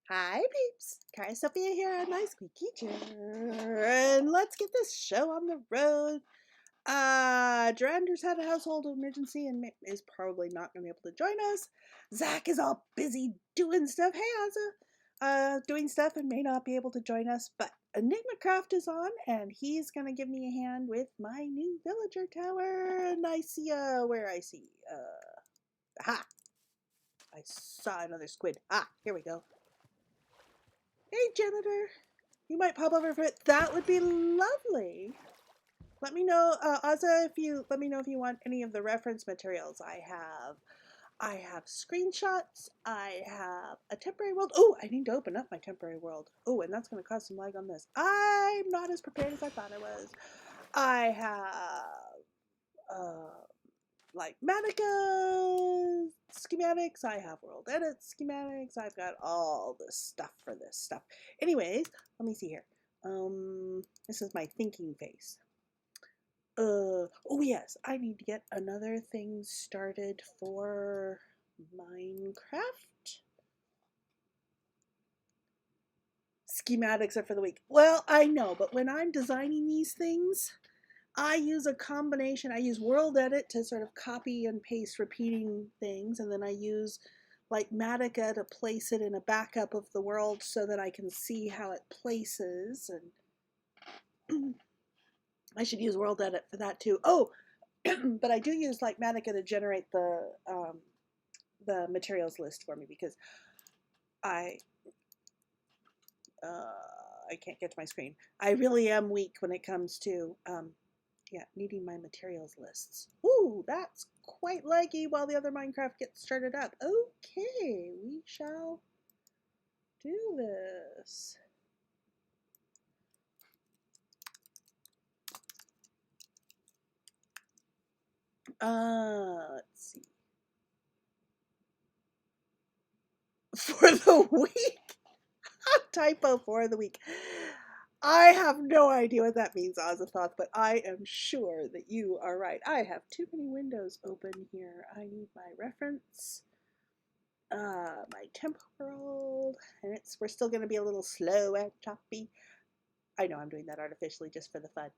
Hi peeps, Charis here on my squeaky chair, and let's get this show on the road. Durander's had a household emergency and is probably not going to be able to join us. Zach is all busy doing stuff. Hey Ozza, doing stuff and may not be able to join us, but Enigmacraft is on and he's going to give me a hand with my new villager tower. And I see, aha, I saw another squid. Here we go. Hey janitor, you might pop over for it. That would be lovely. Let me know, Ozza, if you let me know if you want any of the reference materials. I have screenshots. I have a temporary world. Oh, I need to open up my temporary world. Oh, and that's going to cause some lag on this. I'm not as prepared as I thought I was. I have like Manica schematics. I have world edit schematics. I've got all the stuff for this stuff. Anyways, let me see here. This is my thinking face. Oh yes, I need to get another thing started for Minecraft. Schematics are for the week. Well, I know, but when I'm designing these things, I use a combination. I use World Edit to sort of copy and paste repeating things, and then I use like Matica to place it in a backup of the world so that I can see how it places. And I should use World Edit for that too. Oh, but I do use Lifematica to generate the materials list for me because I can't get to my screen. I really am weak when it comes to needing my materials lists. Ooh, that's quite laggy while the other Minecraft gets started up. Okay, we shall do this. Let's see. For the week? Typo for the week. I have no idea what that means, Auzathoth, but I am sure that you are right. I have too many windows open here. I need my reference, my temporal, and we're still going to be a little slow and choppy. I know I'm doing that artificially just for the fun.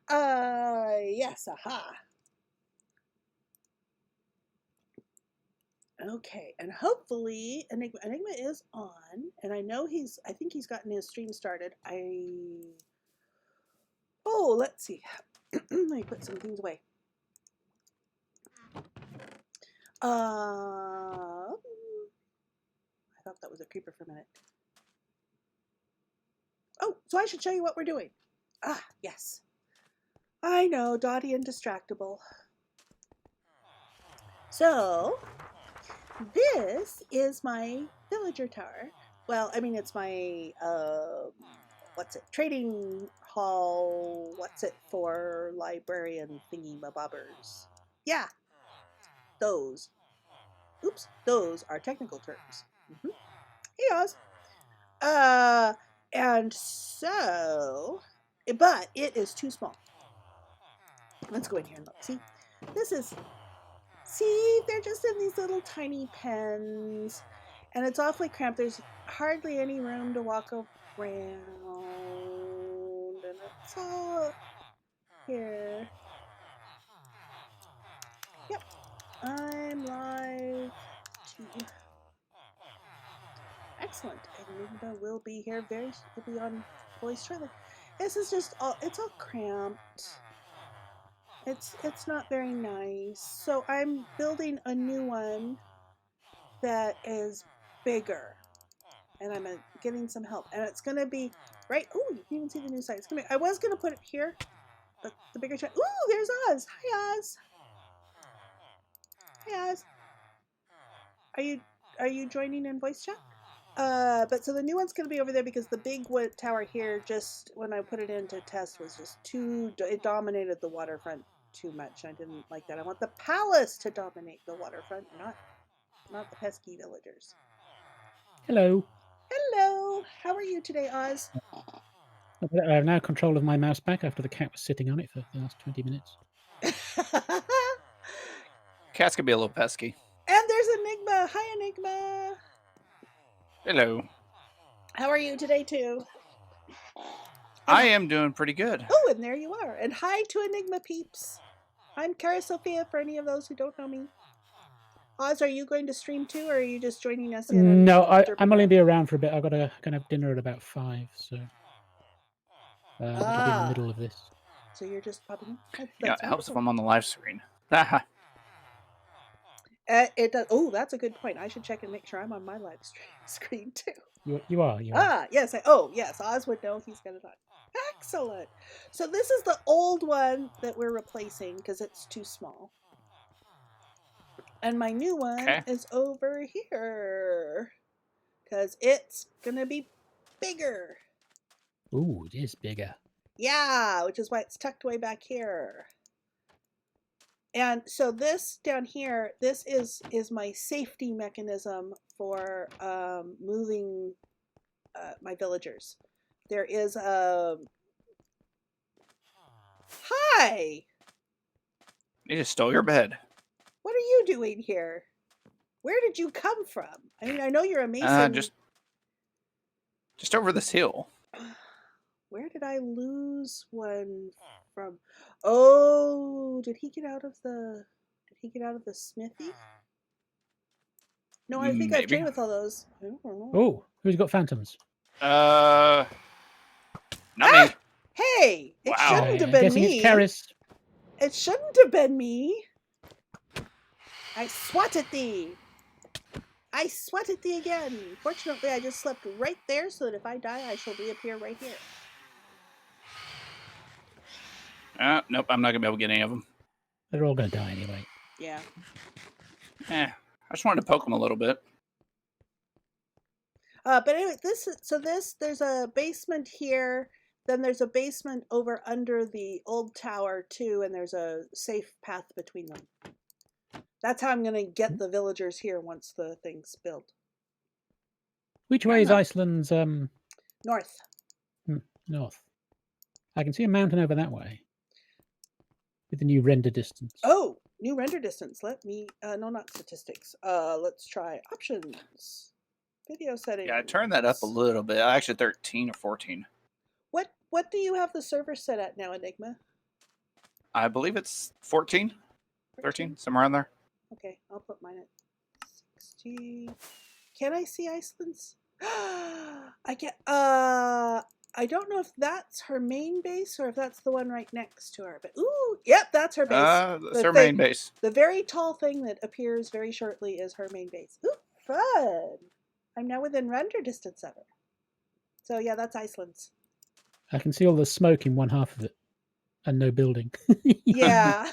Yes, aha. Okay, and hopefully Enigma is on, and I know I think he's gotten his stream started. Oh, let's see. Let me put some things away. I thought that was a creeper for a minute. Oh, so I should show you what we're doing. Ah, yes. I know, Dotty and Distractible. So, this is my villager tower. Well, I mean, it's my, trading hall, for librarian thingy-mabobbers. Yeah, those. Oops, those are technical terms. Hey, Oz. And so, but it is too small. Let's go in here and look. See, they're just in these little tiny pens, and it's awfully cramped. There's hardly any room to walk around, and it's all here. Yep, I'm live too. Excellent. Enigma will be here will be on voice shortly. This is just it's all cramped. It's not very nice. So I'm building a new one that is bigger. And I'm getting some help. And it's gonna be right. Oh, you can even see the new site. I was gonna put it here, but the bigger chat. Ooh, there's Oz. Hi, Oz. Hi, Oz. Are you joining in voice chat? But so the new one's going to be over there because the big wood tower here, just when I put it into test, was just it dominated the waterfront too much. I didn't like that. I want the palace to dominate the waterfront, not the pesky villagers. Hello. Hello. How are you today, Oz? I have now control of my mouse back after the cat was sitting on it for the last 20 minutes. Cats can be a little pesky. And there's Enigma. Hi, Enigma. Hello. How are you today, too? I am doing pretty good. Oh, and there you are. And hi to Enigma peeps. I'm Charis Sophia, for any of those who don't know me. Oz, are you going to stream too, or are you just joining us in? No, I'm only be around for a bit. I've got to have dinner at about 5, so it'll be in the middle of this. So you're just popping in? Yeah, it helps if I'm on the live screen. It does. Oh, that's a good point. I should check and make sure I'm on my live screen too. You are. Yes. Yes. Oz would know he's got it on. Excellent. So this is the old one that we're replacing because it's too small. And my new one is over here because it's gonna be bigger. Ooh, it is bigger. Yeah, which is why it's tucked way back here. And so this down here, this is my safety mechanism for moving my villagers. There is a... Hi! You just stole your bed. What are you doing here? Where did you come from? I mean, I know you're a mason. Just over this hill. Where did I lose one from? Oh, did he get out of the smithy? No, I think I've trained with all those. I don't know. Oh, who's got phantoms? Not me. Hey, it Wow. shouldn't have I'm been guessing me. it's Charis. It shouldn't have been me. I swat at thee. I swat at thee again. Fortunately, I just slept right there so that if I die, I shall reappear right here. Nope, I'm not going to be able to get any of them. They're all going to die anyway. Yeah. I just wanted to poke them a little bit. But anyway, there's a basement here. Then there's a basement over under the old tower too, and there's a safe path between them. That's how I'm going to get the villagers here once the thing's built. Which way is Ah. Iceland's North. north? I can see a mountain over that way. With the new render distance. Oh, new render distance. Let me, no, not statistics. Let's try options. Video settings. Yeah, I turned that up a little bit. Actually, 13 or 14. What do you have the server set at now, Enigma? I believe it's 14, 13, somewhere in there. Okay, I'll put mine at 60. Can I see Iceland's? I can't. I don't know if that's her main base or if that's the one right next to her. But ooh, yep, that's her base. That's her main base. The very tall thing that appears very shortly is her main base. Ooh, fun! I'm now within render distance of her. So yeah, that's Iceland's. I can see all the smoke in one half of it. And no building. Yeah.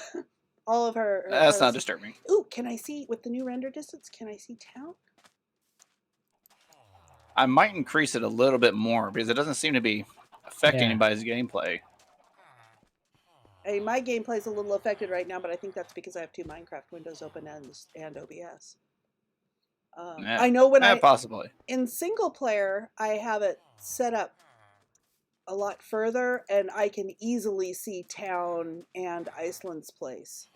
All of her. That's not disturbing. Ooh, can I see, with the new render distance, can I see town? I might increase it a little bit more because it doesn't seem to be affecting Yeah. anybody's gameplay. Hey, my gameplay's a little affected right now, but I think that's because I have two Minecraft windows open and OBS. Yeah. I know when possibly. in single player, I have it set up a lot further, and I can easily see town and Iceland's place.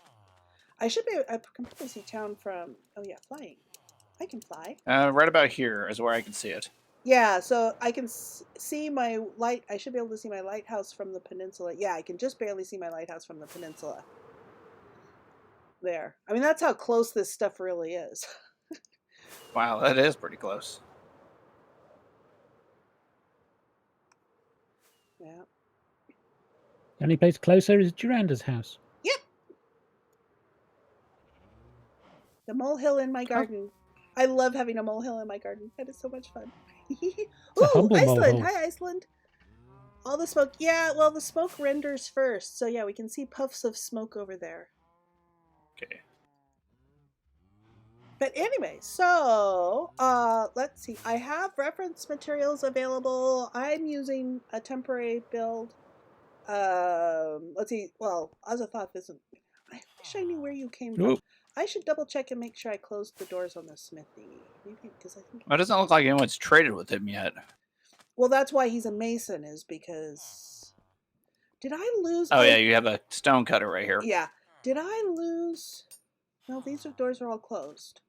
I can probably see town from, oh yeah, flying. I can fly. Right about here is where I can see it. Yeah, so I can see my light. I should be able to see my lighthouse from the peninsula. Yeah, I can just barely see my lighthouse from the peninsula. There. I mean, that's how close this stuff really is. Wow, that is pretty close. Yeah. The only place closer is Duranda's house. Yep. The molehill in my garden. I love having a molehill in my garden. That is so much fun. It's a humble Iceland! molehill. Hi, Iceland! All the smoke. Yeah, well, the smoke renders first. So yeah, we can see puffs of smoke over there. Okay. But anyway, so let's see. I have reference materials available. I'm using a temporary build. Let's see. Well, Auzathoth isn't. I wish I knew where you came from. Oop. I should double check and make sure I closed the doors on the smithy. Maybe because I think. Well, it doesn't look like anyone's traded with him yet. Well, that's why he's a mason. Is because. Did I lose? Oh yeah, you have a stone cutter right here. Yeah. Did I lose? No, these doors are all closed.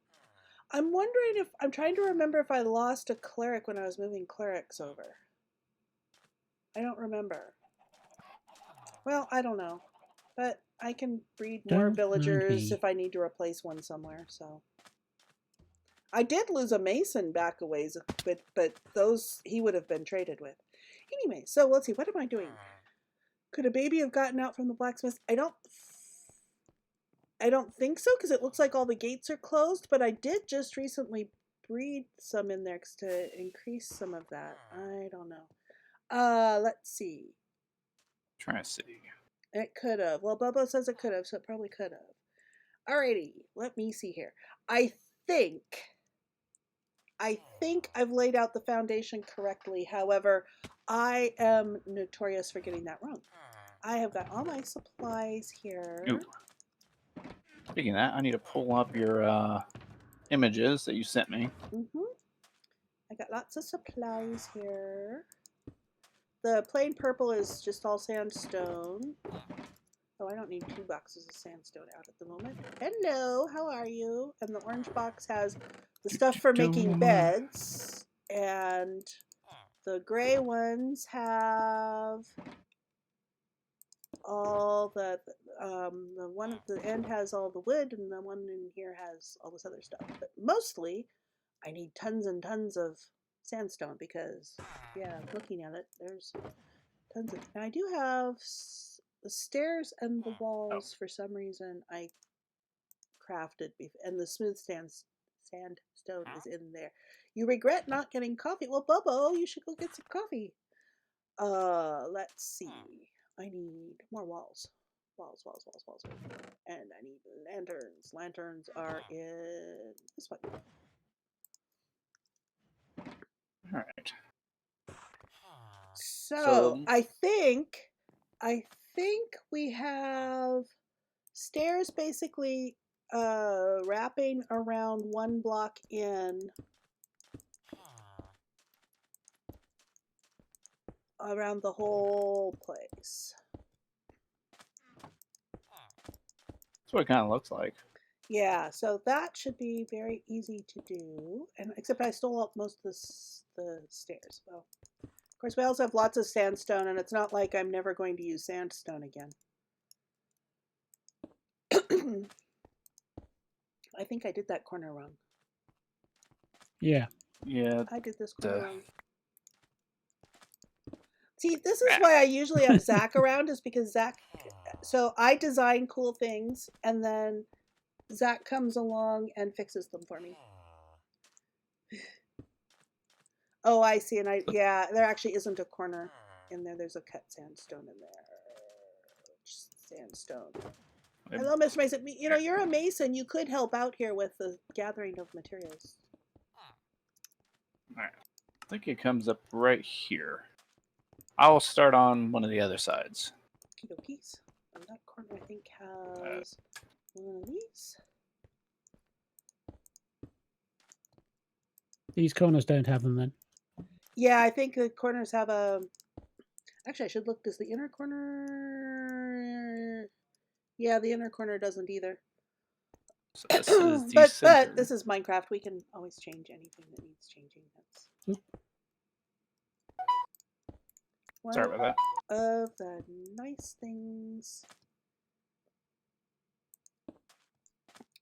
I'm wondering if I'm trying to remember if I lost a cleric when I was moving clerics over. I don't remember. Well, I don't know. But I can breed more Don't villagers mind me. if I need to replace one somewhere, so. I did lose a mason back a ways, but those he would have been traded with. Anyway, so let's see, what am I doing? Could a baby have gotten out from the blacksmith? I don't think so, because it looks like all the gates are closed, but I did just recently breed some in there to increase some of that. I don't know. Let's see. Trying to see. It could have. Well, Bobo says it could have, so it probably could have. Alrighty, let me see here. I think I've laid out the foundation correctly. However, I am notorious for getting that wrong. I have got all my supplies here. Ooh. Speaking of that, I need to pull up your images that you sent me. I got lots of supplies here. The plain purple is just all sandstone. Oh, I don't need 2 boxes of sandstone out at the moment. Hello, how are you? And the orange box has the stuff for making beds. And the gray ones have all the one at the end has all the wood, and the one in here has all this other stuff. But mostly, I need tons and tons of sandstone because, yeah, looking at it, there's Tons of. Now I do have the stairs and the walls for some reason I crafted, and the smooth sandstone is in there. You regret not getting coffee? Well, Bobo, you should go get some coffee. Let's see. I need more walls. Walls. And I need lanterns. Lanterns are in this one. All right. So I think we have stairs basically wrapping around one block in around the whole place. That's what it kind of looks like. Yeah, so that should be very easy to do. And except I stole up most of the stairs. Well, of course, we also have lots of sandstone, and it's not like I'm never going to use sandstone again. I think I did that corner wrong. Yeah. Yeah. I did this corner wrong. See, this is why I usually have Zach around, is because Zach... So I design cool things, and then Zach comes along and fixes them for me. Oh, I see. And yeah, there actually isn't a corner in there. There's a cut sandstone in there. Sandstone. Hello, Mr. Mason. You know, you're a mason. You could help out here with the gathering of materials. All right. I think it comes up right here. I'll start on one of the other sides. Okie dokies. And that corner, I think, has one of these. These corners don't have them then. Yeah, I think the corners have a... Actually, I should look. Does the inner corner... Yeah, the inner corner doesn't either. So this is the but center. this is Minecraft. We can always change anything that needs changing. That's one Sorry about that. of the nice things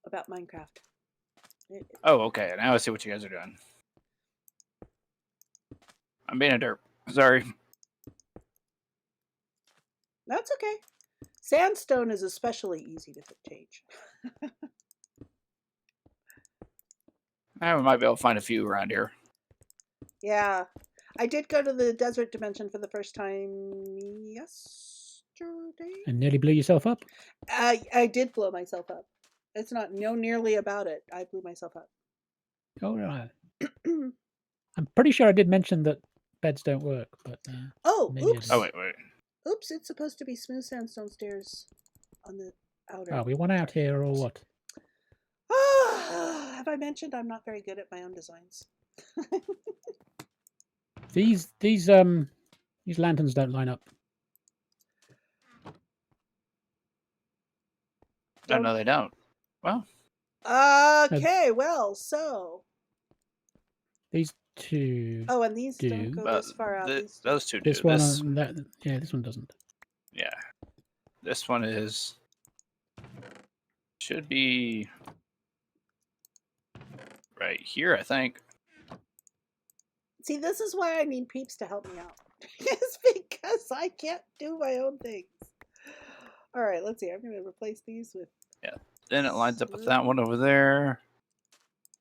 about Minecraft. Oh, okay. Now I see what you guys are doing. I'm being a derp. Sorry. That's okay. Sandstone is especially easy to change. We might be able to find a few around here. Yeah. I did go to the desert dimension for the first time yesterday. And nearly blew yourself up? I did blow myself up. It's not nearly about it. I blew myself up. Oh, right. I'm pretty sure I did mention that beds don't work, but oh, oops. Oh, wait. Oops, it's supposed to be smooth sandstone stairs on the outer. Are we one out here or what? Have I mentioned I'm not very good at my own designs? These lanterns don't line up. Oh, no, they don't. Well. Okay, well, so. These two. Oh, and these don't go this far out. Those two do. This one, this one doesn't. Yeah. This one should be right here, I think. See, this is why I need peeps to help me out. It's because I can't do my own things. All right, let's see. I'm going to replace these with... Yeah. Then it lines up with that one over there.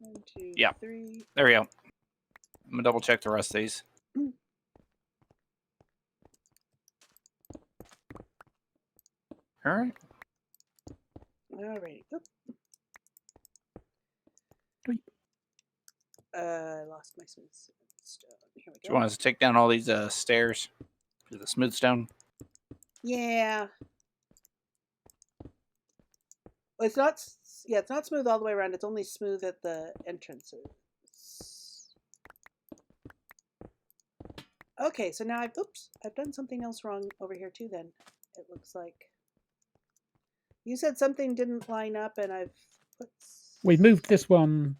1, 2, yeah. 3. There we go. I'm going to double check the rest of these. All right. Alrighty. I lost my smooth stone. Here we go. Do you want us to take down all these stairs to the smooth stone? Yeah. Well, it's not. Yeah, it's not smooth all the way around. It's only smooth at the entrances. Okay, so now I've done something else wrong over here too. Then it looks like you said something didn't line up, and I've put. We've moved this one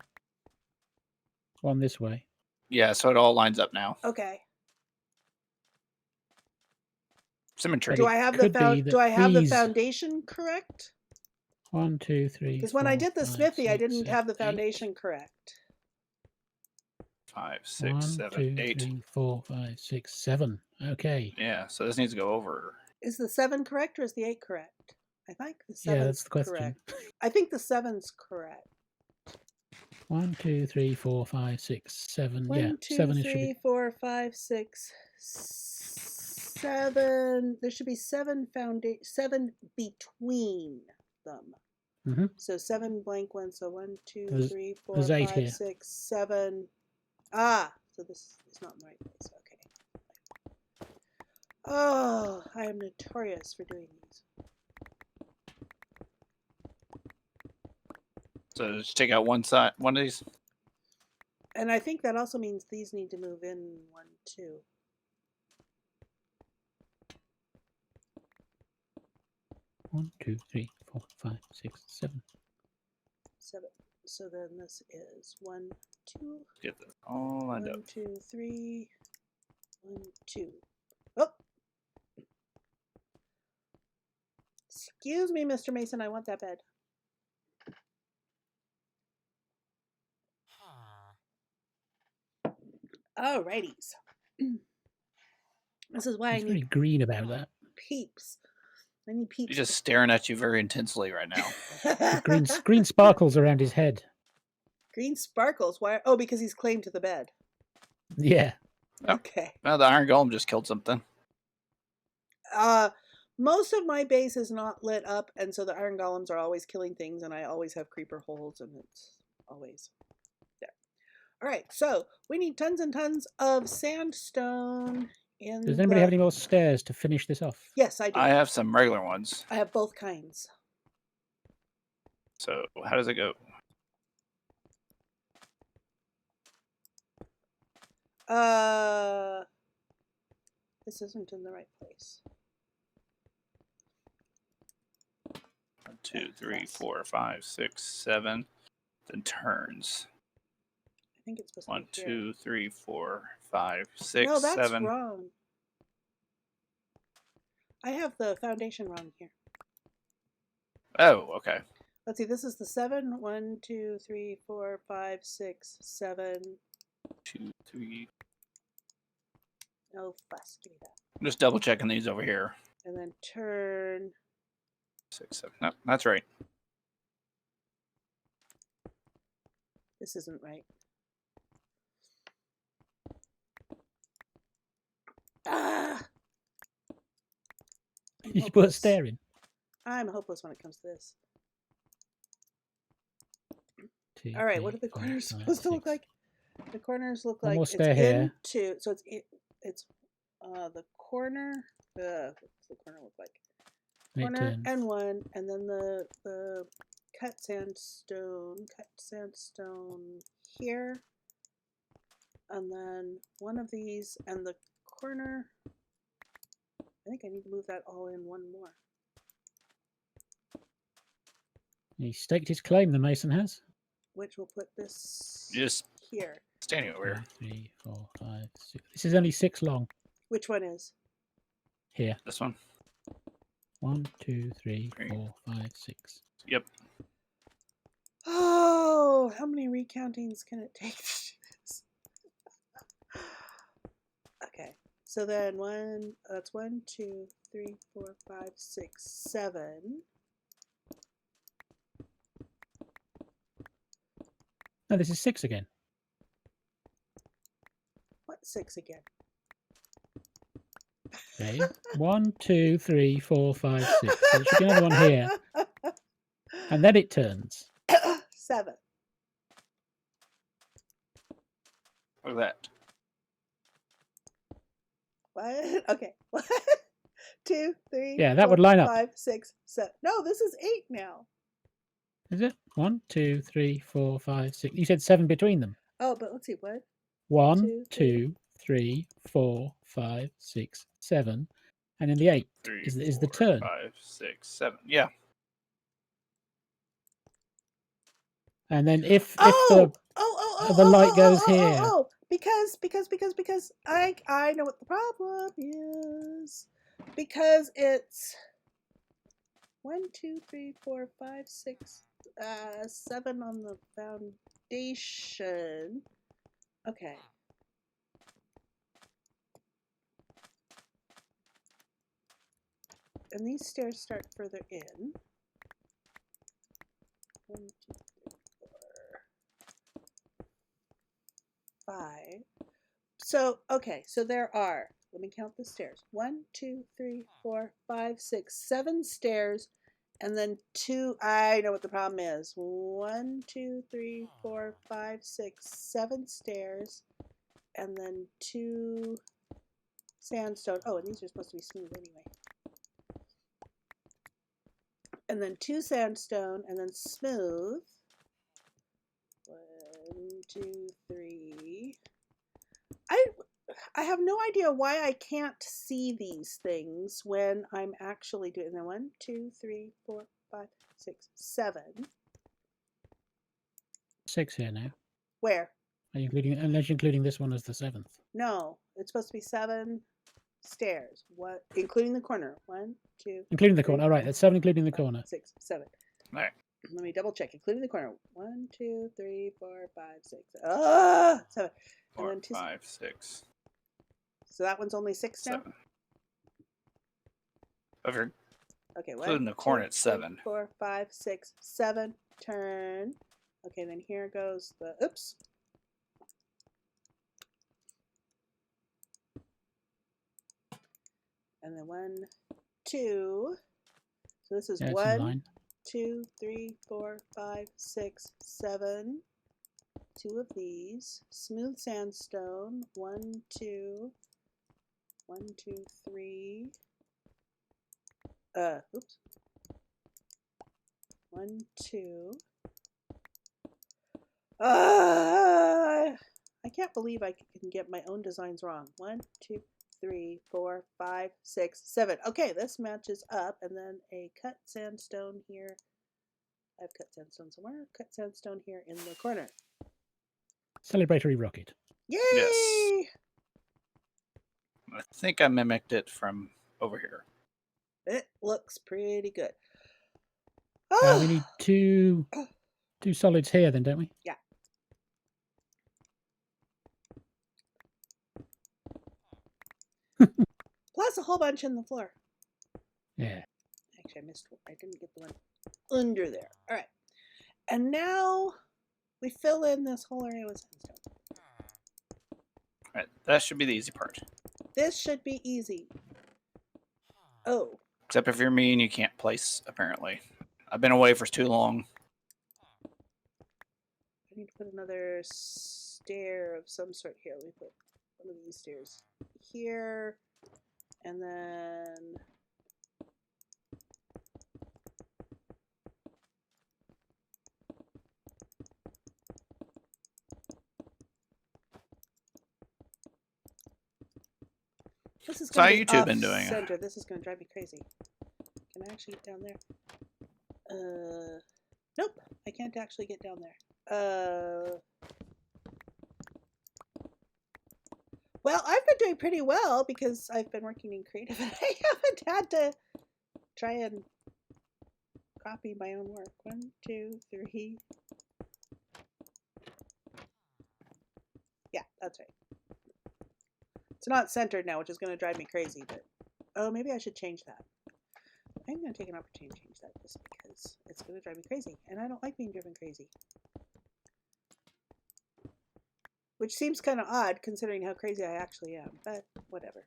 this way. Yeah, so it all lines up now. Okay. Symmetry. Do I have the foundation correct? 1, 2, 3. Because when I did the smithy, I didn't have the foundation correct. 5, 6, 1, 7, 2, 8. 3, 4, 5, 6, 7. Okay. Yeah, so this needs to go over. Is the 7 correct or is the 8 correct? I think the 7's Yeah, that's the question. correct. I think the 7's correct. 1, 2, 3, 4, 5, 6, 7. 1, Yeah, 2, 7 should 3, be. 4, 5, 6, 7. There should be 7 between them. Mm-hmm. So 7 blank ones. So 1, 2, There's- 3, 4, there's 8 5, here. 6, 7. Ah, so this is not in the right place. Okay. Oh, I am notorious for doing these. So just take out one side, one of these. And I think that also means these need to move in 1, 2. One, 2, 3, 4, 5, 6, 7. 7. So then this is 1, 2. Get them all lined 1, up. 2, 3. 1, 2. Oh! Excuse me, Mr. Mason. I want that bed. Alrighties. This is why He's I very need green about that. peeps. I need peeps. He's just staring at you very intensely right now. Green sparkles around his head. Green sparkles. Why? Oh, because he's claimed to the bed. Yeah. Oh. Okay. Well, the Iron Golem just killed something. Most of my base is not lit up, and so the iron golems are always killing things, and I always have creeper holes, and it's always there. All right, so we need tons and tons of sandstone. Does anybody have any more stairs to finish this off? Yes, I do. I have some regular ones. I have both kinds. So how does it go? This isn't in the right place. 1, 2, 3, 4, 5, 6, 7. Then turns. I think it's supposed to 1, be here. 2, 3, 4, 5, 6, No, that's 7. wrong. I have the foundation wrong here. Oh, okay. Let's see, this is the 7. 1, 2, 3, 4, 5, 6, 7. 2, 3. No fuss, give me that. I'm just double checking these over here. And then turn. 6, 7. No, that's right. This isn't right. Ah! I'm You put hopeless. staring. I'm hopeless when it comes to this. 2, All right, 3, what are the 4, corners 5, supposed to look 6. like? The corners look One like more it's stair here. into. So it's the corner. What's the corner look like? And it Corner turns. and 1, and then the cut sandstone here, and then one of these, and the corner. I think I need to move that all in one more. He staked his claim, the mason has. Which will put this Just here. standing over here. 2, 3, 4, 5, 6. This is only 6 long. Which one is? Here. This one. 1, 2, 3, Three. 4, 5, 6. Yep. Oh, how many recountings can it take to do this? Okay, so then that's 1, 2, 3, 4, 5, 6, 7. No, this is 6 again. What 6 again? Okay. 1, 2, 3, 4, 5, 6. So there should be another one here. And then it turns. 7. Look at that. What? Okay. 1, 2, 3. Yeah, that 4, would line up. 5, 6, 7. No, this is 8 now. Is it? 1, 2, 3, 4, 5, 6. You said 7 between them. Oh, but let's see. What? 1, 2, 2, 3, 4, 5, 6, 7. And then the 8 3, is the 4, turn. 5, 6, 7. Yeah. And then if Oh! the light goes here. Because I know what the problem is. Because it's 1, 2, 3, 4, 5, 6, 7 on the foundation. Okay. And these stairs start further in. 1, 2, 3, 4, 5. So, okay, so there are, let me count the stairs. 1, 2, 3, 4, 5, 6, 7 stairs, and then 2, I know what the problem is. 1, 2, 3, 4, 5, 6, 7 stairs, and then 2 sandstone. Oh, and these are supposed to be smooth anyway. And then 2 sandstone, and then smooth. 1, 2, 3. I have no idea why I can't see these things when I'm actually doing them. 1, 2, 3, 4, 5, 6, 7. 6 here now. Where? Are you including, unless you're including this one as the 7th? No, it's supposed to be 7 stairs. What? Including the corner. 1, 2. Including the 3, corner. All right, that's 7 including the 5, corner. 6, 7. All right. Let me double check. Including the corner. 1, 2, 3, 4, 5, 6. Ah, 7. 4, and then 2. 5, 6. So that one's only 6 now. 7. Over. Okay, Including the corner, it's 7. 4, 5, 6, 7. Turn. Okay, then here goes the. Oops. And then 1, 2. So this is Yeah, it's in 1, line. 2, 3, 4, 5, 6, 7. 2 of these. Smooth sandstone. 1, 2. 1, 2, 3. Oops. 1, 2. I can't believe I can get my own designs wrong. 1, 2, 3, 4, 5, 6, 7. Okay, this matches up. And then a cut sandstone here. I've cut sandstone somewhere. Cut sandstone here in the corner. Celebratory rocket. Yay! Yes. I think I mimicked it from over here. It looks pretty good. We need two solids here then, don't we? Yeah. Plus a whole bunch in the floor. Yeah. Actually, I missed one. I didn't get the one under there. All right. And now we fill in this whole area with sandstone. All right, that should be the easy part. This should be easy. Oh. Except if you're me and you can't place, apparently. I've been away for too long. I need to put another stair of some sort here. Let me put one of these stairs here. And then... This is So how going to you be two off been doing? center. This is going to drive me crazy. Can I actually get down there? Nope. I can't actually get down there. Well, I've been doing pretty well because I've been working in creative and I haven't had to try and copy my own work. 1, 2, 3. Yeah, that's right. It's not centered now, which is going to drive me crazy, but oh, maybe I should change that. I'm going to take an opportunity to change that just because it's going to drive me crazy, and I don't like being driven crazy. Which seems kind of odd considering how crazy I actually am, but whatever.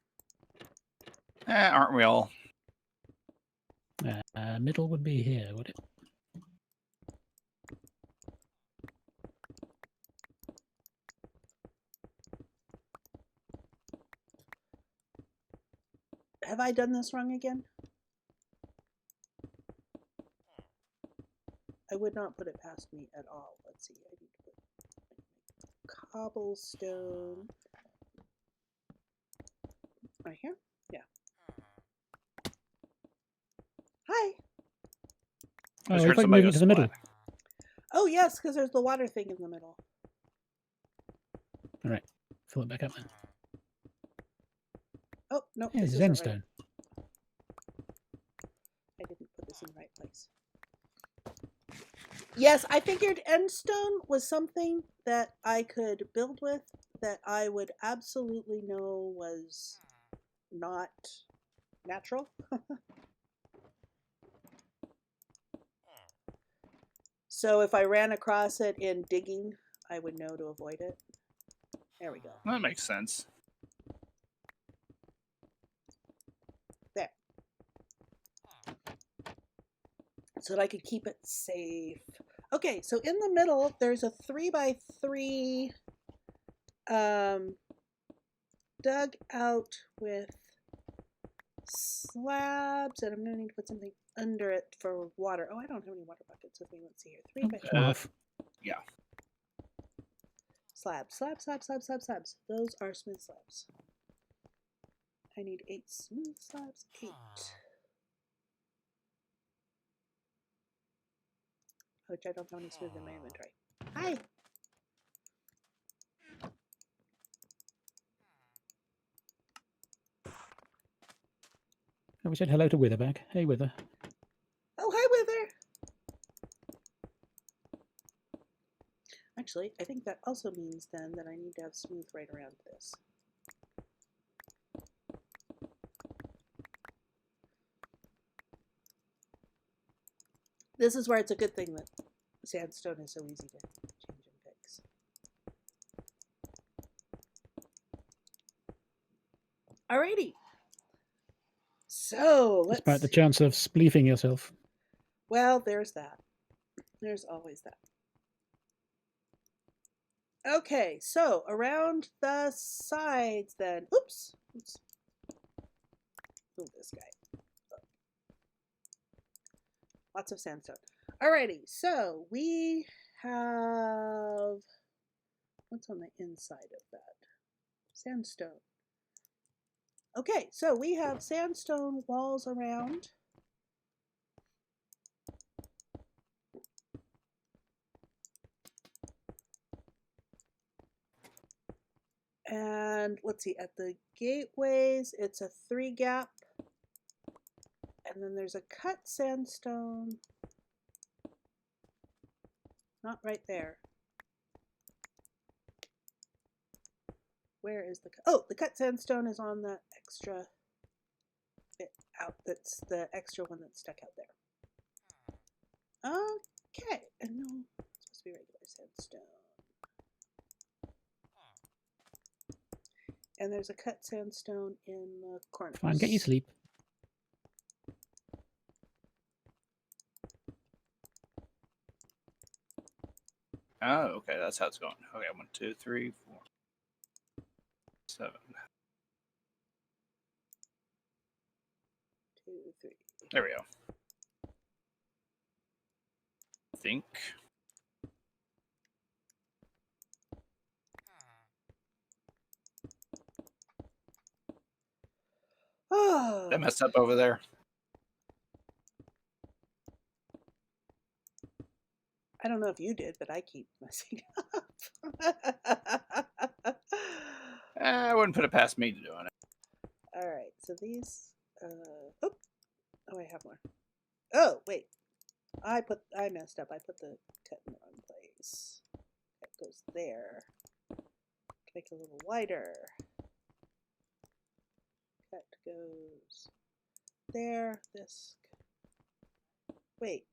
Aren't we all? Middle would be here, would it? Have I done this wrong again? I would not put it past me at all. Let's see. I need to put cobblestone right here. Yeah. Hi. Oh, Just I heard thought you somebody moved go it to the middle. splat. Oh yes, because there's the water thing in the middle. All right, fill it back up then. Oh no, Yeah, this it's isn't sandstone. right. I didn't put this in the right place. Yes, I figured endstone was something that I could build with, that I would absolutely know was not natural. So if I ran across it in digging, I would know to avoid it. There we go. That makes sense. There. So that I could keep it safe. Okay, so in the middle, there's a 3x3 dug out with slabs, and I'm going to need to put something under it for water. Oh, I don't have any water buckets with me. Let's see here. 3x3. Yeah. Slabs. Those are smooth slabs. I need 8 smooth slabs. 8. Which I don't have any smooth in my inventory. Hi! Oh, we said hello to Witherbag. Hey, Wither. Oh, hi, Wither! Actually, I think that also means then that I need to have smooth right around this. This is where it's a good thing that sandstone is so easy to change and fix. Alrighty. So, let's Despite the see. chance of spleefing yourself. Well, there's that. There's always that. Okay, so around the sides then. Oops. Move this guy. Lots of sandstone. Alrighty, so we have, what's on the inside of that? Sandstone. Okay, so we have sandstone walls around. And let's see, at the gateways, it's a 3 gap. And then there's a cut sandstone. Not right there. Where is the cut? Oh, the cut sandstone is on the extra bit out. That's the extra one that's stuck out there. Okay. And no, it's supposed to be regular sandstone. And there's a cut sandstone in the corner. Fine, get you sleep. Oh, okay, that's how it's going. Okay, 1, 2, 3, 4, 7. 2, 3. There we go. I think. Oh, That messed up over there. I don't know if you did, but I keep messing up. I wouldn't put it past me to doing it. All right, so these. Oh, I have more. Oh, wait. I messed up. I put the cut in the wrong place. That goes there. Make it a little wider. Cut goes there. This. Wait.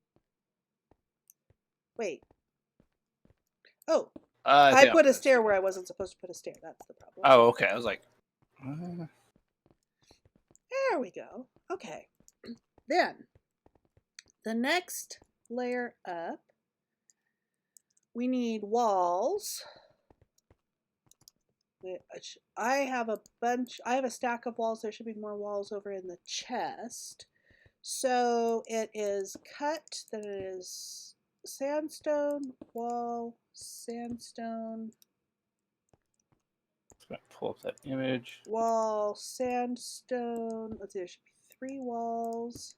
Oh, I put a stair where I wasn't supposed to put a stair. That's the problem. Oh, okay. I was like, There we go. Okay. Then, the next layer up, we need walls. I have a stack of walls. There should be more walls over in the chest. So it is cut, then it is sandstone, wall, sandstone, pull up that image. wall, sandstone. Let's see, there should be 3 walls.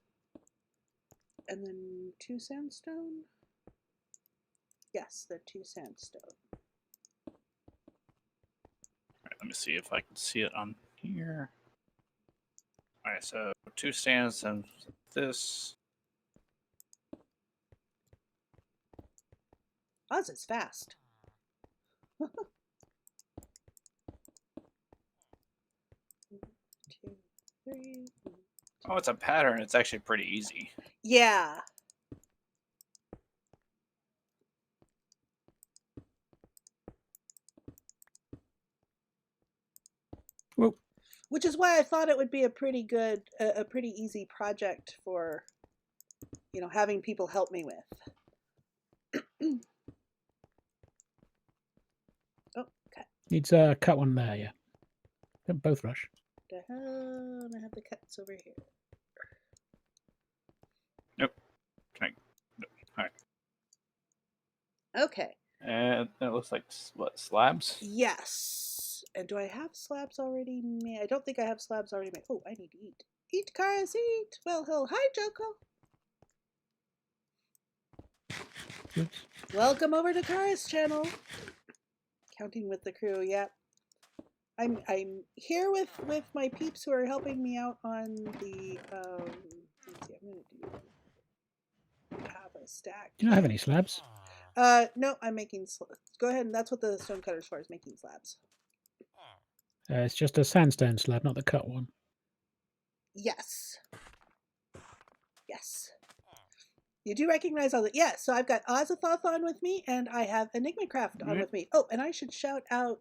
And then 2 sandstone? Yes, they're 2 sandstone. All right, let me see if I can see it on here. All right, so 2 stands and this. Oz is fast. 3. Oh, it's a pattern. It's actually pretty easy. Yeah. Whoa. Which is why I thought it would be a pretty good, a pretty easy project for, you know, having people help me with. Oh, cut. Needs a cut one there, yeah. Both rush. The hell? I have the cuts over here. Nope. Can I? Nope. All right. Okay. And it looks like what, slabs? Yes. And do I have slabs already made? I don't think I have slabs already made. Oh, I need to eat. Eat, Charis, eat. Well, hi, Joko. Oops. Welcome over to Charis channel. Counting with the crew, yep. I'm here with my peeps who are helping me out on the let's see, I'm gonna do half a stack. Do you not have any slabs? No, I'm making go ahead, and that's what the stone cutter's for, is making slabs. It's just a sandstone slab, not the cut one. Yes. Yes. You do recognize all the, yes, so I've got Auzathoth on with me, and I have Enigmacraft on with me. Oh, and I should shout out,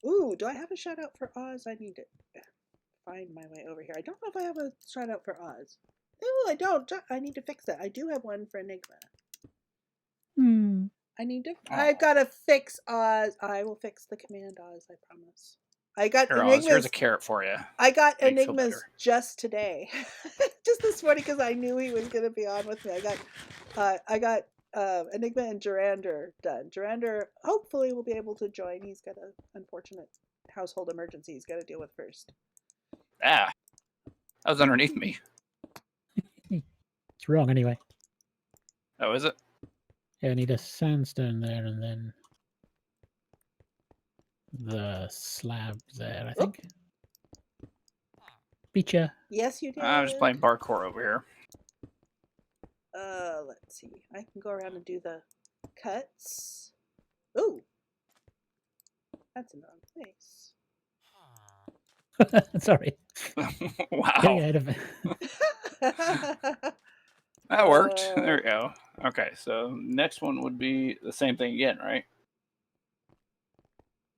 ooh, do I have a shout out for Oz? I need to find my way over here. I don't know if I have a shout out for Oz. Oh, I don't. I need to fix that. I do have one for Enigma. I need to, I've got to fix Oz. I will fix the command Oz, I promise. I got Here, Oz, Enigma's. here's a carrot for you. I got Make you feel Enigma's better. just today, just this morning, because I knew he was going to be on with me. I got Enigma and Jarander done. Jarander hopefully will be able to join. He's got an unfortunate household emergency he's got to deal with first. Ah, that was underneath me. It's wrong anyway. Oh, is it? Yeah, I need a sandstone there and then the slab there, I think. Beat ya. Yes, you did. I'm just playing parkour over here. Let's see. I can go around and do the cuts. Ooh, that's in the wrong place. Sorry. Wow. Getting ahead of it. That worked. There we go. Okay, so next one would be the same thing again, right?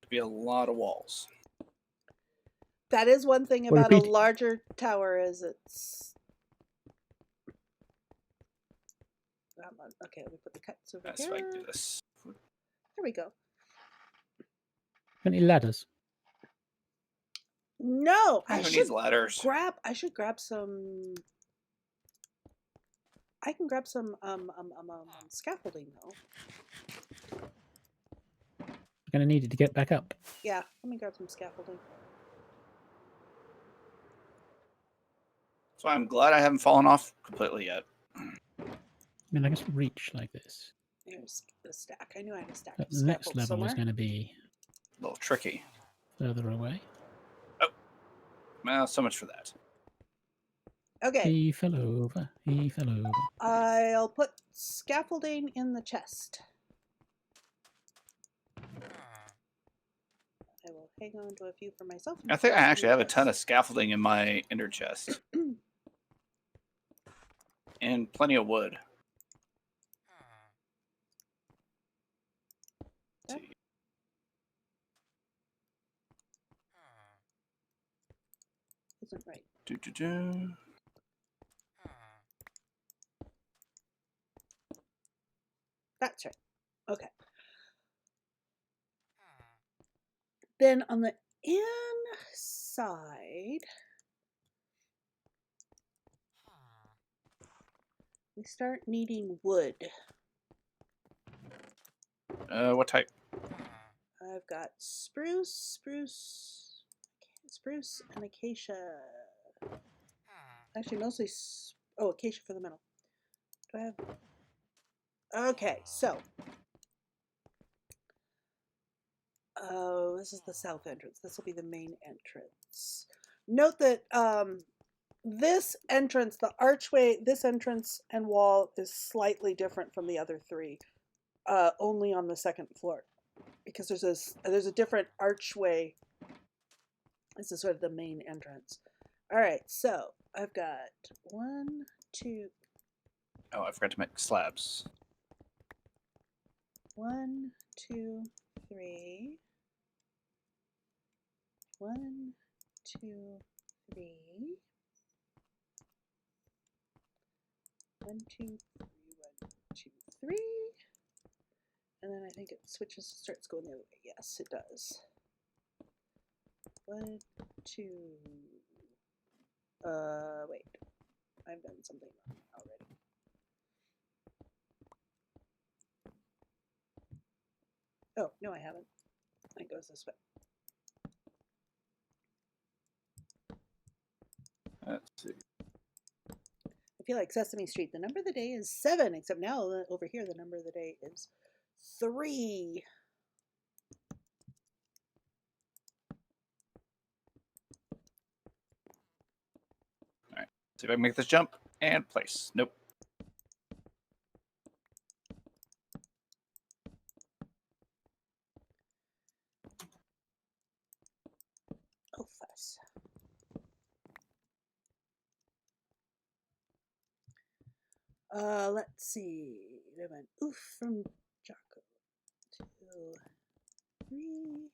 It'd be a lot of walls. That is one thing We're about a repeating. larger tower, is it's. Okay, let me put the cuts over That's here. if I can do this. There we go. Any ladders? No, I Who should needs ladders? grab. I should grab some. I can grab some scaffolding though. We're gonna need it to get back up. Yeah, let me grab some scaffolding. So I'm glad I haven't fallen off completely yet. I mean, I guess reach like this. There's the stack. I knew I had a stack But of the next scaffold level somewhere. is going to be A little tricky. further away. Well, so much for that. Okay, He fell over. He fell over. I'll put scaffolding in the chest. I will hang on to a few for myself. I think I actually have a ton of scaffolding in my inner chest. And plenty of wood. Yeah. See. Isn't right. Do. That's right. Okay. Then on the inside, we start needing wood. What type? I've got spruce, and acacia. Actually, mostly, acacia for the middle. Do I have? Okay, so. Oh, this is the south entrance. This will be the main entrance. Note that this entrance, the archway, this entrance and wall is slightly different from the other three. Only on the second floor, because there's a different archway. This is sort of the main entrance. All right, so I've got 1, 2, Oh, I forgot to make slabs. 1, 2, 3. 1, 2, 3. 1, 2, 3, 1, 2, 3. And then I think it switches, starts going the other way. Yes, it does. 1, 2. Wait. I've done something wrong already. Oh, no, I haven't. It goes this way. Let's see. I feel like Sesame Street. The number of the day is 7, except now over here the number of the day is 3. All right. See if I can make this jump and place. Nope. Oh, fuss. Let's see. I went oof from Jocko. 2, 3.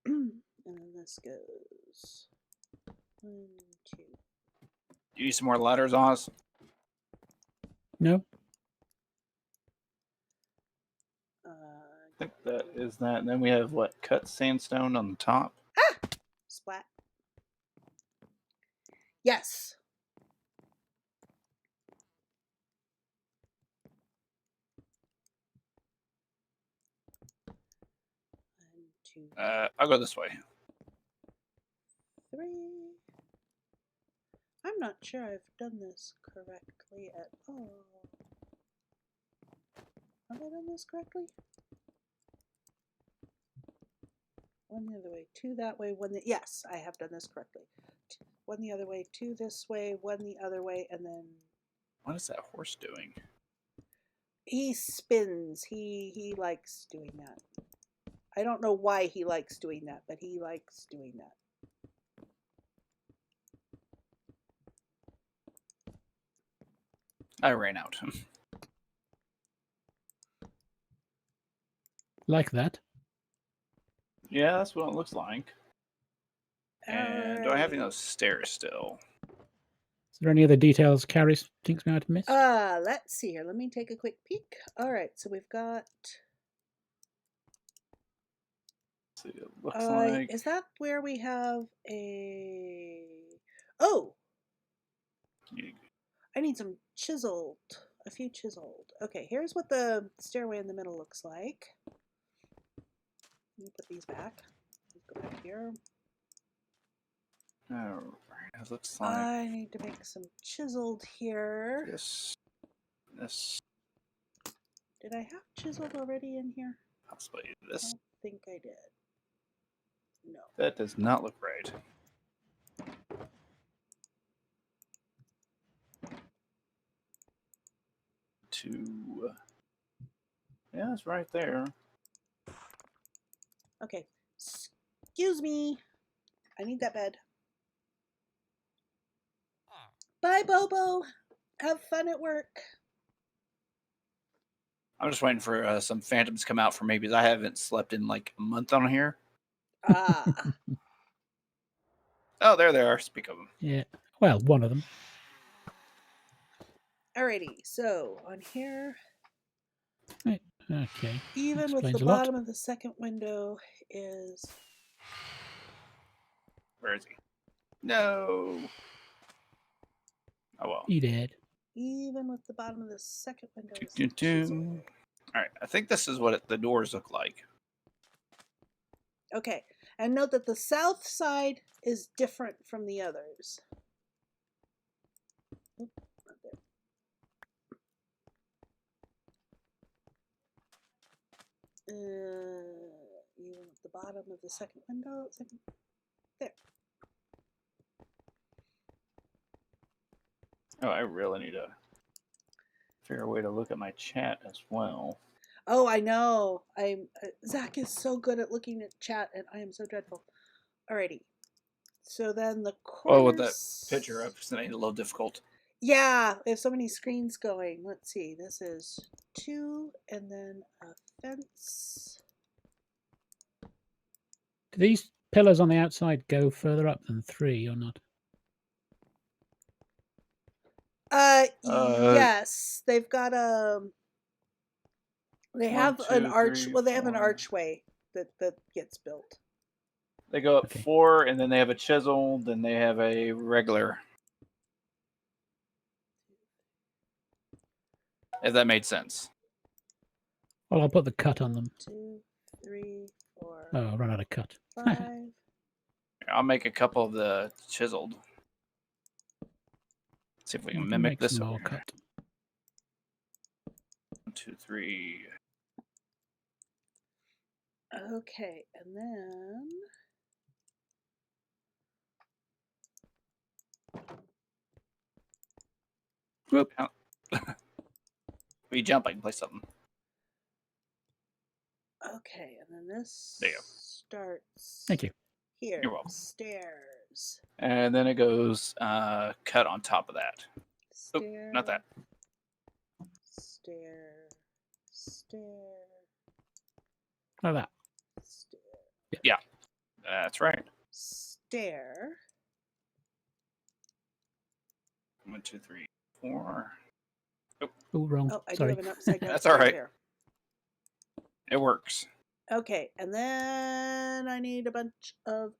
And then this goes 1, 2. You need some more ladders, Oz? No? I think that is that. And then we have what? Cut sandstone on the top. Splat. Yes. One, 2, I'll go this way. 3. I'm not sure I've done this correctly at all. Have I done this correctly? 1 the other way, 2 that way, 1 the... Yes, I have done this correctly. 1 the other way, 2 this way, 1 the other way, and then... What is that horse doing? He spins. He likes doing that. I don't know why he likes doing that, but he likes doing that. I ran out. Like that? Yeah, that's what it looks like. And do I have any of Alright. those stairs still? Is there any other details Charis thinks we might have missed? Let's see here. Let me take a quick peek. Alright, so we've got... Let's see, it looks like... Is that where we have a... Oh! I need some chiseled. A few chiseled. Okay, here's what the stairway in the middle looks like. Let me put these back. Let's go back here. Alright, it looks like... I need to make some chiseled here. This... Did I have chiseled already in here? Possibly I this. don't think I did. No. That does not look right. Yeah, it's right there. Okay. Excuse me. I need that bed. Bye, Bobo. Have fun at work. I'm just waiting for some phantoms to come out for me because I haven't slept in like a month on here. Ah. Oh, there they are. Speak of them. Yeah. Well, one of them. Alrighty, so on here, Right. Okay. even with the Explains a lot. bottom of the second window is... Where is he? No. Oh well. He did. Even with the bottom of the second window is Doo, doo, chiseled. doo. All right, I think this is what the doors look like. Okay, and note that the south side is different from the others. Oop, not there. Even with the bottom of the second window, there. Oh, I really need to figure a way to look at my chat as well. Oh, I know. Zach is so good at looking at chat, and I am so dreadful. Alrighty. So then the Well, corners... with that picture up, it's made it a little difficult. Yeah, we have so many screens going. Let's see. This is 2, and then a fence. Do these pillars on the outside go further up than 3 or not? Yes, they've got a. They have an 1, 2, arch. 3, Well, they have an 4. archway that gets built. They go up Okay. 4, and then they have a chisel, then they have a regular. If that made sense. Well, I'll put the cut on them. 2, 3, 4, Oh, I'll run out of cut. 5. I'll make a couple of the chiseled. See if we can mimic make this some over more here. cut. 1, 2, 3. Okay, and then Whoop. We jump, I can play something. okay, and then this There you go. starts. Thank you. Here. You're welcome. Stairs. And then it goes cut on top of that. Oh, Stair. not that. Stair. Stair. Like that. Stair. Yeah, that's right. Stair. 1, 2, 3, 4. Oh, wrong. Oh, I do Sorry. have an upside down. That's all right. There. It works. Okay, and then I need a bunch of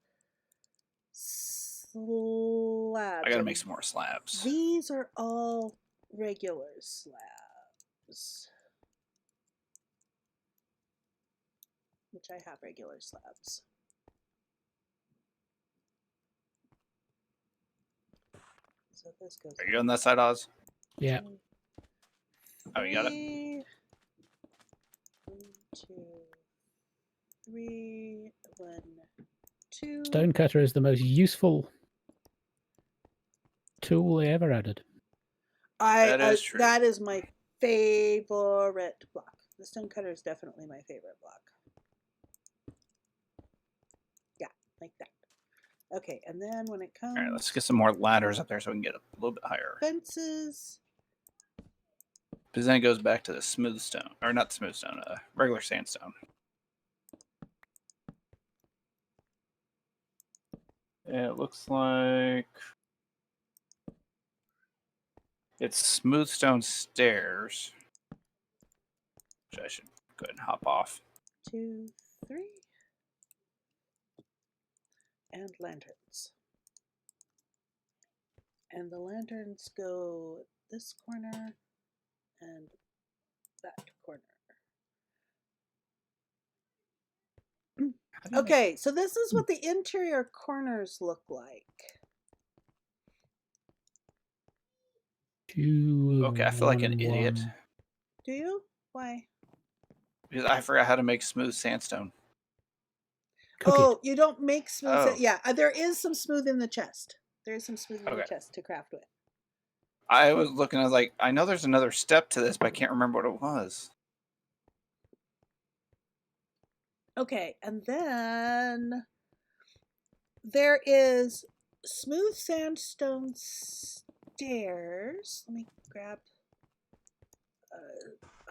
slabs. I gotta make some more slabs. These are all regular slabs. Which I have regular slabs. So this goes. Are you on that side, Oz? Yeah. Oh, you got it? 1, 2, 3, 1, 2. Stonecutter is the most useful tool they ever added. That is true. That is my favorite block. The stonecutter is definitely my favorite block. Yeah, like that. Okay, and then when it comes... All right, let's get some more ladders up there so we can get a little bit higher. Fences. Because then it goes back to the smooth stone. Or not smooth stone, regular sandstone. Yeah, it looks like... It's smooth stone stairs. Which I should go ahead and hop off. 2, 3. And lanterns. And the lanterns go this corner and that corner. Okay, so this is what the interior corners look like. Okay, I feel like an idiot. Do you? Why? Because I forgot how to make smooth sandstone. Oh, you don't make smooth. Oh. Yeah, there is some smooth in the chest. There is some smooth in the Okay. chest to craft with. I was looking, I was like, I know there's another step to this, but I can't remember what it was. Okay, and then there is smooth sandstone stairs. Let me grab.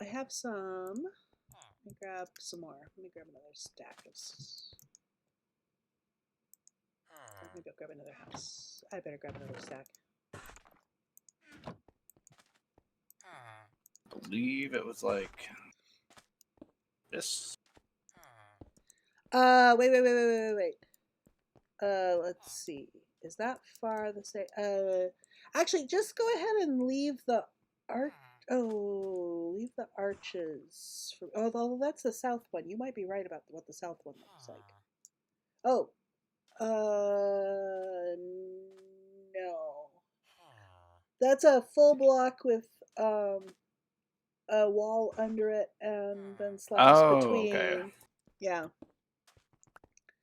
I have some. Let me grab some more. Let me grab another stack of. Maybe I'll grab another house. I better grab another stack. I believe it was like this. Wait. Let's see. Is that far the same? Actually, just go ahead and leave the arch. Oh, leave the arches. Although that's the south one. You might be right about what the south one looks like. Oh, no. That's a full block with a wall under it and then slabs between. Okay. Yeah.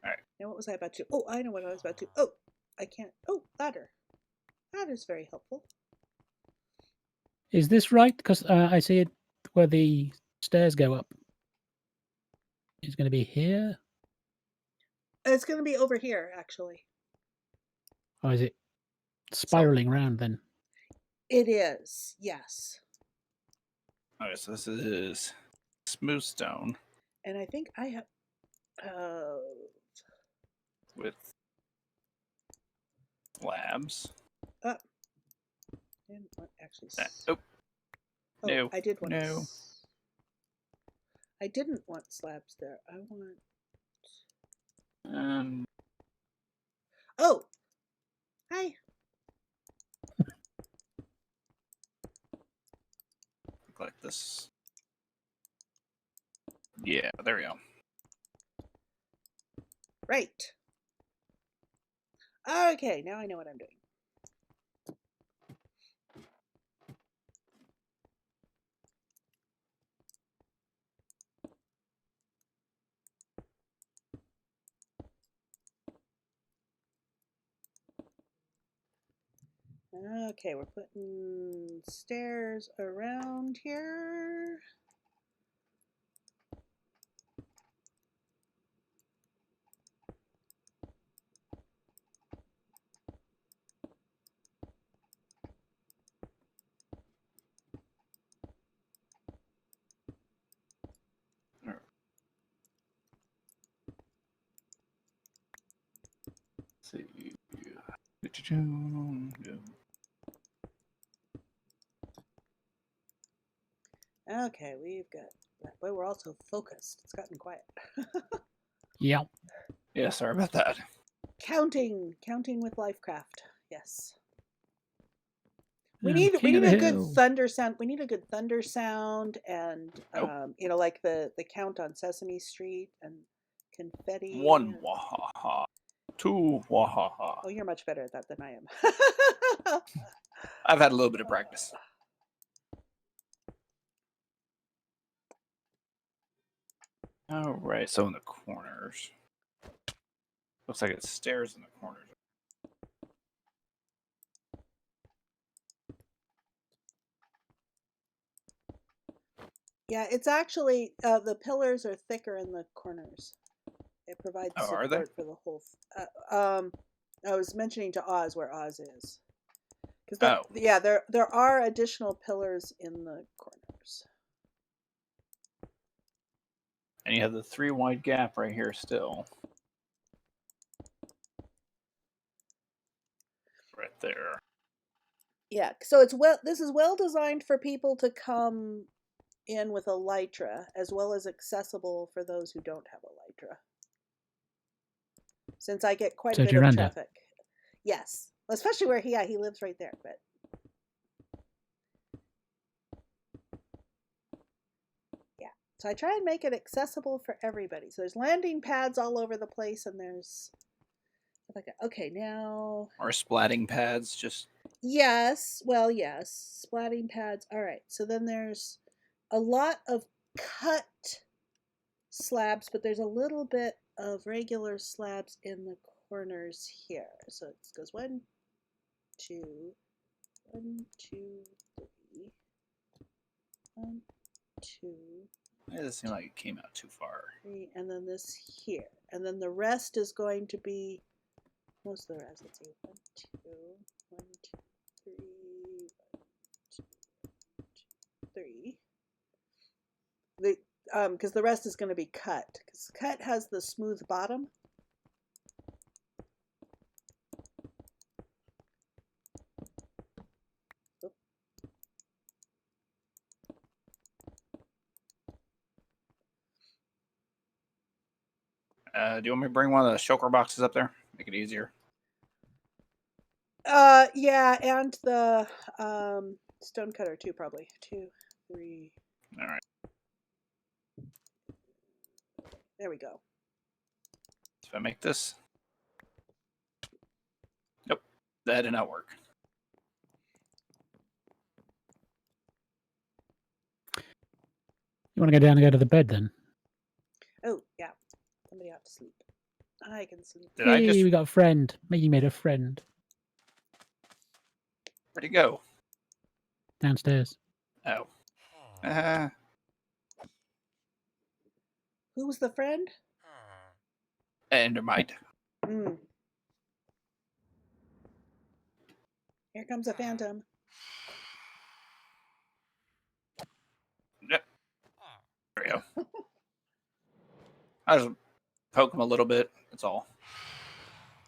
Alright. Now what was I about to? Oh, I know what I was about to. Oh, I can't. Oh, ladder. Ladder's very helpful. Is this right? Because I see it where the stairs go up. It's going to be here. It's going to be over here, actually. Or is it spiraling round then? It is, yes. Okay, so this is smooth stone And I think I have with slabs. didn't want actually. Oh, Oh, no, I did want. no. I didn't want slabs there. I want. Oh, hi. Look like this. Yeah, there we go. Right. Okay, now I know what I'm doing. Okay, we're putting stairs around here. Let's see. Okay, we've got that. Boy, we're also focused. It's gotten quiet. Yeah. Yeah, sorry about that. Counting with LyfCraft. Yes. We I'm need king of a the good hill. thunder sound. We need a good thunder sound, and Nope. you know, like the count on Sesame Street and confetti. 1 wahaha. 2 wahaha. Oh, you're much better at that than I am. I've had a little bit of practice. All right, so in the corners. Looks like it's stairs in the corners. Yeah, it's actually the pillars are thicker in the corners. It provides Oh, are they? support for the whole. I was mentioning to Oz where Oz is, because yeah, there are additional pillars in the corners. And you have the 3 wide gap right here still. Right there. Yeah, so it's this is well designed for people to come in with a Elytra, as well as accessible for those who don't have a Elytra. Since I get quite a bit of traffic. Yes, especially where he lives right there, but yeah. So I try and make it accessible for everybody. So there's landing pads all over the place, and there's like, okay, now Or splatting pads, just yes, well, yes, splatting pads. All right. So then there's a lot of cut slabs, but there's a little bit of regular slabs in the corners here. So it goes 1, 2, 1, 2, 3, 1, 2. it doesn't seem like it came out too far. 3, and then this here, and then the rest is going to be most of the rest. Let's see, 1, 2, 1, 2, 3, 1, 2, 3. Because the rest is going to be cut. Because cut has the smooth bottom. Do you want me to bring one of the shulker boxes up there? Make it easier. Yeah, and the stone cutter too, probably. 2, 3. All right. There we go. So if I make this. Nope, that did not work. You want to go down and go to the bed then? Oh, yeah. Somebody ought to sleep. I can sleep. Hey, we got a friend. Maggie made a friend. Where'd he go? Downstairs. Oh. Who was the friend? Endermite. Mm. Here comes a phantom. Yep. There we go. I just poke him a little bit. That's all.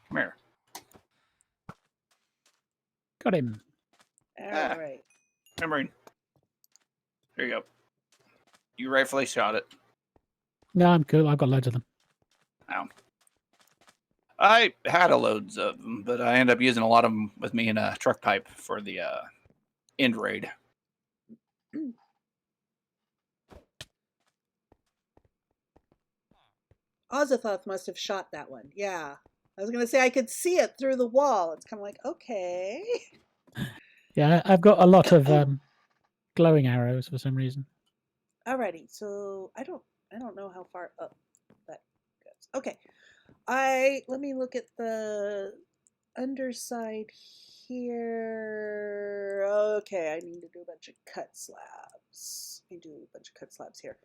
Come here. Got him. All Ah. right. Memory. There you go. You rightfully shot it. No, I'm cool. I've got loads of them. Ow. I had a loads of them, but I ended up using a lot of them with me in a truck pipe for the end raid. Auzathoth must have shot that one. Yeah. I was going to say I could see it through the wall. It's kind of like, okay. Yeah, I've got a lot of glowing arrows for some reason. Alrighty. So I don't know how far up that goes. Okay. Let me look at the underside here. Okay, I need to do a bunch of cut slabs. Let me do a bunch of cut slabs here.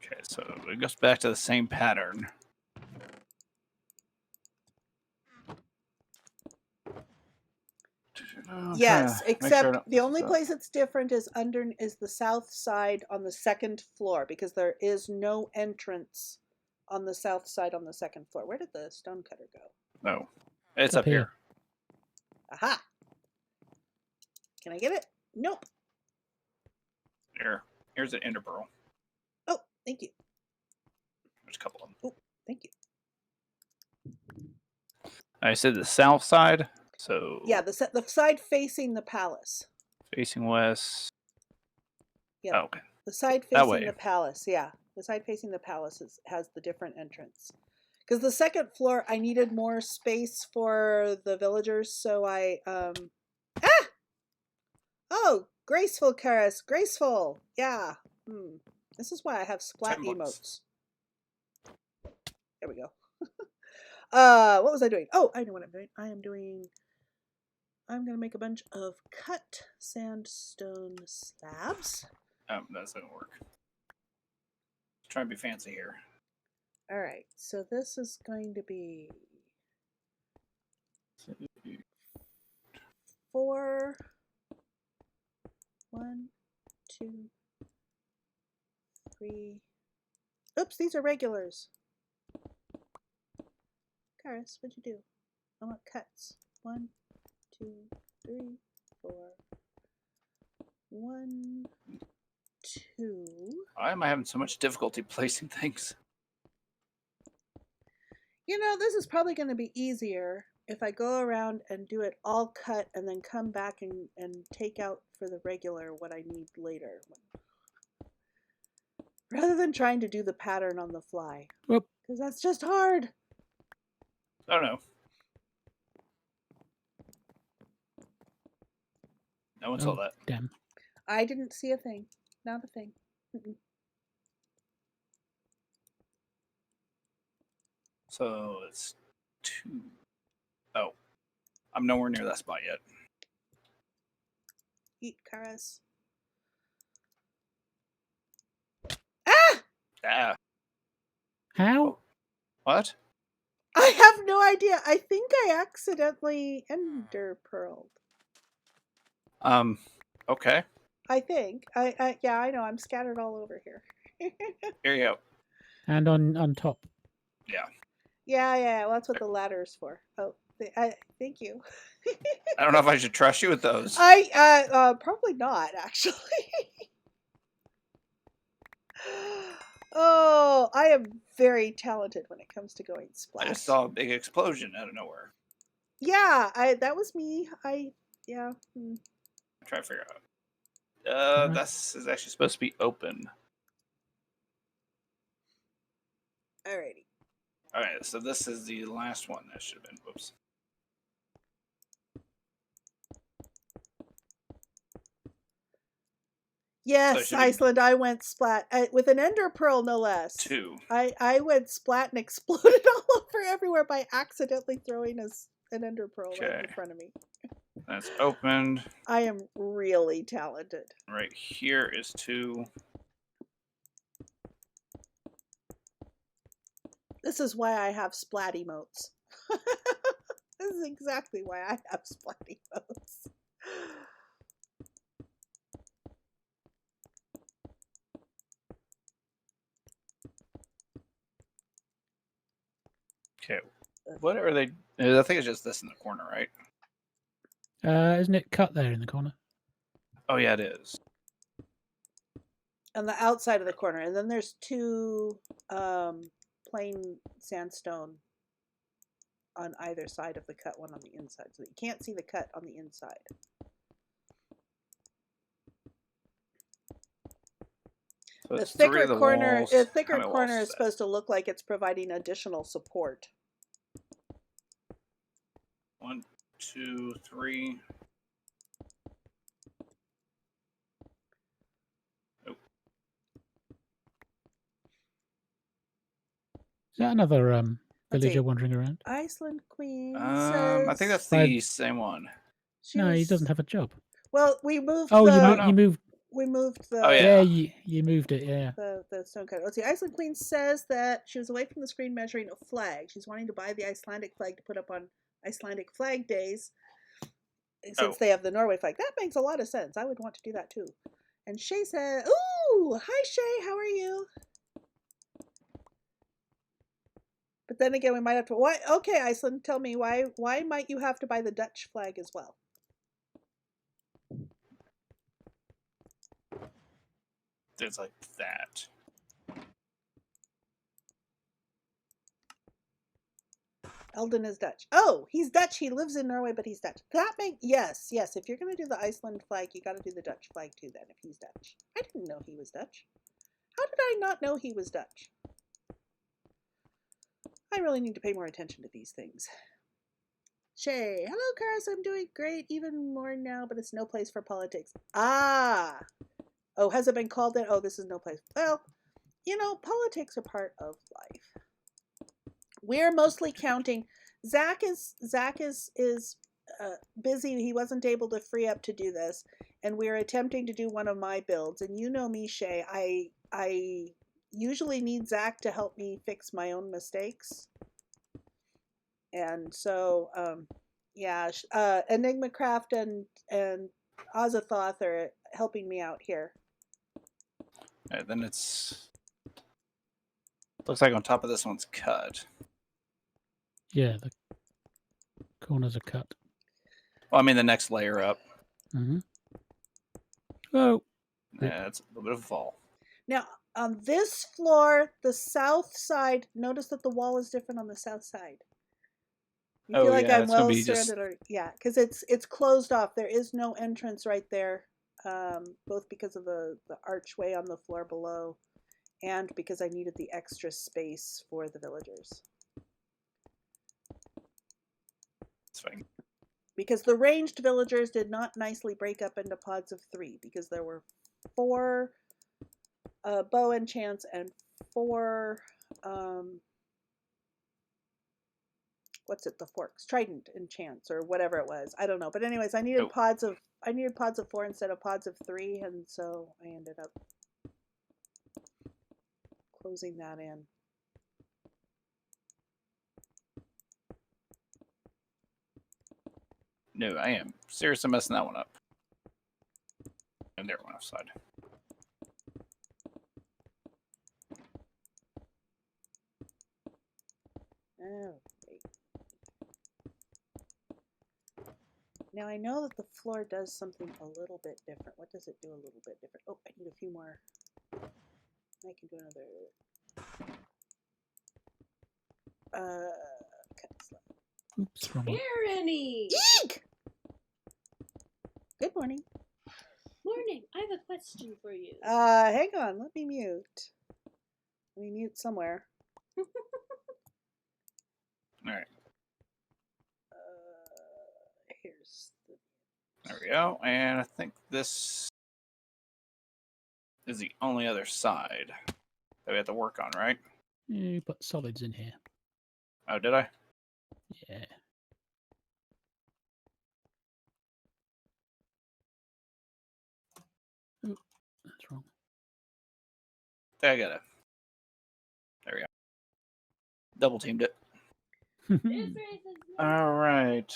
Okay, so it goes back to the same pattern. Yes, except the only place it's different is the south side on the second floor, because there is no entrance on the south side on the second floor. Where did the stone cutter go? No, it's up here. Aha! Can I get it? Nope. Here's an ender pearl. Oh, thank you. There's a couple of them. Oh, thank you. I said the south side, so Yeah, the side facing the palace. facing west. Yeah. Oh, okay. The side facing the palace. Yeah, the side facing the palace has the different entrance. Because the second floor, I needed more space for the villagers, so I Oh, graceful, Charis, graceful. Yeah. This is why I have splat emotes. There we go. What was I doing? Oh, I know what I'm doing. I'm gonna make a bunch of cut sandstone slabs. Oh, that's gonna work. Try and be fancy here. All right, so this is going to be 4. 1, 2, 3. Oops, these are regulars. Charis, what'd you do? I want cuts. 1, 2, 3, 4. 1, 2. Why am I having so much difficulty placing things? You know, this is probably going to be easier if I go around and do it all cut and then come back and take out for the regular what I need later. Rather than trying to do the pattern on the fly. Because that's just hard. I don't know. No one saw that. Damn. I didn't see a thing. Not a thing. So it's 2. Oh. I'm nowhere near that spot yet. Eat, Charis. Ah! Ah. How? What? I have no idea. I think I accidentally ender pearled. Okay. I think. Yeah, I know. I'm scattered all over here. Here you go. And on top. Yeah. Yeah. Well, that's what the ladder is for. Oh, thank you. I don't know if I should trust you with those. Probably not, actually. Oh, I am very talented when it comes to going splat. I just saw a big explosion out of nowhere. Yeah, that was me. Yeah. Try to figure out. This is actually supposed to be open. Alrighty. Alright, so this is the last one that should have been. Whoops. Yes, So Iceland, I went splat. With an ender pearl, no less. 2. I went splat and exploded all over everywhere by accidentally throwing an ender pearl right in front of me. That's opened. I am really talented. Right here is 2. This is why I have splat emotes. This is exactly why I have splat emotes. Okay. What are they? I think it's just this in the corner, right? Isn't it cut there in the corner? Oh yeah, it is. On the outside of the corner, and then there's two plain sandstone on either side of the cut, one on the inside, so you can't see the cut on the inside. So The it's three thicker of the corner, walls. a How thicker many walls corner is is that? supposed to look like it's providing additional support. 1, 2, 3. Is that another Let's villager see. wandering around? Iceland Queen I think says that's the same one. she No, he was. doesn't have a job. Well, we moved Oh, the. no. you moved. We moved the. Oh, Yeah, yeah. you moved it. Yeah. The stone cutter. Let's see. Iceland Queen says that she was away from the screen measuring a flag. She's wanting to buy the Icelandic flag to put up on Icelandic flag days, since they have the Norway flag. That makes a lot of sense. I would want to do that too. And Shay said, "Ooh, hi Shay, how are you?" But then again, we might have to. Why? Okay, Iceland, tell me why. Why might you have to buy the Dutch flag as well? It's like that. Eldon is Dutch. Oh, he's Dutch. He lives in Norway, but he's Dutch. That makes yes. If you're gonna do the Iceland flag, you got to do the Dutch flag too. Then, if he's Dutch, I didn't know he was Dutch. How did I not know he was Dutch? I really need to pay more attention to these things. Shay, hello, Charis. I'm doing great, even more now, but it's no place for politics. Ah, oh, has it been called that? Oh, this is no place. Well, politics are part of life. We're mostly counting. Zach is busy. He wasn't able to free up to do this, and we're attempting to do one of my builds. And you know me, Shay. I usually need Zach to help me fix my own mistakes, and so yeah, Enigmacraft and Auzathoth are helping me out here. All right, then it's looks like on top of this one's cut. Yeah, the corners are cut. Well, I mean the next layer up. Mm-hmm. Oh, Yeah, it's a little bit of a fall. Now, on this floor, the south side, notice that the wall is different on the south side. You feel like I'm it's gonna well be surrounded, yeah, because it's closed off. There is no entrance right there, both because of the archway on the floor below, and because I needed the extra space for the villagers. It's fine. Because the ranged villagers did not nicely break up into pods of 3, because there were 4 bow enchants and 4 the forks, trident enchants or whatever it was. I don't know, but anyways, I needed pods of 4 instead of pods of 3, and so I ended up closing that in. No, I am seriously messing that one up. And there, one offside. Oh, great. Now I know that the floor does something a little bit different. What does it do a little bit different? Oh, I need a few more. I can do another. Cut slab. oops, wrong one. Tyranny! Eek! Good morning. Morning. I have a question for you. Hang on. Let me mute. Let me mute somewhere. All right. Here's the. There we go. And I think this is the only other side that we have to work on, right? You put solids in here. Oh, did I? Yeah. Oh, that's wrong. I got it. There we go. double teamed it. This race is All right.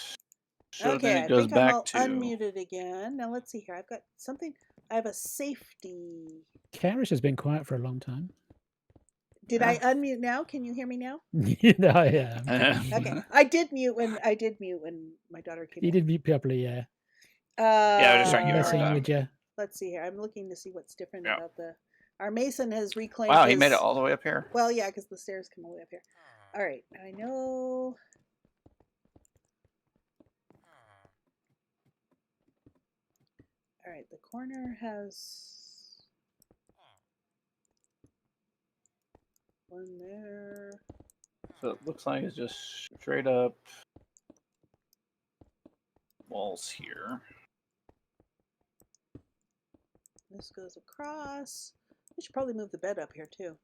So Okay, then I it goes think I'm all back to. unmuted again. Now let's see here. I've got something. I have a safety. Charis has been quiet for a long time. Did I unmute now? Can you hear me now? No, yeah. Okay, I did mute when my daughter came You in. did mute properly, yeah. Yeah, I was just trying to give it her Messing time. with you. Let's see here. I'm looking to see what's different Yeah. about the. Our mason has reclaimed. Wow, he his, made it all the way up here. Well, yeah, because the stairs come all the way up here. All right, I know. All right, the corner has one there. So it looks like it's just straight up walls here. This goes across. We should probably move the bed up here too.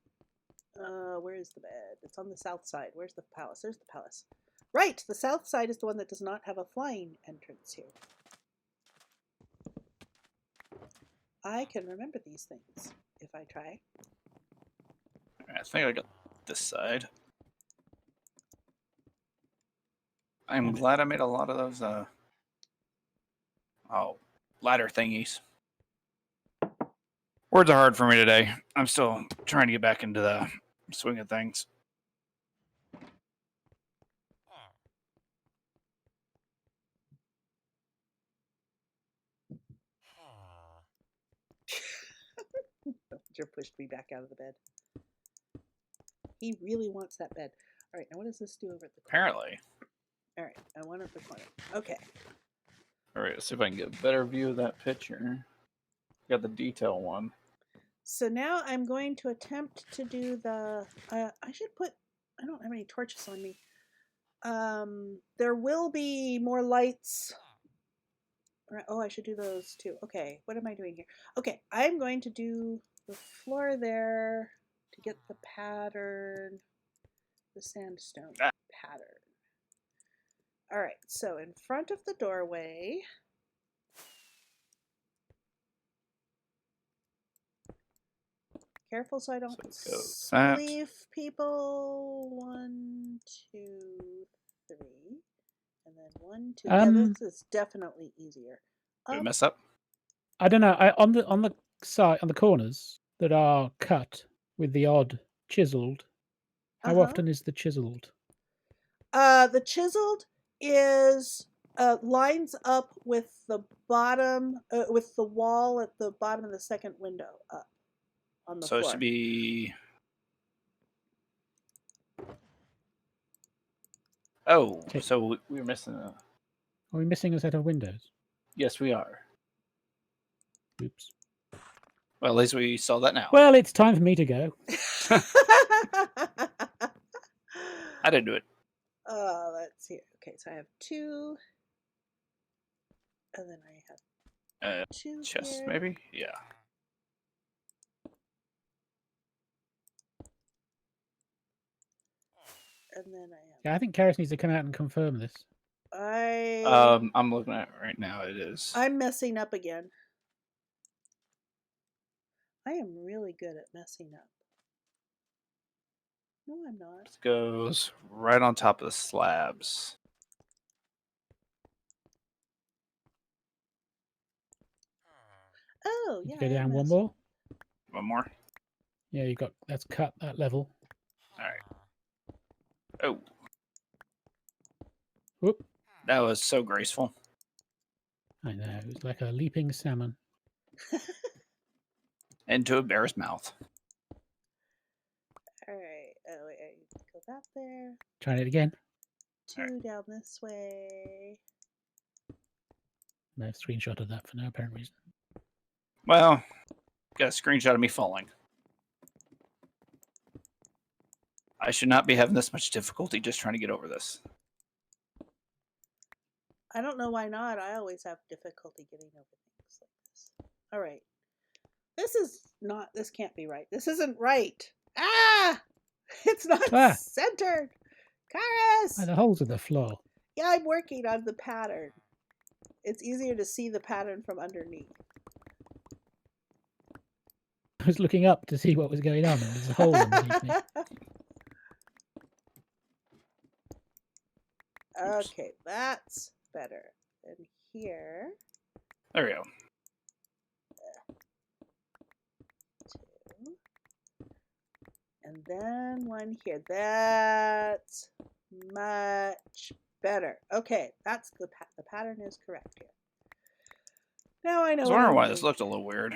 Where is the bed? It's on the south side. Where's the palace? There's the palace. Right, the south side is the one that does not have a flying entrance here. I can remember these things if I try. I think I got this side. I'm glad I made a lot of those ladder thingies. Words are hard for me today. I'm still trying to get back into the swing of things. Roger pushed me back out of the bed. He really wants that bed. All right, now what does this do over at the corner? Apparently. All right, I want it at the corner. Okay. All right, let's see if I can get a better view of that picture. Got the detail one. So now I'm going to attempt to do the. I should put. I don't have any torches on me. There will be more lights. Oh, I should do those too. Okay, what am I doing here? Okay, I'm going to do the floor there to get the pattern, the sandstone pattern. All right, so in front of the doorway, careful so I don't spleef people. 1, 2, 3. And then 1, 2. Yeah, this is definitely easier. Did we mess up? I don't know. On the side, on the corners that are cut with the odd chiseled. How often is the chiseled? The chiseled is lines up with the bottom, with the wall at the bottom of the second window up on the floor. So it should be. Oh, Okay. so we're missing a. Are we missing a set of windows? Yes, we are. Oops. Well, at least we saw that now. Well, it's time for me to go. I didn't do it. Let's see. Okay, so I have 2. And then I have 2 Chest, here. maybe? Yeah. And then I have. Yeah, I think Charis needs to come out and confirm this. I'm looking at it right now. It is. I'm messing up again. I am really good at messing up. No, I'm not. It goes right on top of the slabs. Oh, yeah. Go I down one messed- more. One more. Yeah, you got that's cut that level. All right. Oh, Whoop. that was so graceful. I know, it was like a leaping salmon. Into a bear's mouth. All right. Oh, wait, I go that there. Trying it again. 2 down this way. No screenshot of that for no apparent reason. Well, got a screenshot of me falling. I should not be having this much difficulty just trying to get over this. I don't know why not. I always have difficulty getting over things like this. All right. This can't be right. This isn't right. Ah! It's not centered. Charis! Oh, the holes in the floor. Yeah, I'm working on the pattern. It's easier to see the pattern from underneath. I was looking up to see what was going on, and there's a hole underneath me. Okay, that's better. And here, There we go. 2. And then one here. That's much better. Okay, that's the pattern is correct here. Now I know. I was what wondering I'm why doing. this looked a little weird.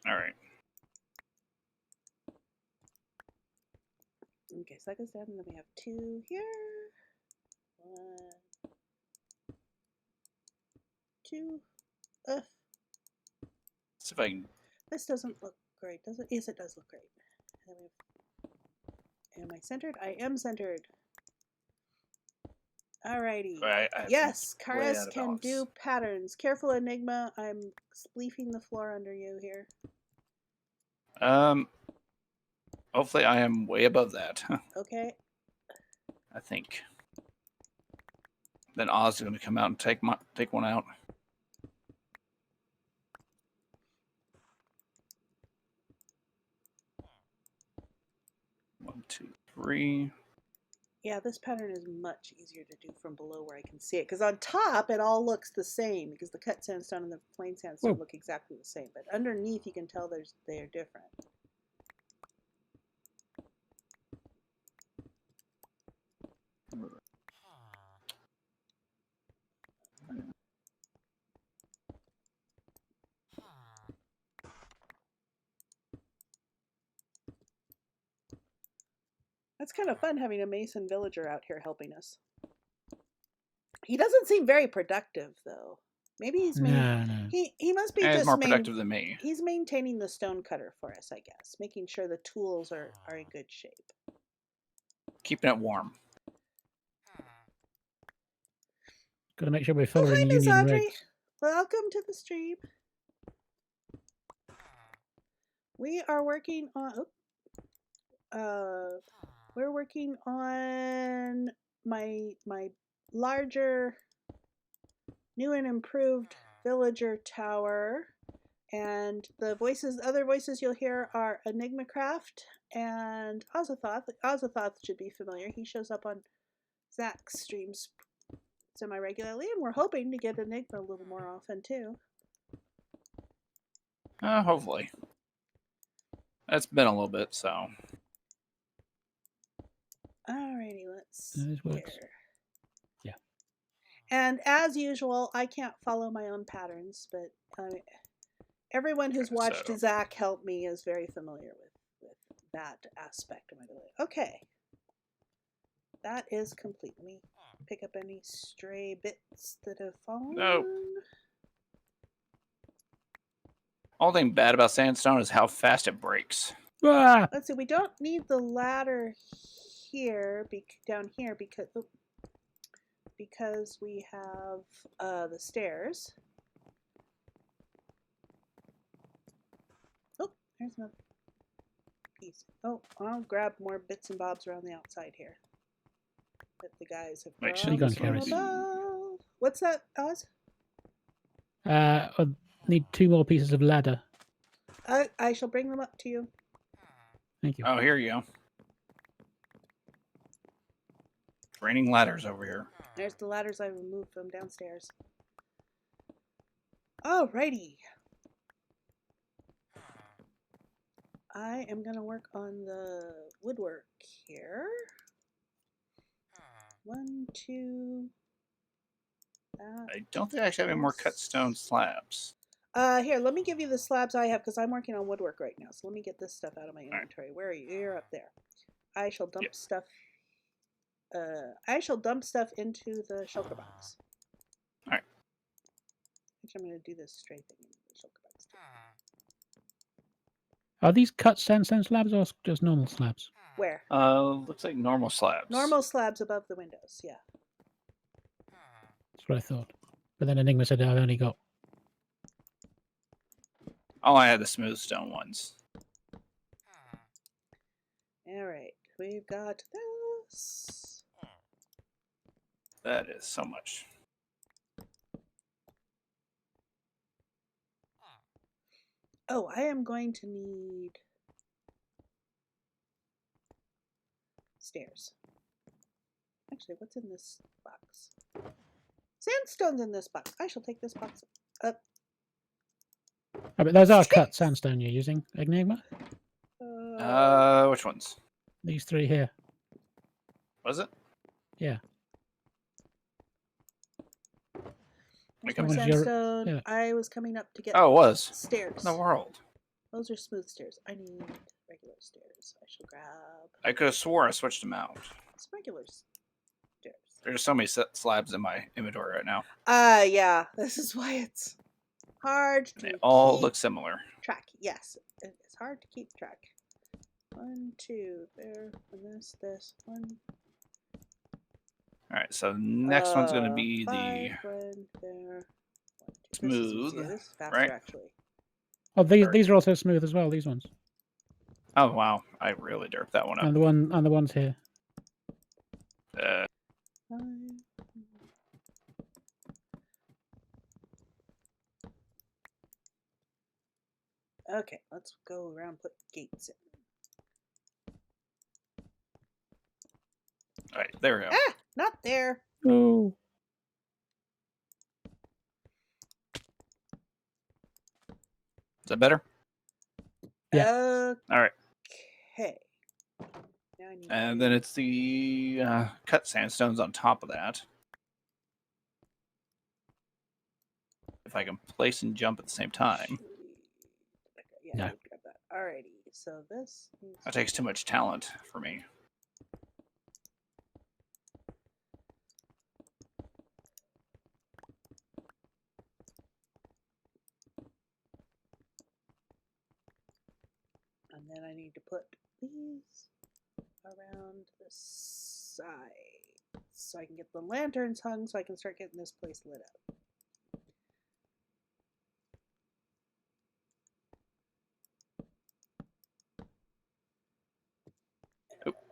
All right. Okay, so like I said, and then we have 2 here. 1, 2. Ugh, See if I can. this doesn't look great, does it? Yes, it does look great. And then we have, am I centered? I am centered. Alrighty. I Yes, think way Charis out of can balance. do patterns. Careful, Enigma. I'm spleefing the floor under you here. Hopefully I am way above that. Okay. I think. Then Oz is going to come out and take one out. One, two, three. Yeah, this pattern is much easier to do from below where I can see it. Because on top, it all looks the same. Because the cut sandstone and the plain sandstone Whoa. look exactly the same. But underneath, you can tell they're different. That's kind of fun having a Mason villager out here helping us. He doesn't seem very productive, though. Maybe he's No. he must be He's just more productive than me. He's maintaining the stone cutter for us, I guess, making sure the tools are in good shape. Keeping it warm. Got to make sure we're Oh, following hi, the Miss union Audrey. regs. Welcome to the stream. We are working on. We're working on my larger, new and improved villager tower, and the other voices you'll hear are Enigmacraft and Auzathoth. Auzathoth should be familiar. He shows up on Zach's streams semi-regularly, and we're hoping to get Enigma a little more often too. Hopefully. That's been a little bit, so. Alrighty, let's This see works. here. Yeah. And as usual, I can't follow my own patterns, but everyone who's watched So. Zach help me is very familiar with that aspect of my ability. Okay. That is complete. Let me pick up any stray bits that have fallen. Nope. Only thing bad about sandstone is how fast it breaks. Ah! Let's see. We don't need the ladder here, down here, because we have the stairs. Oh, there's another piece. Oh, I'll grab more bits and bobs around the outside here that the guys have Wait, brought shouldn't from this above. What's that, Oz? I need 2 more pieces of ladder. I shall bring them up to you. Thank you. Oh, here you go. Raining ladders over here. There's the ladders I removed from downstairs. Alrighty. I am going to work on the woodwork here. 1, 2. I don't think I actually have any more cut stone slabs. Here, let me give you the slabs I have because I'm working on woodwork right now. So let me get this stuff out of my inventory. Where are you? You're up there. I shall dump stuff. I shall dump stuff into the shulker box. All right. Actually, I'm going to do this straight thing into the shulker box. Are these cut sandstone slabs or just normal slabs? Where? Looks like normal slabs. Normal slabs above the windows. Yeah. That's what I thought. But then Enigma said I've only got. Oh, I had the smooth stone ones. All right. We've got this. That is so much. Oh, I am going to need stairs. Actually, what's in this box? Sandstone's in this box. I shall take this box up. Oh, but those are cut sandstone you're using, Enigma? Which ones? These three here. Was it? Yeah. Make More them- one's your- sandstone. yeah. I was coming up to get Oh, it was. stairs. In the world. Those are smooth stairs. I need regular stairs. I shall grab I could have swore I switched them out. some regular stairs. There's so many slabs in my inventory right now. Yeah. This is why it's hard to They all keep look similar. track. Yes, it's hard to keep track. 1, 2, there, and this, 1. All right, so next one's going to be 5, the 1, there. 1, 2. Smooth, This is faster, right? actually. Oh, Or- these are also smooth as well. These ones, Oh wow, I really derped that one up. and the ones here. 5. Okay, let's go around and put gates in. All right, there we go. Ah, not there. Oh, Is that better? Yeah. All right, Okay. Now I need and then it's the cut sandstones on top of that. If I can place and jump at the same time. Yeah, No. I would grab that. Alrighty, so this needs That takes too much talent for me. and then I need to put these around the side so I can get the lanterns hung so I can start getting this place lit up.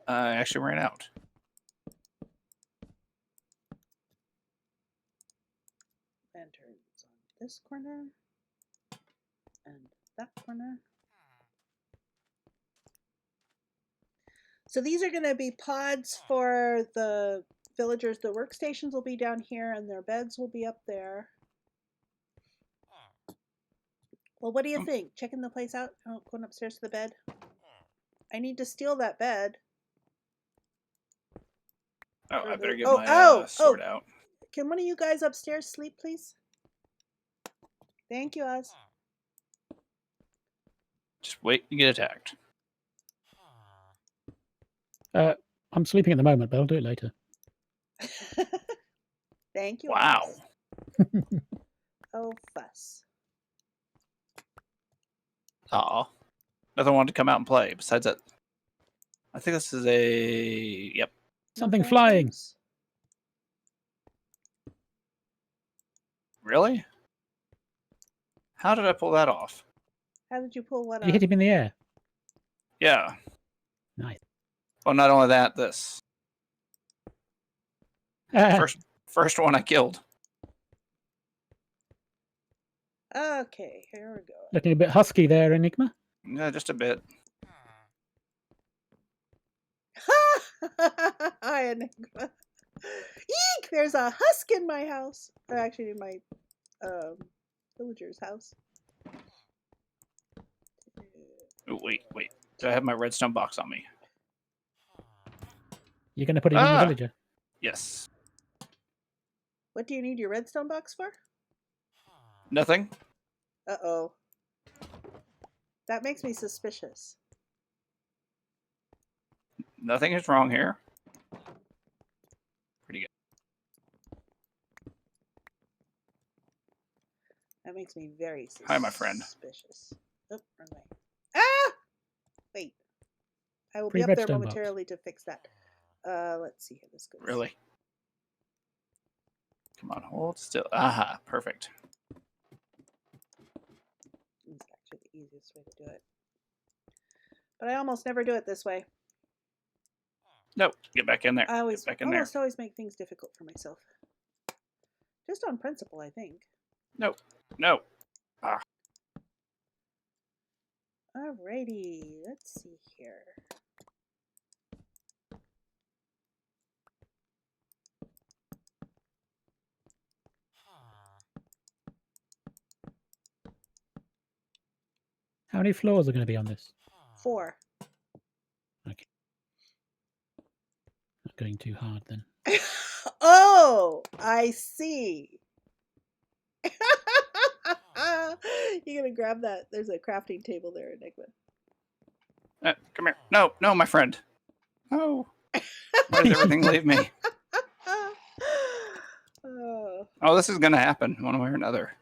I actually ran out. Lanterns on this corner and that corner. So these are going to be pods for the villagers. The workstations will be down here and their beds will be up there. Well, what do you think? Checking the place out? Oh, going upstairs to the bed? I need to steal that bed. Oh, I better get Oh, my sword out. Can one of you guys upstairs sleep, please? Thank you, Oz. Just wait and get attacked. I'm sleeping at the moment, but I'll do it later. Thank you. Wow. Oz. Oh, fuss. Aw. Nothing wanted to come out and play besides that. I think this is a... Yep. Something No flying. thanks. Really? How did I pull that off? How did you pull what You hit off? him in the air. Yeah. Nice. Well, not only that, this. Ah, First one I killed. Okay, here we go. looking a bit husky there, Enigma. Yeah, just a bit. Hi, Enigma. Eek! There's a husk in my house. Or actually, in my villager's house. Oh, wait. Do I have my redstone box on me? You're going to put it in the villager. Yes. What do you need your redstone box for? Nothing? Uh-oh. That makes me suspicious. Nothing is wrong here. Pretty good. That makes me very suspicious. Hi, my friend. Oh, wrong way. Ah! Wait. I will be Free up there redstone box. momentarily to fix that. Let's see how this goes. Really? Come on, hold still. Aha, perfect. It's actually the easiest way to do it. But I almost never do it this way. Nope, get back in there. I always, Get back in there. always make things difficult for myself. Just on principle, I think. No. Alrighty, let's see here. How many floors are going to be on this? 4. Okay. Not going too hard then. Oh, I see. You're gonna grab that. There's a crafting table there, Enigma. Come here. No, no, my friend. No. Why does everything leave me? Oh, Oh, this is going to happen one way or another.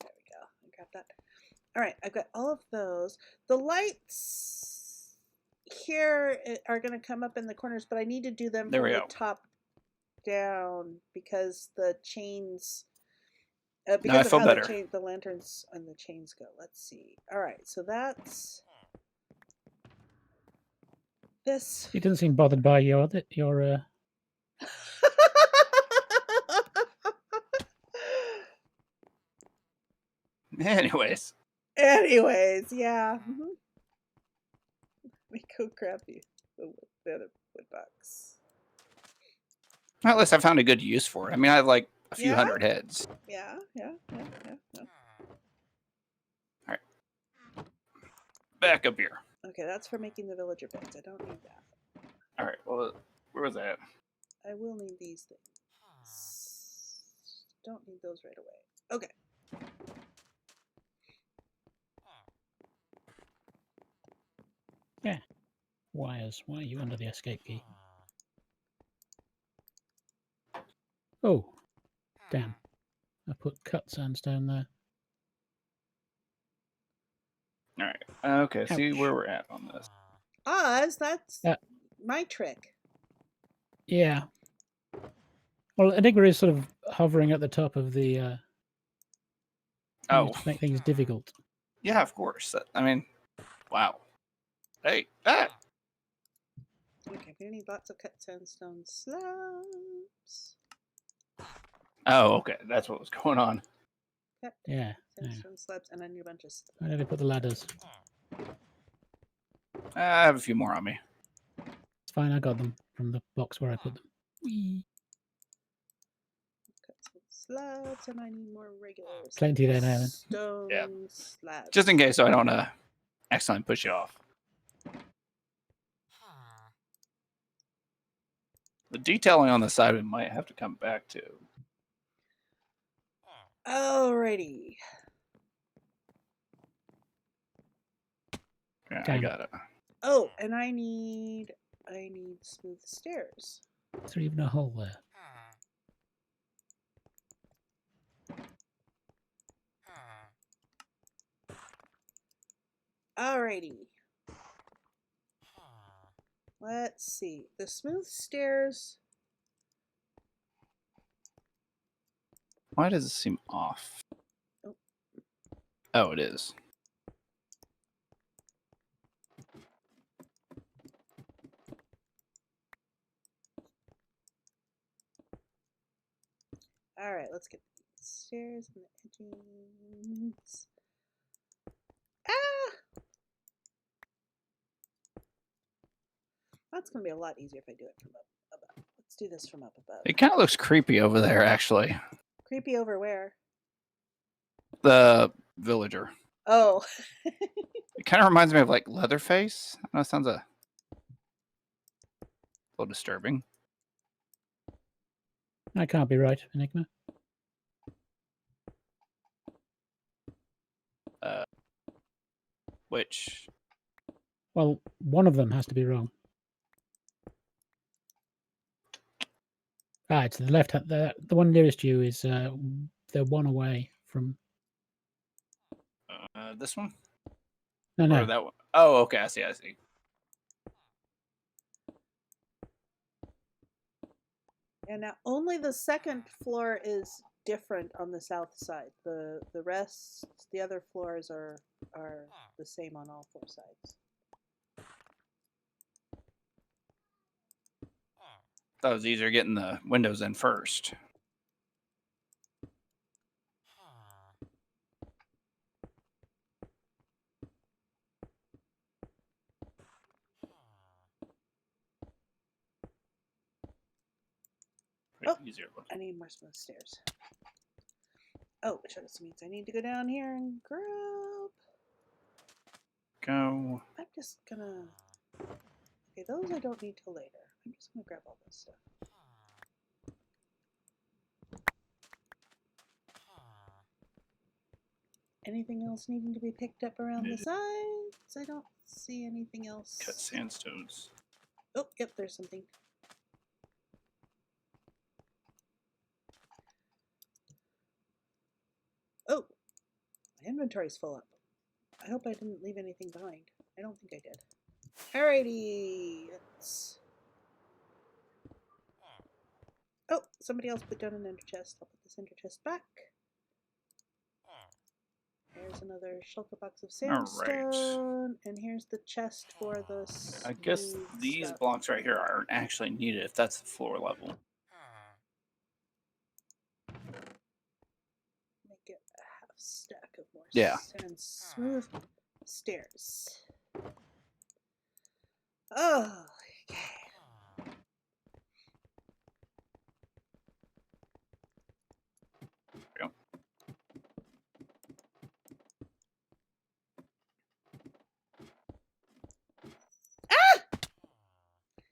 there we go. I grab that. All right, I've got all of those. The lights here are going to come up in the corners, but I need to do them There from we the go. top down because the chains. No, I Because of feel how better. the lanterns and the chains go. Let's see. All right, so that's this. He doesn't seem bothered by your Anyways. Anyways, yeah. Let me go grab the other wood box. Well, at least I found a good use for it. I mean, I have like a few Yeah? hundred heads. Yeah. Back up here. Okay, that's for making the villager beds. I don't need that. All right. Well, where was that? I will need these things. Don't need those right away. Okay. Yeah. Wires. Why are you under the escape key? Oh, damn. I put cut sandstone there. All right. Okay. See Ouch. where we're at on this. Oz, that's my trick. Yeah. Well, Enigma is sort of hovering at the top of the Oh, to make things difficult. yeah, of course. I mean, wow. Hey, ah! Okay, we need lots of cut sandstone slabs. Oh, okay. That's what was going on. Cut Yeah. sandstone slabs, and I need a bunch of slabs. Where did I put the ladders? I have a few more on me. It's fine, I got them from the box where I put them. Whee! Cut some slabs, and I need more regular Plenty there now, then. stone Yeah. slabs. Just in case so I don't accidentally push you off. The detailing on the side we might have to come back to. Alrighty. Yeah, I Damn. got it. Oh, and I need smooth stairs. Is there even a hole there? Alrighty. Let's see. The smooth stairs. Why does it seem off? Oh. Oh, it is. Alright, let's get the stairs and the edgings. Ah! That's going to be a lot easier if I do it from up above. Let's do this from up above. It kind of looks creepy over there, actually. Creepy over where? The villager. Oh. It kind of reminds me of like Leatherface. I know it sounds a little disturbing. That can't be right, Enigma. Which? Well, one of them has to be wrong. Ah, it's the left hand. The one nearest you is they're one away from. This one? No, Or no. that one? Oh, okay. I see. And now only the second floor is different on the south side. The rest, the other floors are the same on all 4 sides. That was easier getting the windows in first. Oh. easier I looking. need more smooth stairs. Oh, which also means I need to go down here and grab. Go. I'm just gonna. Okay, those I don't need till later. I'm just gonna grab all this stuff. Anything else needing to be picked up around the sides? I don't see anything else. Cut sandstones. Oh, yep, there's something. Oh, my inventory's full up. I hope I didn't leave anything behind. I don't think I did. Alrighty, let's... Oh, somebody else put down an ender chest. I'll put this ender chest back. There's another shulker box of sandstone, and here's the chest for the I guess smooth these stuff. blocks right here aren't actually needed if that's the floor level. Make it a half stack of more Yeah. and smooth stairs. Oh, okay. There we go.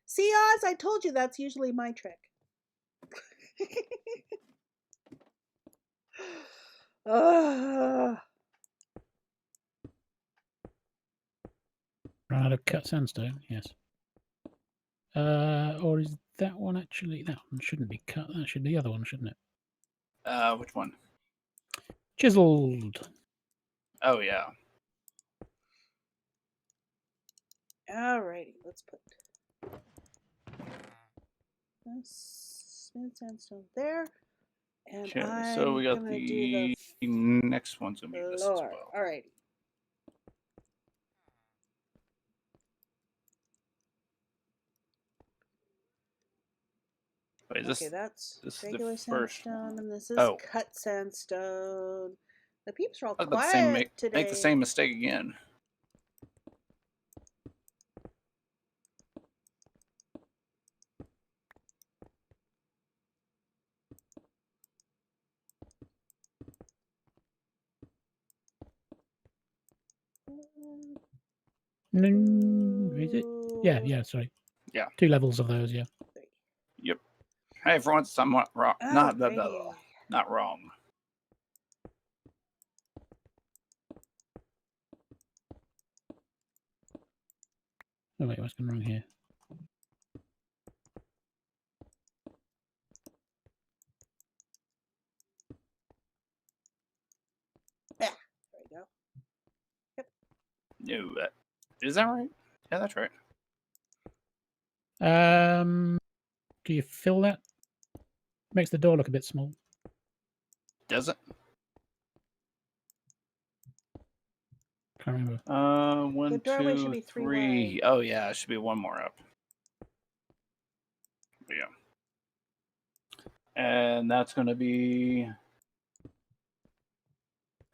See, Oz, I told you that's usually my trick. Run out of cut sandstone, yes. Or is that one actually... That one shouldn't be cut. That should be the other one, shouldn't it? Which one? Chiseled. Oh, yeah. Alrighty, let's put this smooth sandstone there. And Okay, I'm so we got gonna the do next one's gonna be the this as floor. well. Alrighty. Wait, Okay, that's this is the regular first sandstone, one. and this is Oh. cut sandstone. The peeps are all I was about to quiet say today. make the same mistake again. Is it? Yeah, sorry. Yeah. 2 levels of those, yeah. Yep. Hey, for once, I'm not wrong. Alrighty. Not wrong. Oh, wait, what's going wrong here? Yeah, there we go. No, is that right? Yeah, that's right. Do you fill that? Makes the door look a bit small. Does it? Can't remember. One, The doorway should two, be 3 three. wide. Oh yeah, it should be one more up. Yeah. And that's going to be...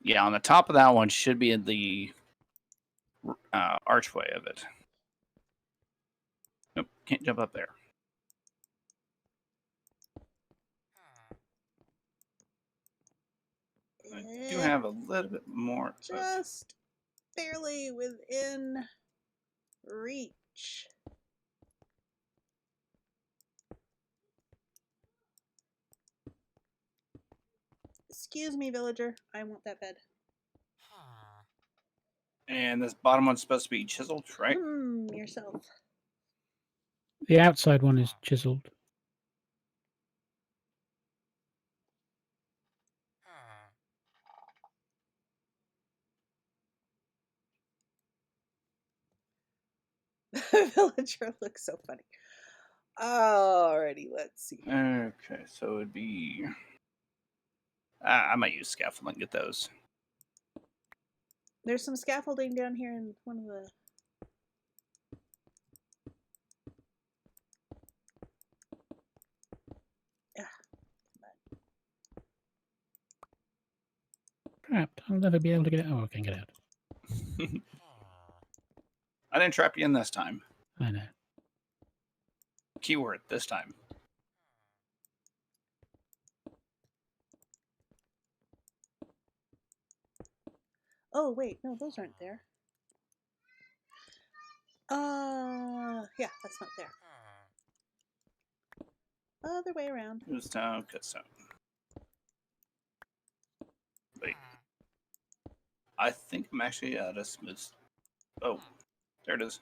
Yeah, on the top of that one should be in the archway of it. Nope, can't jump up there. I do have a little bit more. Just barely within reach. Excuse me, villager. I want that bed. And this bottom one's supposed to be chiseled, right? Yourself. The outside one is chiseled. Villager looks so funny. Alrighty, let's see. Okay, so it'd be... I might use scaffolding to get those. There's some scaffolding down here in one of the... Crap, I'll never be able to get it. Oh, I can get out. I didn't trap you in this time. I know. Keyword, this time. Oh, wait. No, those aren't there. Yeah, that's not there. Other way around. Smooth stone, cut stone. Wait. I think I'm actually out of smooth. Oh, there it is.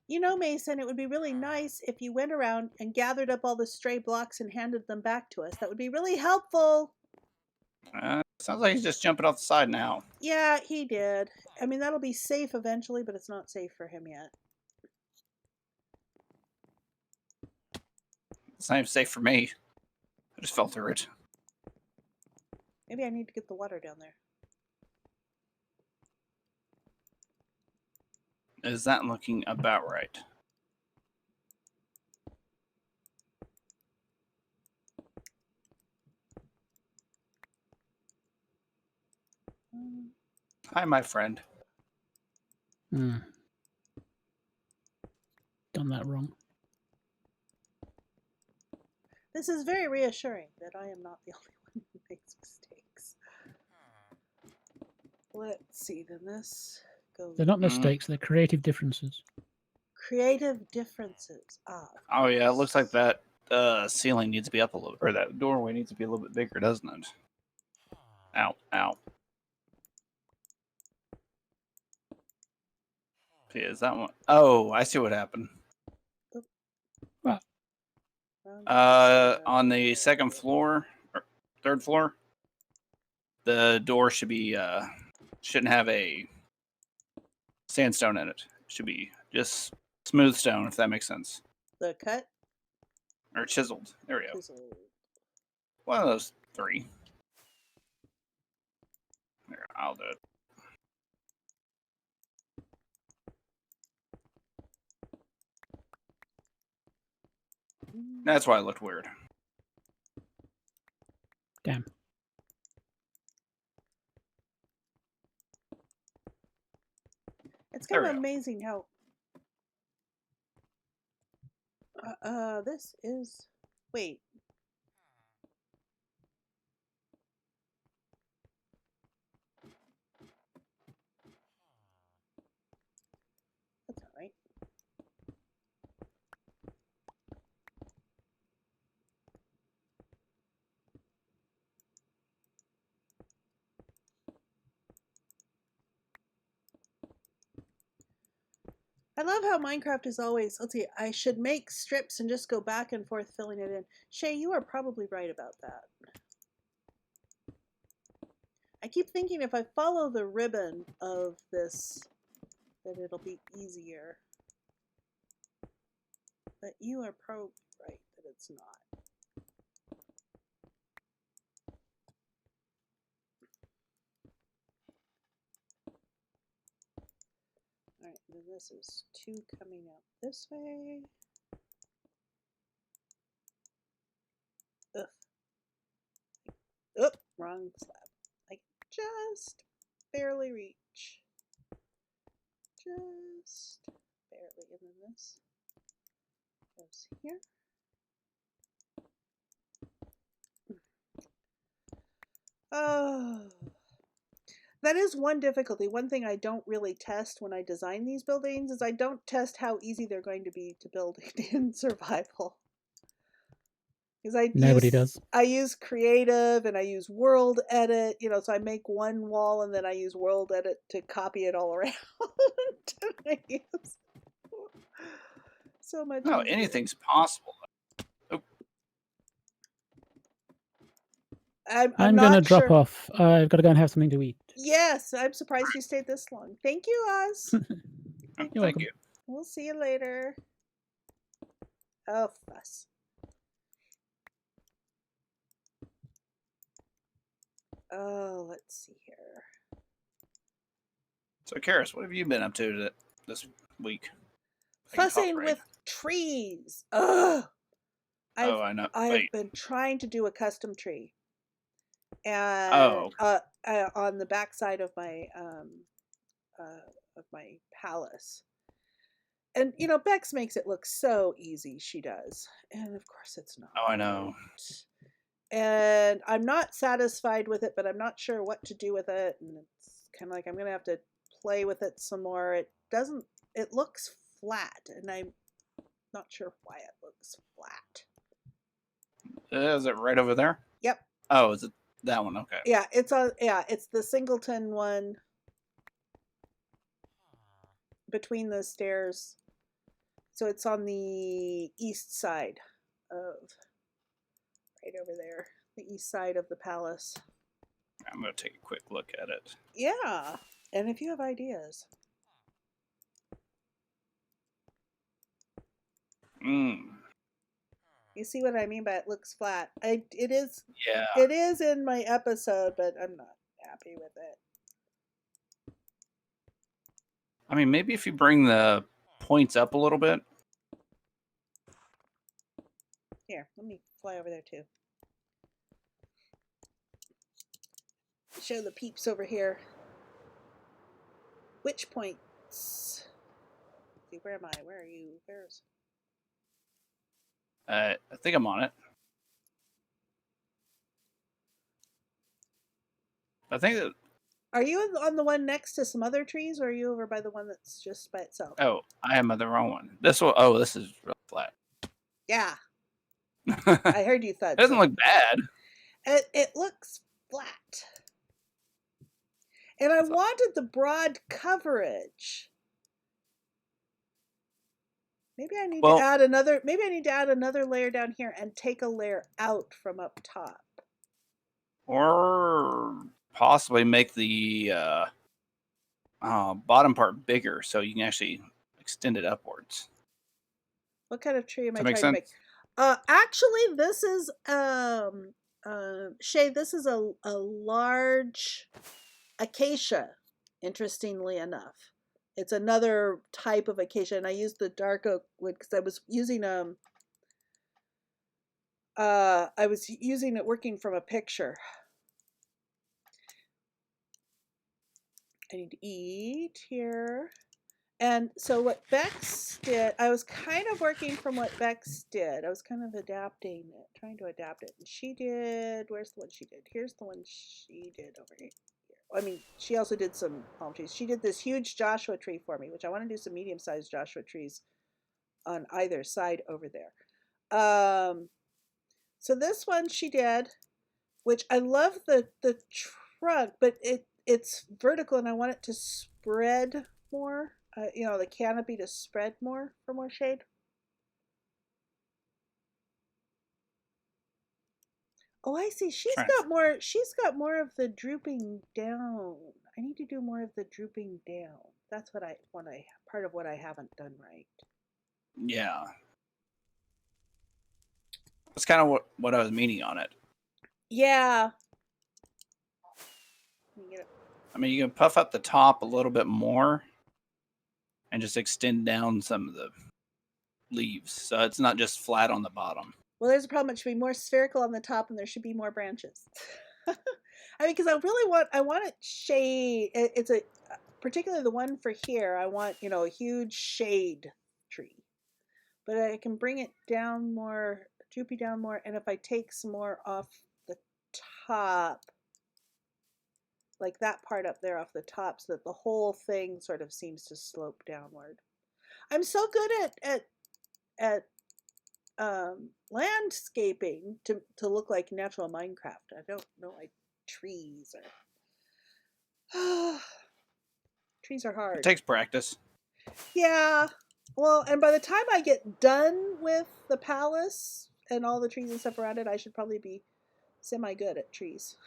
You know, Mason, it would be really nice if you went around and gathered up all the stray blocks and handed them back to us. That would be really helpful. Sounds like he's just jumping off the side now. Yeah, he did. I mean, that'll be safe eventually, but it's not safe for him yet. It's not even safe for me. I just fell through it. Maybe I need to get the water down there. Is that looking about right? Hi, my friend. Done that wrong. This is very reassuring that I am not the only one who makes mistakes. Let's see, then this goes... They're not mistakes, they're creative differences. Creative differences. Oh yeah, it looks like that ceiling needs to be up a little, or that doorway needs to be a little bit bigger, doesn't it? Ow, ow. Yeah, is that one? Oh, I see what happened. What? On the second floor, or third floor, the door should be shouldn't have a sandstone in it. It should be just smooth stone, if that makes sense. The cut? Or chiseled. There we go. Chiseled. One of those three. There, I'll do it. That's why it looked weird. Damn. It's kind There of we go. amazing how... this is... Wait. That's not right. I love how Minecraft is always... Let's see, I should make strips and just go back and forth filling it in. Shay, you are probably right about that. I keep thinking if I follow the ribbon of this, that it'll be easier. But you are probably right that it's not. Alright, then this is 2 coming out this way. Ugh. Oop, wrong slab. I just barely reach. Just barely. And then this goes here. Oh. That is one difficulty. One thing I don't really test when I design these buildings is I don't test how easy they're going to be to build in survival. Because Nobody does. I use creative and I use world edit, you know, so I make one wall and then I use world edit to copy it all around. I use so much. No, easier. anything's possible. Oh. I'm not going to drop sure. off. I've got to go and have something to eat. Yes, I'm surprised you stayed this long. Thank you, Oz. Thank welcome. you. We'll see you later. Oh, fuss. Oh, let's see here. So, Charis, what have you been up to this week? Fussing with trees. Ugh. I know. I've been trying to do a custom tree, and on the backside of my palace. And you know, Bex makes it look so easy. She does, and of course, it's not. Oh, I know. And I'm not satisfied with it, but I'm not sure what to do with it. And it's kind of like I'm going to have to play with it some more. It looks flat, and I'm not sure why it looks flat. Is it right over there? Yep. Oh, is it that one? Okay. Yeah, it's the Singleton one between the stairs. So it's on the east side of, right over there, the east side of the palace. I'm going to take a quick look at it. Yeah, and if you have ideas. You see what I mean by it looks flat? It is. Yeah. It is in my episode, but I'm not happy with it. I mean, maybe if you bring the points up a little bit. Here, let me fly over there too. Show the peeps over here. Which points? See, where am I? Where are you? Where's? I think I'm on it. I think that. Are you on the one next to some other trees, or are you over by the one that's just by itself? Oh, I am on the wrong one. This one. Oh, this is real flat. Yeah, It I heard you thud. doesn't look bad. It looks flat, and I wanted the broad coverage. Maybe I need to add another. Maybe I need to add another layer down here and take a layer out from up top. Or possibly make the bottom part bigger so you can actually extend it upwards. What kind of tree am I Does that trying make to make? Actually, this is Shay. This is a large acacia. Interestingly enough, it's another type of acacia, and I used the dark oak wood because I was using it working from a picture. I need to eat here. And so what Bex did, I was kind of working from what Bex did. I was kind of adapting it, trying to adapt it. And she did, where's the one she did? Here's the one she did over here. I mean, she also did some palm trees. She did this huge Joshua tree for me, which I want to do some medium-sized Joshua trees on either side over there. So this one she did, which I love the trunk, but it's vertical and I want it to spread more. The canopy to spread more for more shade. Oh, I see. She's got more of the drooping down. I need to do more of the drooping down. That's part of what I haven't done right. Yeah. That's kind of what I was meaning on it. Yeah. I mean, you can puff up the top a little bit more and just extend down some of the leaves. So it's not just flat on the bottom. Well, there's a problem. It should be more spherical on the top and there should be more branches. I mean, because I want it shade. It's particularly the one for here. I want, a huge shade tree. But I can bring it down more, droopy down more. And if I take some more off the top, like that part up there off the top, so that the whole thing sort of seems to slope downward. I'm so good at landscaping to look like natural Minecraft. I don't know, like trees or trees are hard. It takes practice. Yeah. Well, and by the time I get done with the palace and all the trees and stuff around it, I should probably be semi-good at trees.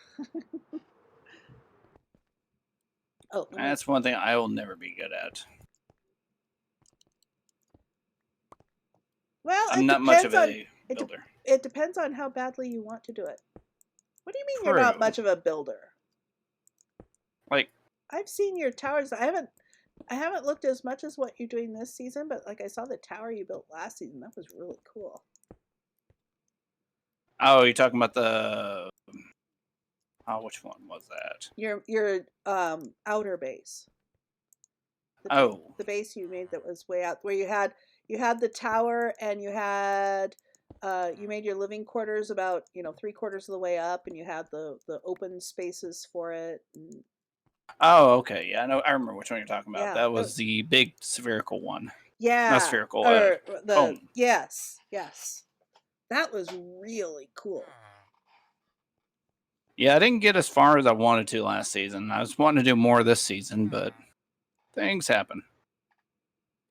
Oh, that's one thing I will never be good at. Well, I'm not much of a builder. It depends on how badly you want to do it. What do you mean True. You're not much of a builder? Like, I've seen your towers. I haven't looked as much as what you're doing this season, but like I saw the tower you built last season. That was really cool. Oh, you're talking about the... Oh, which one was that? Your outer base. The base you made that was way out, where you had the tower and you had You made your living quarters about 3/4 of the way up, and you had the open spaces for it. And Oh, okay. Yeah, I know. I remember which one you're talking about. yeah, That was the big spherical one. yeah, Not spherical. or the Cone. yes, that was really cool. Yeah, I didn't get as far as I wanted to last season. I was wanting to do more this season, but things happen.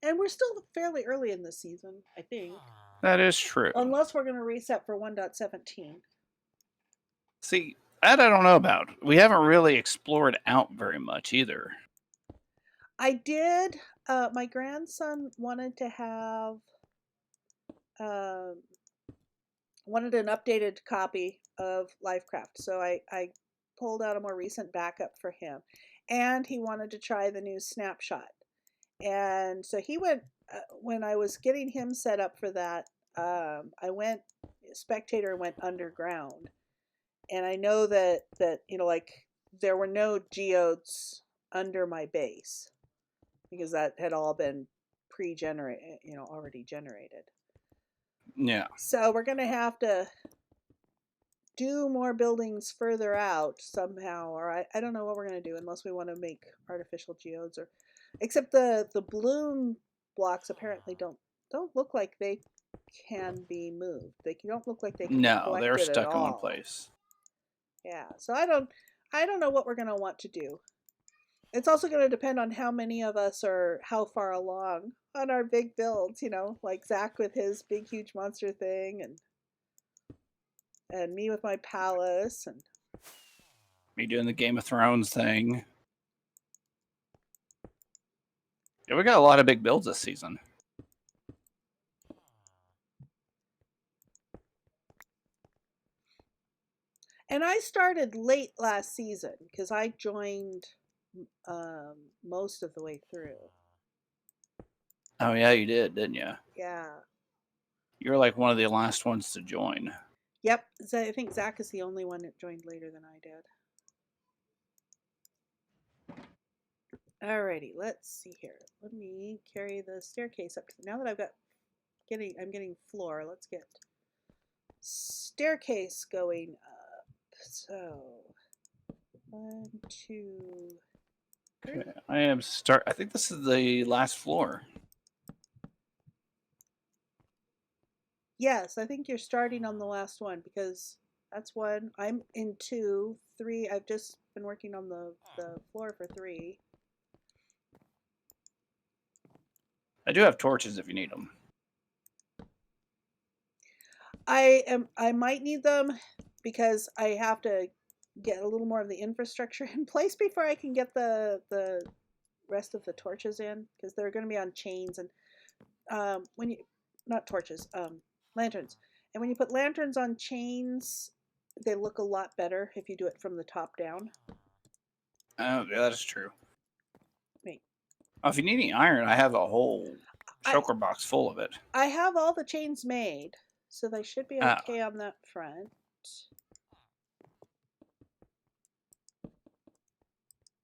And we're still fairly early in this season, I think. That is true. Unless we're going to reset for 1.17. See, that I don't know about. We haven't really explored out very much either. I did. My grandson wanted to have wanted an updated copy of LyfCraft, so I pulled out a more recent backup for him, and he wanted to try the new snapshot. And so he went when I was getting him set up for that. I went spectator went underground, and I know that like there were no geodes under my base because that had all been pre-generated, already generated. Yeah. So we're gonna have to do more buildings further out somehow, or I don't know what we're gonna do unless we want to make artificial geodes, or except the bloom blocks apparently don't look like they can be moved. They don't look like they can be No, collected they're at stuck in one all. place. Yeah, so I don't know what we're gonna want to do. It's also going to depend on how many of us are how far along on our big builds, like Zach with his big, huge monster thing, and me with my palace, and Me doing the Game of Thrones thing. Yeah, we got a lot of big builds this season. I started late last season because I joined most of the way through. Oh yeah, you did, didn't you? Yeah. You were like one of the last ones to join. Yep. I think Zach is the only one that joined later than I did. Alrighty, let's see here. Let me carry the staircase up. Now that I'm getting floor. Let's get staircase going up. So 1, 2, 3. Okay, I think this is the last floor. Yes, I think you're starting on the last one because that's 1. I'm in 2, 3. I've just been working on the floor for 3. I do have torches if you need them. I might need them because I have to get a little more of the infrastructure in place before I can get the rest of the torches in, because they're going to be on chains, and when you not torches, lanterns, and when you put lanterns on chains, they look a lot better if you do it from the top down. Oh yeah, that is true. Wait. Oh, if you need any iron, I have a whole shulker box full of it. I have all the chains made, so they should be okay on that front.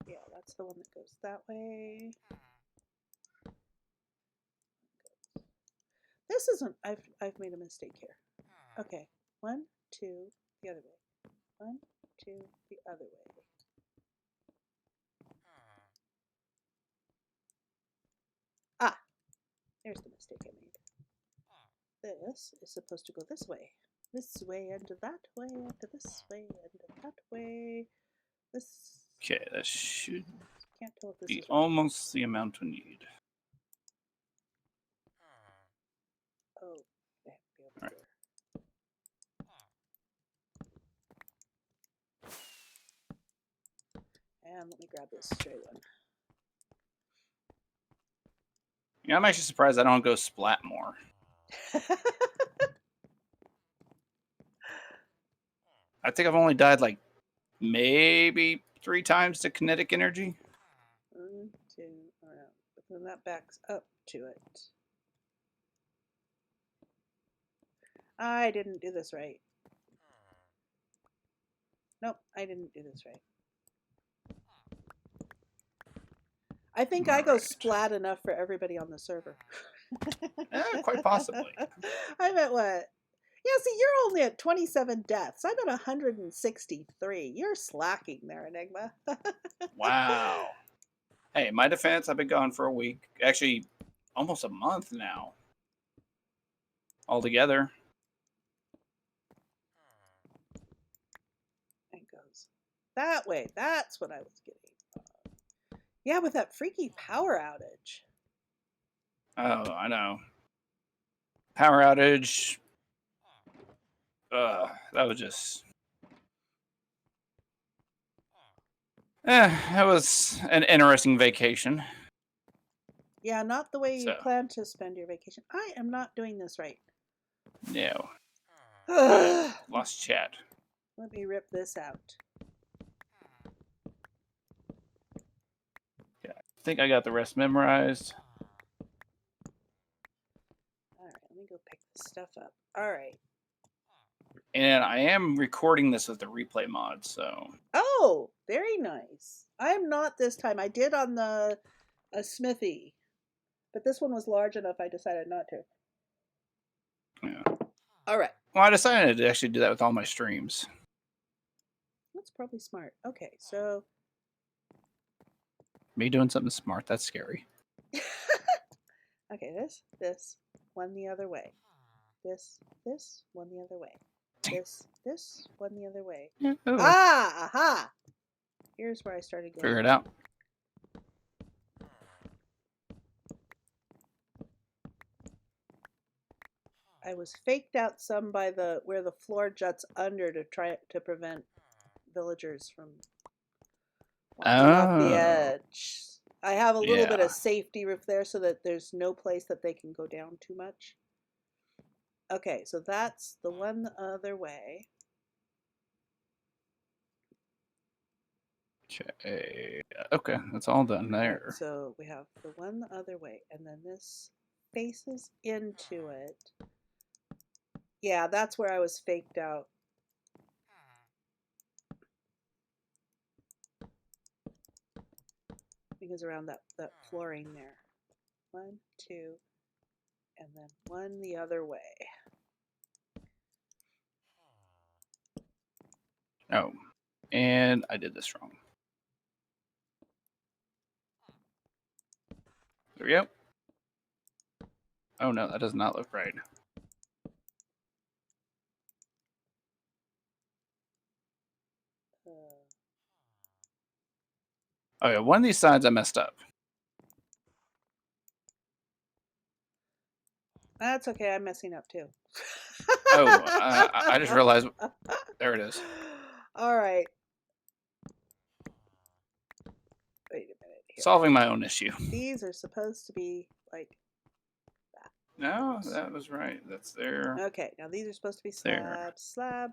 Yeah, that's the one that goes that way. This isn't. I've made a mistake here. Okay, 1, 2, the other way. 1, 2, the other way. Ah, there's the mistake I made. This is supposed to go this way and that way, and this way and that way. This. Okay, that should Can't tell if this be is right. almost the amount we need. Oh, I have to be over All right. here. And let me grab this straight one. Yeah, I'm actually surprised I don't go splat more. I think I've only died like maybe 3 times to kinetic energy. 1, 2, around. But then that backs up to it. I didn't do this right. Nope, I didn't do this right. I think I go splat enough for everybody on the server. Quite possibly. I meant what? Yeah, see, you're only at 27 deaths. I'm at 163. You're slacking there, Enigma. Wow. Hey, my defense, I've been gone for a week. Actually, almost a month now. Altogether. It goes that way. That's what I was getting. Yeah, with that freaky power outage. Oh, I know. Power outage. That was just... that was an interesting vacation. Yeah, not the way you So. plan to spend your vacation. I am not doing this right. No. Let Lost chat. me rip this out. Yeah, I think I got the rest memorized. All right, let me go pick this stuff up. All right. And I am recording this with the replay mod, so... Oh, very nice. I am not this time. I did on the smithy, but this one was large enough I decided not to. Yeah. All right. Well, I decided to actually do that with all my streams. That's probably smart. Okay, so... Me doing something smart, that's scary. Okay, this, one the other way. This, one the other way. Dang. This, one the other way. Yeah, oh, well. Ah, aha! Here's where I started going. Figure it out. I was faked out some by the where the floor juts under to try to prevent villagers from walking off the edge. I have a little bit Yeah. of safety roof there so that there's no place that they can go down too much. Okay, so that's the one the other way. Okay, that's all done there. Right, so we have the one the other way, and then this faces into it. Yeah, that's where I was faked out. Because around that flooring there. 1, 2, and then one the other way. Oh, and I did this wrong. There we go. Oh no, that does not look right. Oh yeah, one of these sides I messed up. That's okay, I'm messing up too. Oh, I just realized. There it is. All right. Wait a minute. Here. Solving my own issue. These are supposed to be like that. No, that was right. That's there. Okay, now these are supposed to be slab, There. slab.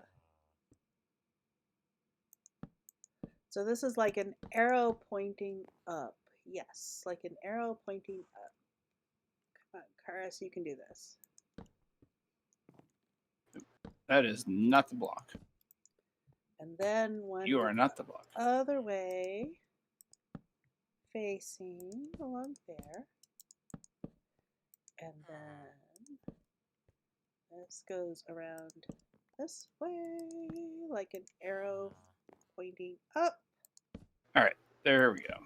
So this is like an arrow pointing up. Yes, like an arrow pointing up. Come on, Charis, you can do this. That is not the block. And then one You are not the block. other way, facing along there. And then this goes around this way, like an arrow pointing up. All right, there we go.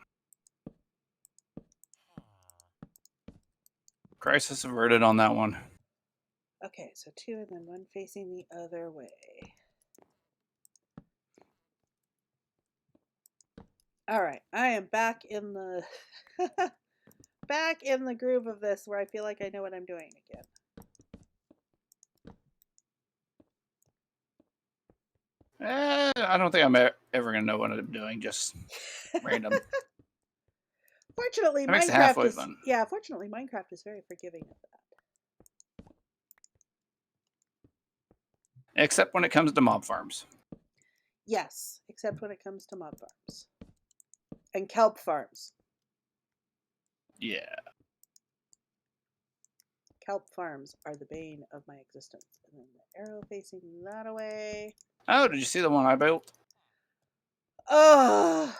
Crisis averted on that one. Okay, so 2 and then 1 facing the other way. All right, I am back in the back in the groove of this where I feel like I know what I'm doing again. I don't think I'm ever gonna know what I'm doing. Just random. Fortunately, That makes it Minecraft halfway is fun. yeah. Fortunately, Minecraft is very forgiving of that. Except when it comes to mob farms. Yes, except when it comes to mob farms and kelp farms. Yeah. Kelp farms are the bane of my existence. And then the arrow facing that away. Oh, did you see the one I built? Oh,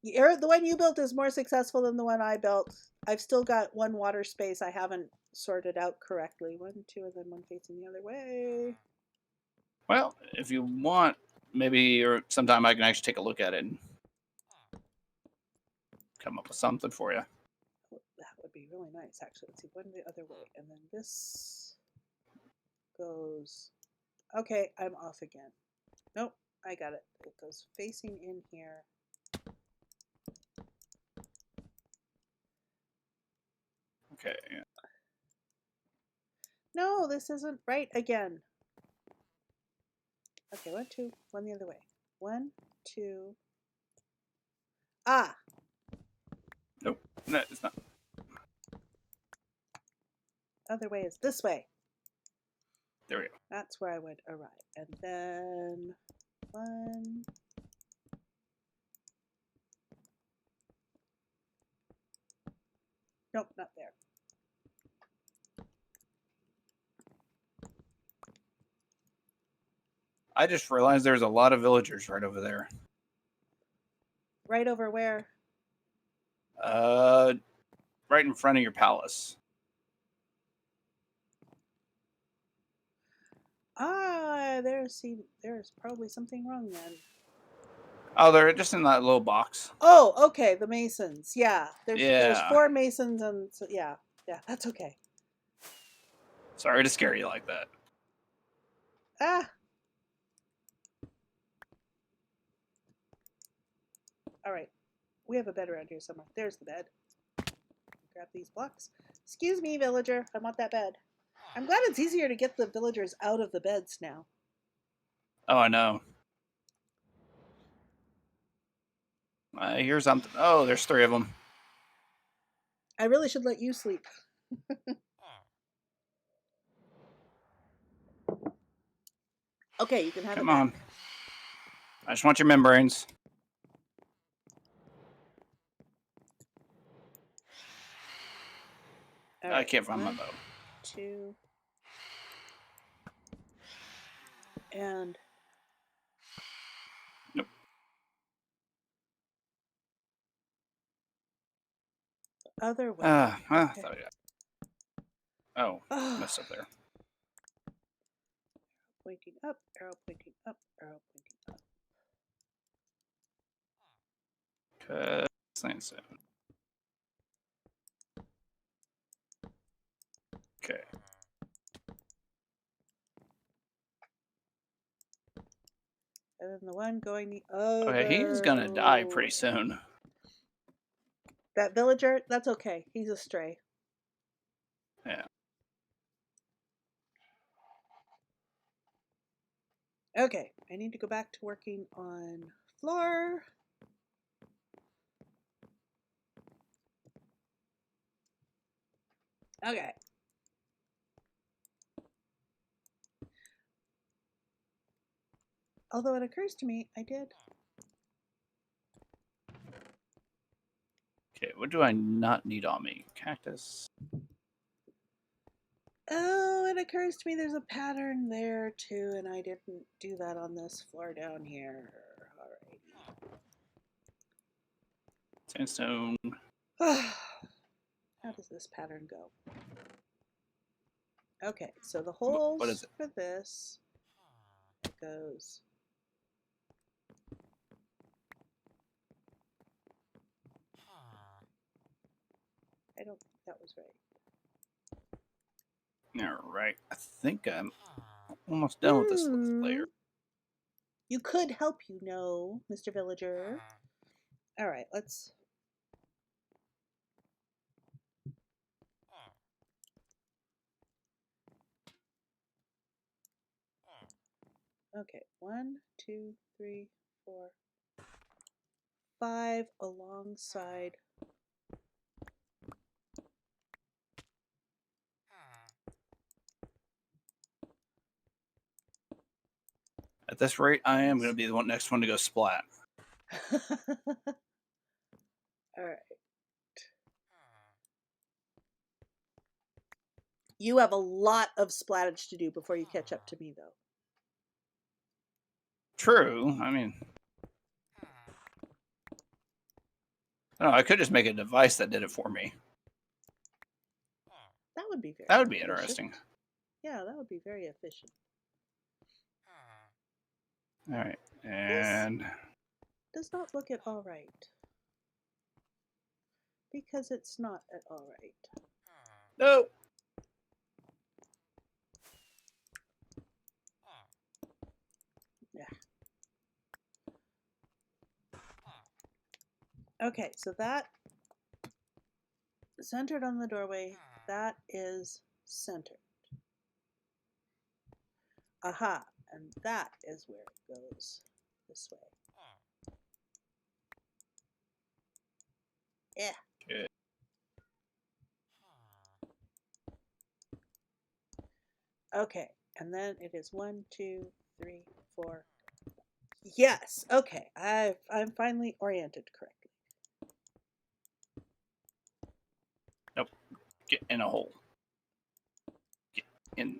the one you built is more successful than the one I built. I've still got one water space I haven't sorted out correctly. 1, 2, and then one facing the other way. Well, if you want, maybe or sometime I can actually take a look at it and come up with something for you. Oh, that would be really nice, actually. Let's see, one the other way, and then this goes. Okay, I'm off again. Nope, I got it. It goes facing in here. Okay. No, this isn't right again. Okay, 1, 2, one the other way. 1, 2. Ah, Nope. No, it's not. other way is this way. There we go. That's where I would arrive. And then 1. Nope, not there. I just realized there's a lot of villagers right over there. Right over where? Right in front of your palace. Ah, there's probably something wrong then. Oh, they're just in that little box. Oh, okay, the masons. Yeah, there's Yeah. 4 masons, and so yeah, that's okay. Sorry to scare you like that. Ah. All right, we have a bed around here somewhere. There's the bed. Grab these blocks. Excuse me, villager. I want that bed. I'm glad it's easier to get the villagers out of the beds now. Oh, I know. I hear something. Oh, there's 3 of them. I really should let you sleep. Okay, you can have Come it back. on. I just want your membranes. All I right, can't find my 1, bow. 2, and Nope. the other way. I Okay. thought oh, messed up there. Pointing up, arrow pointing up, arrow pointing up. Sandstone. Okay. And then the one going the other. Okay, he's gonna die pretty soon. That villager, that's okay. He's a stray. Yeah. Okay, I need to go back to working on floor. Okay. Although it occurs to me, I did. Okay, what do I not need on me? Cactus. Oh, it occurs to me there's a pattern there too, and I didn't do that on this floor down here. Alrighty. Sandstone. How does this pattern go? Okay, so the holes what is it? for this goes. I don't think that was right. All right. I think I'm almost done with this layer. You could help, you know, Mr. Villager. All right, let's. Okay, 1, 2, 3, 4, 5 alongside. At this rate, I am going to be the next one to go splat. All right. You have a lot of splattage to do before you catch up to me, though. True. I mean, I could just make a device that did it for me. That would be very. That would be efficient. interesting. Yeah, that would be very efficient. All right, and Does not look at all right. Because it's not at all right. no. Yeah. Okay, so that centered on the doorway, that is centered. Aha, and that is where it goes this way. Yeah. Good. Okay, and then it is 1, 2, 3, 4. Yes. Okay, I'm finally oriented correctly. Nope. Get in a hole. Get in.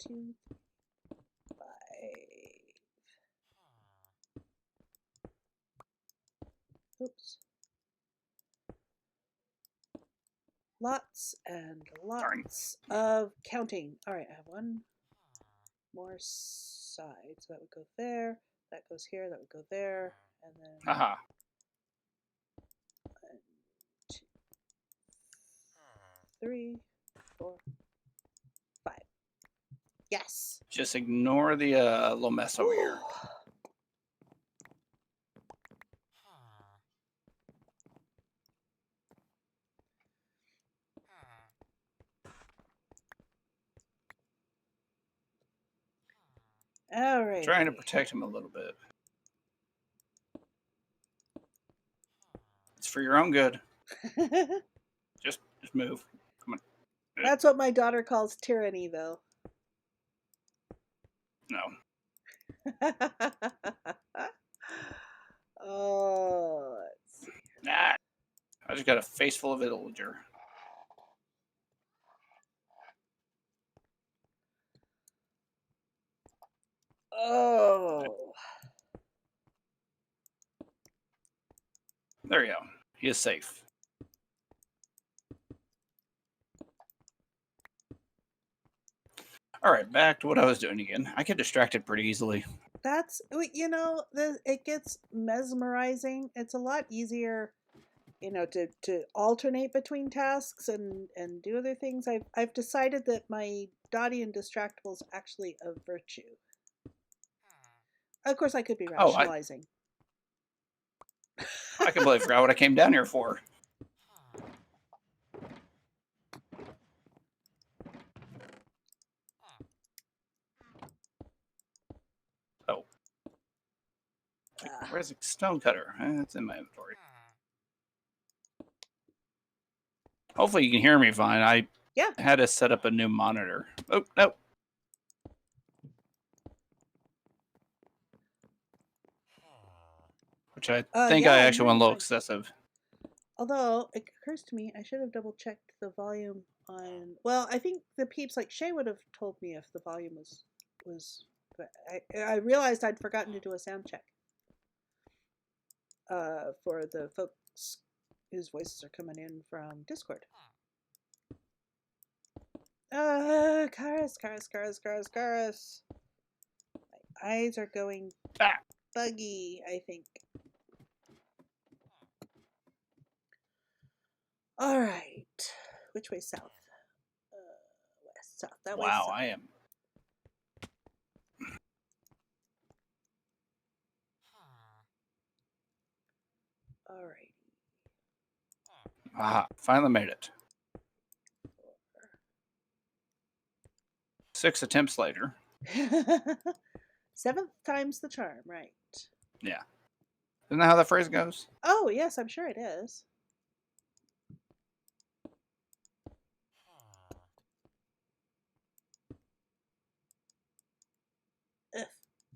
Two, 5. Oops. Lots and lots of counting. All right, I have one more side. So that would go there. That goes here. That would go there. And then Aha. 1, 2, 3, 4, 5. Yes. Just ignore the little mess over here. All right. Trying to protect him a little bit. It's for your own good. Just move. Come on. That's what my daughter calls tyranny, though. No. Oh, let's see. Nah. I just got a face full of villager. Oh. There you go. He is safe. All right, back to what I was doing again. I get distracted pretty easily. That's, you know, it gets mesmerizing. It's a lot easier, you know, to alternate between tasks and do other things. I've decided that my dotty and distractible is actually a virtue. Of course, I could be rationalizing. I completely forgot what I came down here for. Oh. Where's the stone cutter? It's in my inventory. Hopefully you can hear me fine. I had to set up a new monitor. Oh, no. Which I think I actually went a little excessive. Although, it occurs to me, I should have double checked the volume on... Well, I think the peeps like Shay would have told me if the volume was but I realized I'd forgotten to do a sound check. For the folks whose voices are coming in from Discord. Charis. My eyes are going buggy, I think. All right. Which way south? West, south. That way south. Wow, I am. All right. Aha, finally made it. 6 attempts later. 7th time's the charm, right? Yeah. Isn't that how that phrase goes? Oh, yes, I'm sure it is.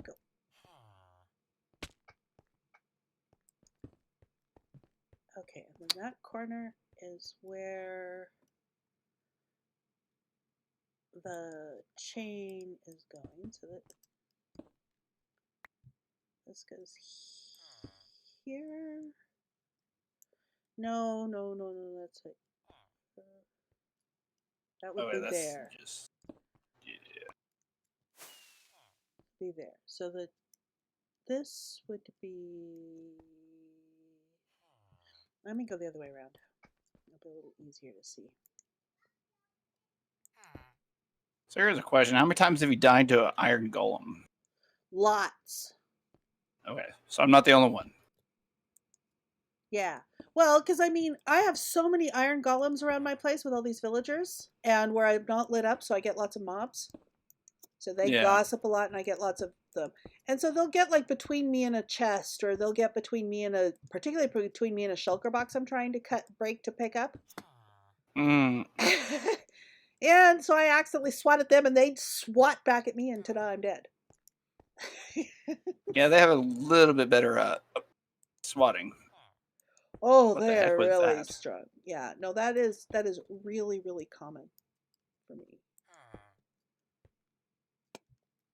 Go. Okay, and then that corner is where the chain is going, so that This goes here. No, no, no, no, that's it. That would be there. Just, yeah. Be there. So that this would be. Let me go the other way around. It'll be a little easier to see. So here's a question: how many times have you died to an iron golem? Lots. Okay, so I'm not the only one. Yeah. Well, because I mean, I have so many iron golems around my place with all these villagers, and where I'm not lit up, so I get lots of mobs. So they gossip a lot, and I get lots of them. And so they'll get like between me and a chest, or they'll get between me and particularly between me and a shulker box I'm trying to break to pick up. Mm. And so I accidentally swat at them, and they'd swat back at me, and ta-da, I'm dead. Yeah, they have a little bit better swatting. Oh, What the they're heck was really that? strong. Yeah, no, that is really, really common for me.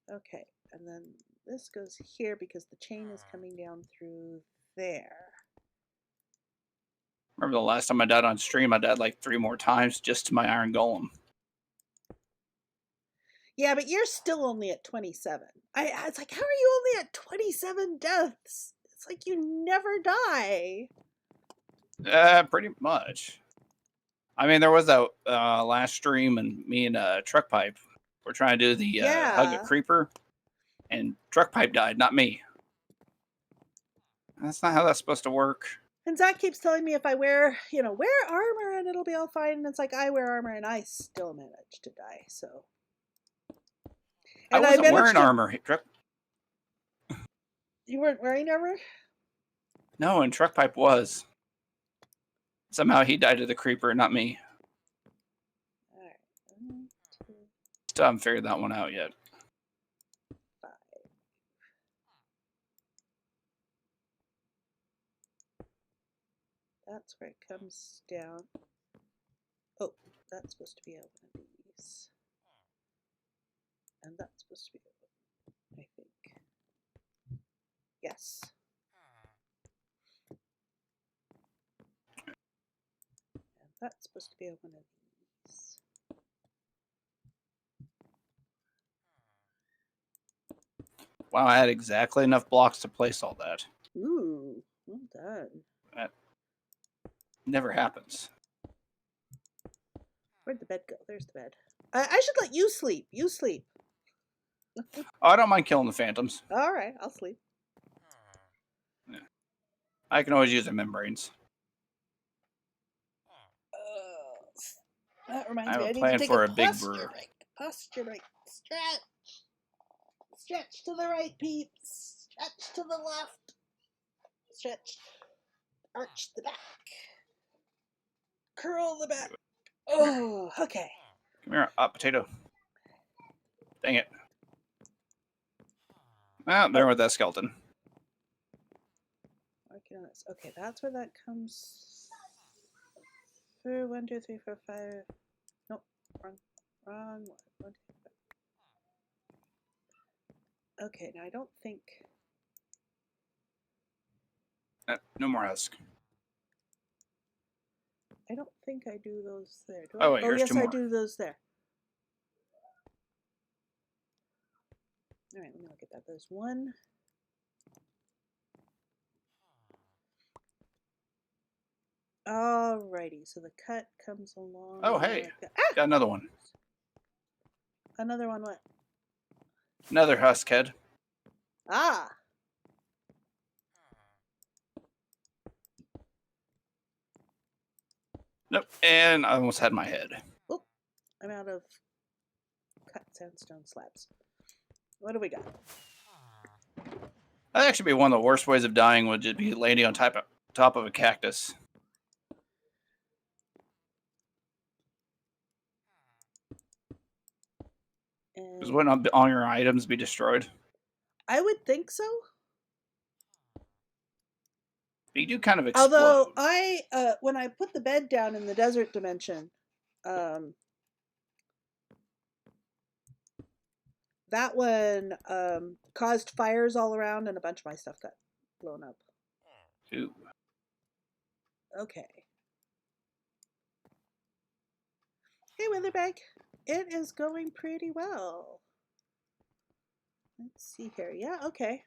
Okay, and then this goes here because the chain is coming down through there. Remember the last time I died on stream, I died like 3 more times just to my iron golem. Yeah, but you're still only at 27. It's like, how are you only at 27 deaths? It's like you never die. Pretty much. I mean, there was that last stream, and me and Truck Pipe were trying to do the hug a creeper, and Truck Pipe died, not me. That's not how that's supposed to work. And Zach keeps telling me if I wear armor and it'll be all fine. And it's like, I wear armor and I still manage to die, so. And I wasn't wearing armor. You weren't wearing armor? No, and Truck Pipe was. Somehow he died to the creeper, not me. All right. 1, 2, Still haven't figured that one out yet. 5. That's where it comes down. Oh, that's supposed to be one of these. And that's supposed to be one, I think. Yes. And that's supposed to be one of these. Wow, I had exactly enough blocks to place all that. Ooh, well done. That never happens. Where'd the bed go? There's the bed. I should let you sleep. You sleep. Oh, I don't mind killing the phantoms. All right, I'll sleep. Yeah. I can always use the membranes. That reminds I me, have I a need plan to take for a a big posture brew. break. Posture break. Stretch. Stretch to the right, peeps. Stretch to the left. Stretch. Arch the back. Curl the back. Oh, okay. Come here, hot potato. Dang it. Ah, there with that skeleton. Working on this. Okay, that's where that comes through. 1, 2, 3, 4, 5. Nope, wrong one. 1, 2, 5. Okay, now I don't think. No more husk. I don't think I do those there. Do Oh, I? wait, Oh, here's yes, 2 I more. do those there. All right, let me look at that. There's 1. Alrighty, so the cut comes along. Oh, hey. Like that. Got another one. Another one, what? Another husk head. Ah! Nope. And I almost had my head. Oh, I'm out of cut sandstone slabs. What do we got? That'd actually be one of the worst ways of dying, would just be landing on top of a cactus. Because wouldn't all your items be destroyed? I would think so. But you do kind of explode. Although when I put the bed down in the desert dimension, that that one caused fires all around and a bunch of my stuff got blown up. Ooh. Okay. Hey, Witherbag. It is going pretty well. Let's see here. Yeah, okay.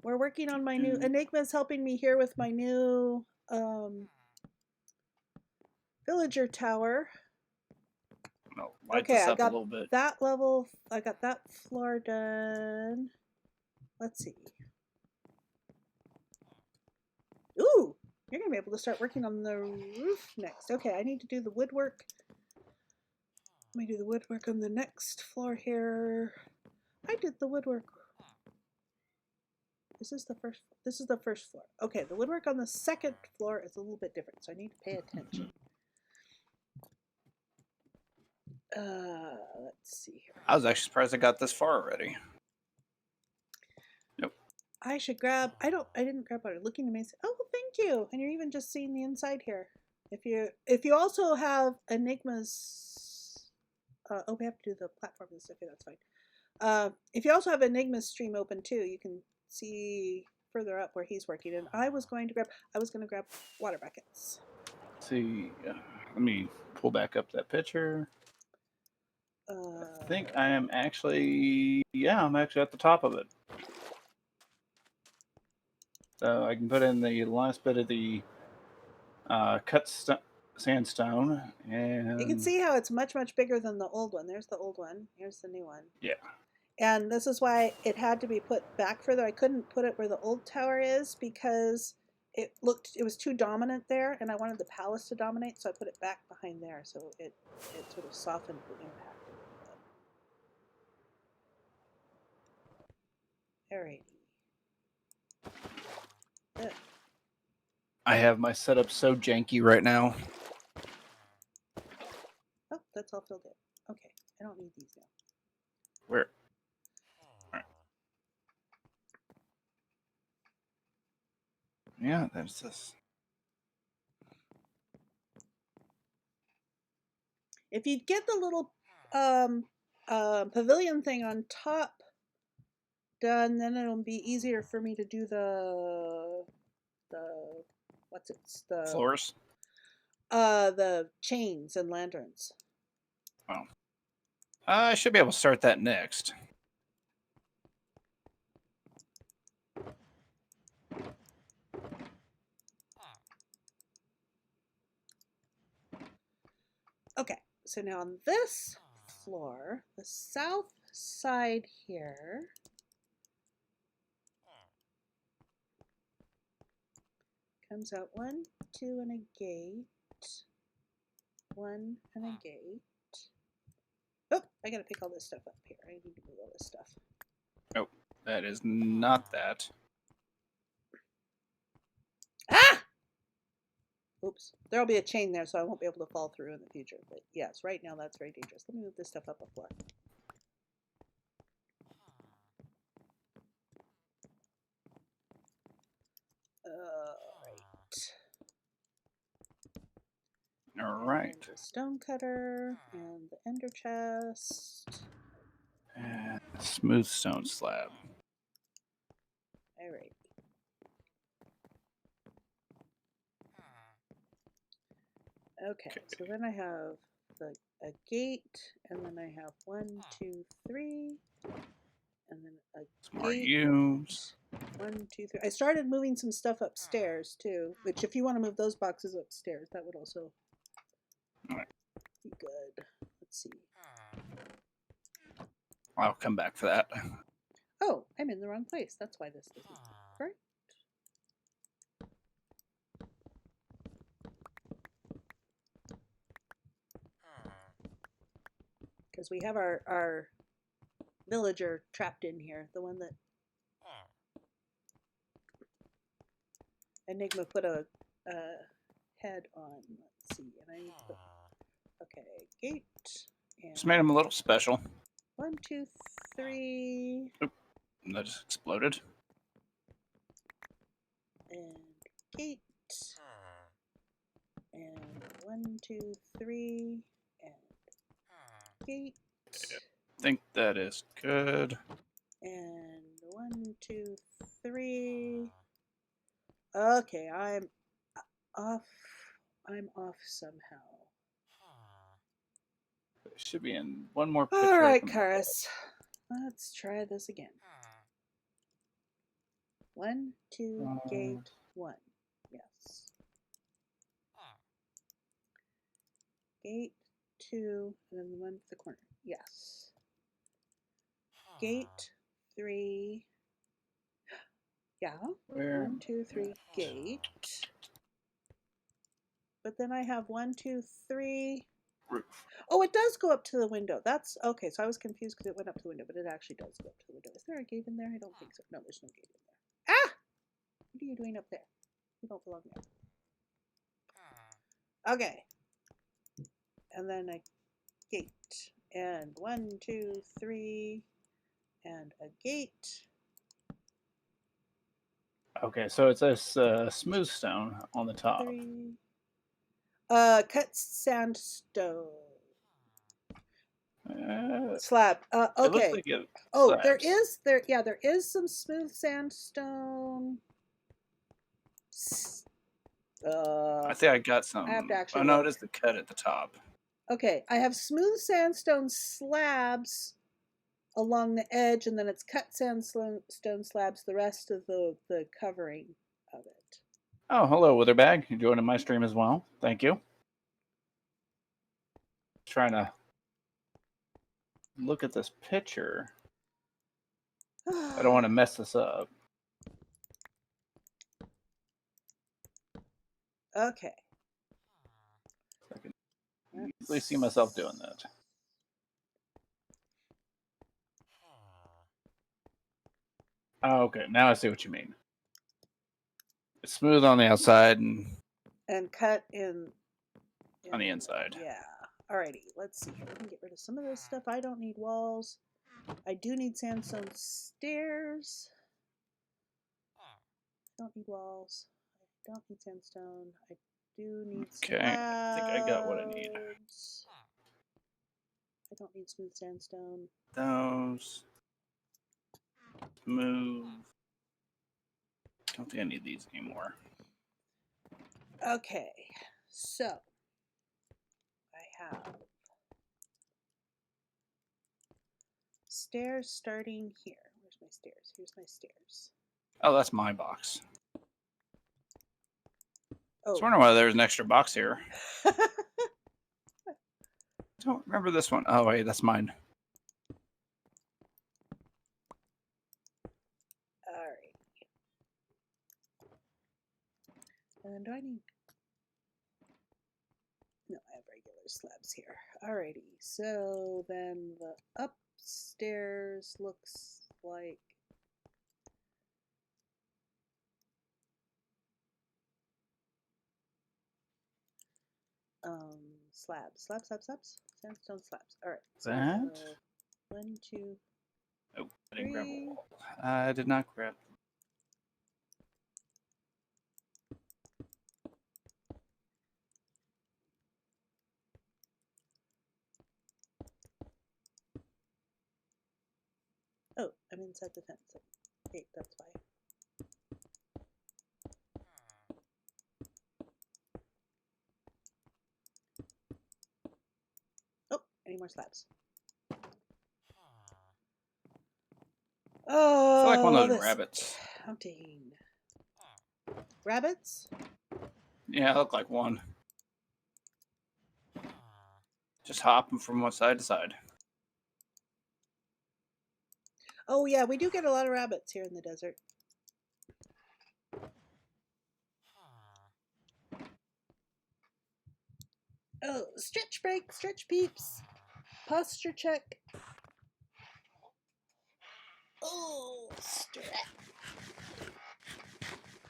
We're working on my new... Enigma's helping me here with my new villager tower. No, light Okay, this I up a got little bit. that level. I got that floor done. Let's see. Ooh, you're gonna be able to start working on the roof next. Okay, I need to do the woodwork. Let me do the woodwork on the next floor here. I did the woodwork. This is the first floor. Okay, the woodwork on the second floor is a little bit different, so I need to pay attention. Let's see here. I was actually surprised I got this far already. Nope. I should grab. I didn't grab water. Looking amazing. Oh, well, thank you. And you're even just seeing the inside here. If you also have Enigma's. Oh, we have to do the platform and stuff. Okay, that's fine. If you also have Enigma's stream open too, you can see further up where he's working. And I was going to grab water buckets. Let's see, let me pull back up that picture. I think I am actually, I'm actually at the top of it. So I can put in the last bit of the cut sandstone, and you can see how it's much, much bigger than the old one. There's the old one. Here's the new one. Yeah. And this is why it had to be put back further. I couldn't put it where the old tower is because it was too dominant there, and I wanted the palace to dominate, so I put it back behind there, so it sort of softened the impact a little bit. Alrighty. Good. I have my setup so janky right now. Oh, that's all filled in. Okay, I don't need these now. Where? Alright. Yeah, there's this. If you get the little pavilion thing on top done, then it'll be easier for me to do the Floors? The chains and lanterns. Oh. I should be able to start that next. Okay, so now on this floor, the south side here, comes out 1, 2, and a gate. 1 and a gate. Oh, I gotta pick all this stuff up here. I need to move all this stuff. Nope, that is not that. Ah! Oops. There'll be a chain there, so I won't be able to fall through in the future. But yes, right now that's very dangerous. Let me move this stuff up a floor. All right. The stone cutter and the ender chest. And smooth stone slab. All right. Okay, so then I have a gate, and then I have 1, 2, 3, and then a Some more gate. U's. 1, 2, 3. I started moving some stuff upstairs too, which if you want to move those boxes upstairs, that would also be good. Let's see. I'll come back for that. Oh, I'm in the wrong place. That's why this isn't correct. Because we have our villager trapped in here, the one that Enigma put a head on. Let's see, and I need to put, okay, gate. And Just made him a little special. 1, 2, 3. Oop, and that just exploded. And gate. And 1, 2, 3. And gate. think that is good. And 1, 2, 3. Okay, I'm off. I'm off somehow. It should be in one more picture. All I right, can look Charis. Let's try this again. 1, 2, gate 1. Yes. Gate 2, and then the one with the corner. Yes. Gate 3. Yeah. Where? 1, 2, 3. Gate. But then I have 1, 2, 3. Roof. Oh, it does go up to the window. That's okay. So I was confused because it went up to the window, but it actually does go up to the window. Is there a gate in there? I don't think so. No, there's no gate in there. Ah! What are you doing up there? You don't belong there. Okay. And then a gate. And 1, 2, 3. And a gate. Okay, so it says smooth stone on the top. 3. Cut sandstone. Slab. It looks Okay. like it Oh, slabs. there is some smooth sandstone. I think I got some. I have to actually Oh no, look. it is the cut at the top. Okay, I have smooth sandstone slabs along the edge, and then it's cut sandstone slabs the rest of the covering of it. Oh, hello, Witherbag. You're joining my stream as well. Thank you. Trying to look at this picture. I don't want to mess this up. Okay. I can easily see myself doing that. Oh, okay, now I see what you mean. It's smooth on the outside and cut in on the inside. Yeah. Alrighty, let's see here. We can get rid of some of this stuff. I don't need walls. I do need sandstone stairs. Don't need walls. I don't need sandstone. I do need Okay, I think I got what I need. slabs. I don't need smooth sandstone. Those. Smooth. Don't think I need these anymore. Okay, so I have stairs starting here. Where's my stairs? Here's my stairs. Oh, that's my box. I was Oh. wondering why there's an extra box here. I don't remember this one. Oh, wait, that's mine. Alright. And then do I need... No, I have regular slabs here. Alrighty, so then the upstairs looks like... slabs. Sandstone slabs. Alright. So That? 1, 2... Oh, I didn't grab a wall. I did not grab. Oh, I'm inside the fence. Okay, that's why. Oh, any more slabs? Oh, I feel like one of those this rabbits. counting. Rabbits? Yeah, I look like one. Just hopping from one side to side. Oh yeah, we do get a lot of rabbits here in the desert. Oh, stretch break, stretch peeps. Posture check. Oh, stretch.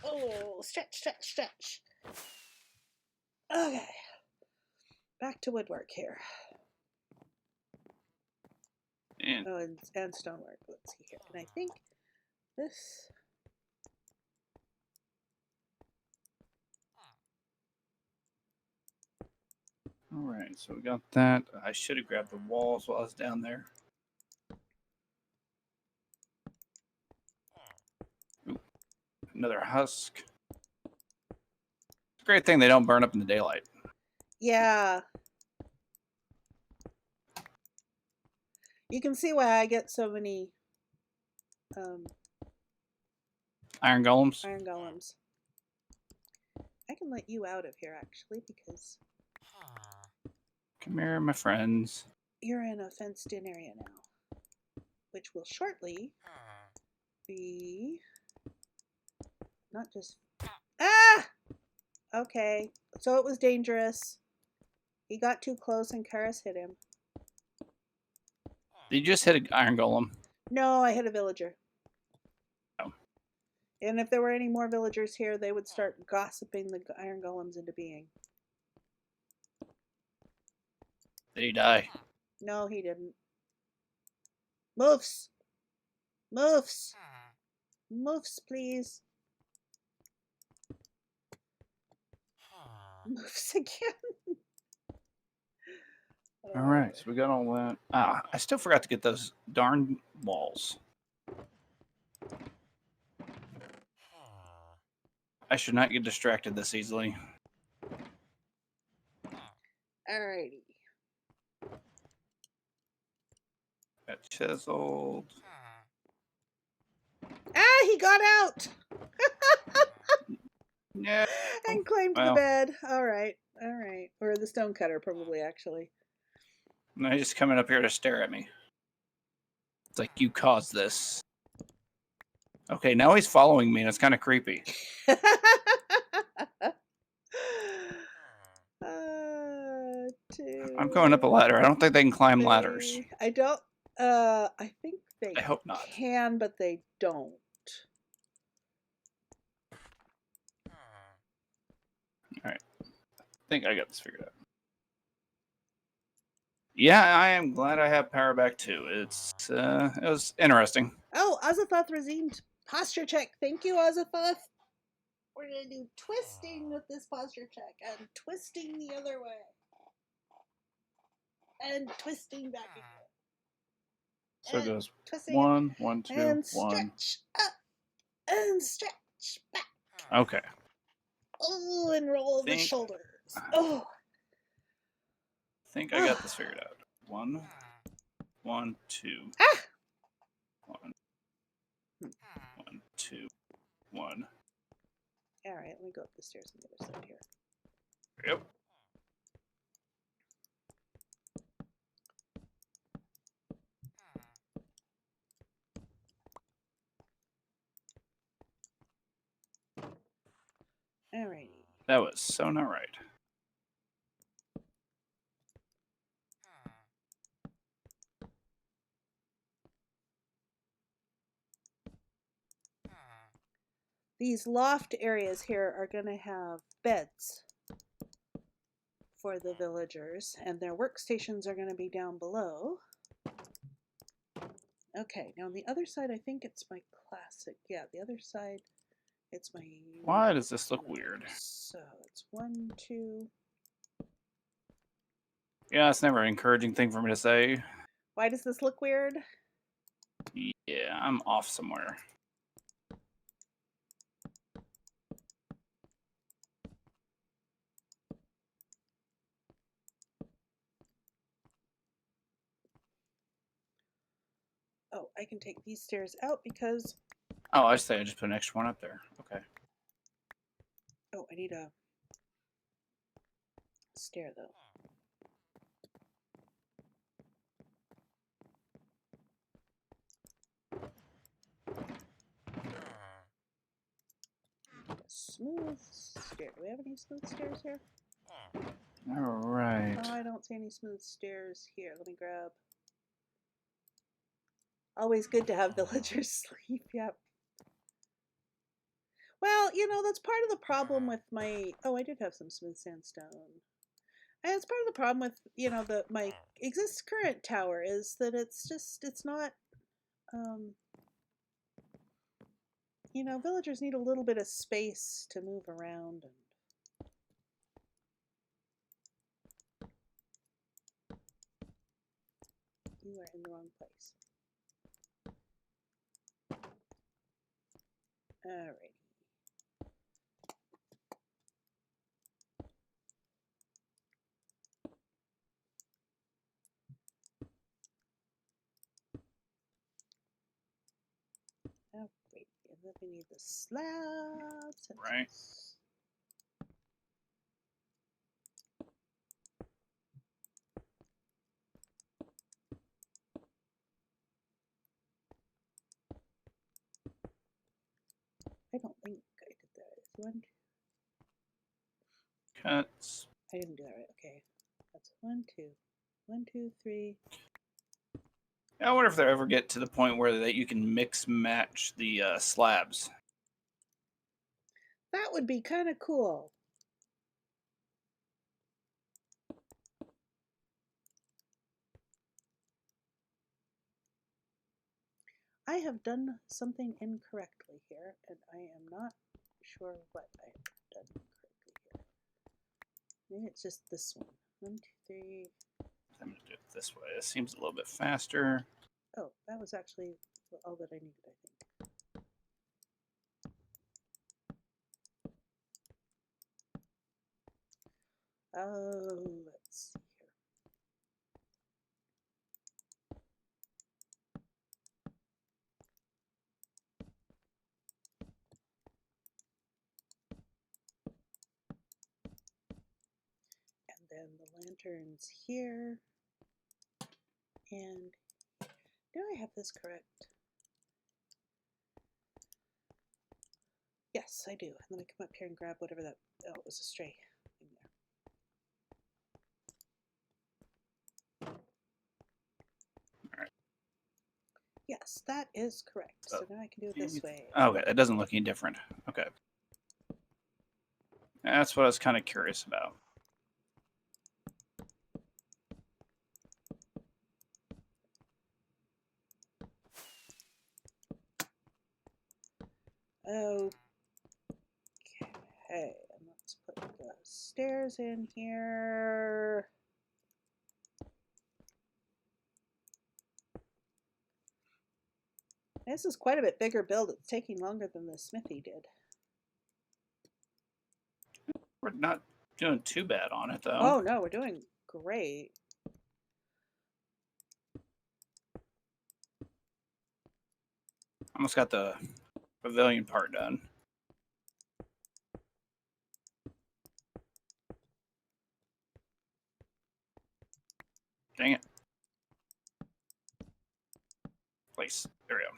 Oh, stretch. Okay. Back to woodwork here. And Oh, and stonework. Let's see here. And I think this... all right, so we got that. I should have grabbed the walls while I was down there. another husk. It's a great thing they don't burn up in the daylight. Yeah. You can see why I get so many Iron golems. iron golems. I can let you out of here, actually, because Come here, my friends. you're in a fenced-in area now, which will shortly be not just... Ah! Okay, so it was dangerous. He got too close and Charis hit him. Did you just hit an iron golem? No, I hit a villager. Oh. And if there were any more villagers here, they would start gossiping the iron golems into being. Did he die? No, he didn't. Moofs! Moofs! Moofs, please. Moofs again. All right, so we got all that. Ah, I still forgot to get those darn walls. I should not get distracted this easily. Alrighty. Got chiseled. Ah, he got out! Yeah. And claimed the Well. bed. Alright, alright. Or the stonecutter, probably, actually. No, he's just coming up here to stare at me. It's like, you caused this. Okay, now he's following me, and it's kind of creepy. I'm going up a ladder. I don't think they can climb ladders. I don't. I think they I hope not. can, but they don't. Alright. I think I got this figured out. Yeah, I am glad I have power back too. It was interesting. Oh, Auzathoth resumed posture check. Thank you, Auzathoth. We're gonna do twisting with this posture check, and twisting the other way, and twisting back again. So it goes Twisting 1, 1, 2, and 1. stretch up and stretch back. Okay. Oh, and roll the Think- shoulders. Oh. I think I got this figured out. 1, 1, 2. Ah! 1, 1, 2, 1. All right, let me go up the stairs on the other side here. Yep. All righty. That was so not right. These loft areas here are going to have beds for the villagers, and their workstations are going to be down below. Okay, now on the other side, I think it's my classic. Yeah, the other side, it's my... Why does this look weird? So it's 1, 2... Yeah, it's never an encouraging thing for me to say. Why does this look weird? Yeah, I'm off somewhere. Oh, I can take these stairs out because... Oh, I say I just put an extra one up there. Okay. Oh, I need a stair, though. Smooth stair. Do we have any smooth stairs here? All right. Oh, I don't see any smooth stairs here. Let me grab. Always good to have villagers sleep. Yep. Well, you know, that's part of the problem with my... Oh, I did have some smooth sandstone. And it's part of the problem with, you know, my current tower is that it's not... you know, villagers need a little bit of space to move around. And you are in the wrong place. Alrighty. then we need the slabs. Right. I don't think I did that. One, Cuts. I didn't do that right. Okay. That's 1, 2. 1, 2, 3. I wonder if they ever get to the point where that you can mix match the slabs. That would be kind of cool. I have done something incorrectly here, and I am not sure what I have done incorrectly here. Maybe it's just this one. 1, 2, 3. I'm going to do it this way. It seems a little bit faster. Oh, that was actually all that I needed, I think. Oh, let's see here. And then the lanterns here. And do I have this correct? Yes, I do. And then I come up here and grab whatever that, oh, it was a stray thing there. Yes, that is correct. So now I can do it this way. Okay, it doesn't look any different. Okay. That's what I was kind of curious about. Okay, and let's put the stairs in here. This is quite a bit bigger build. It's taking longer than the smithy did. We're not doing too bad on it, though. Oh, no, we're doing great. Almost got the pavilion part done. Dang it. Place. There we go.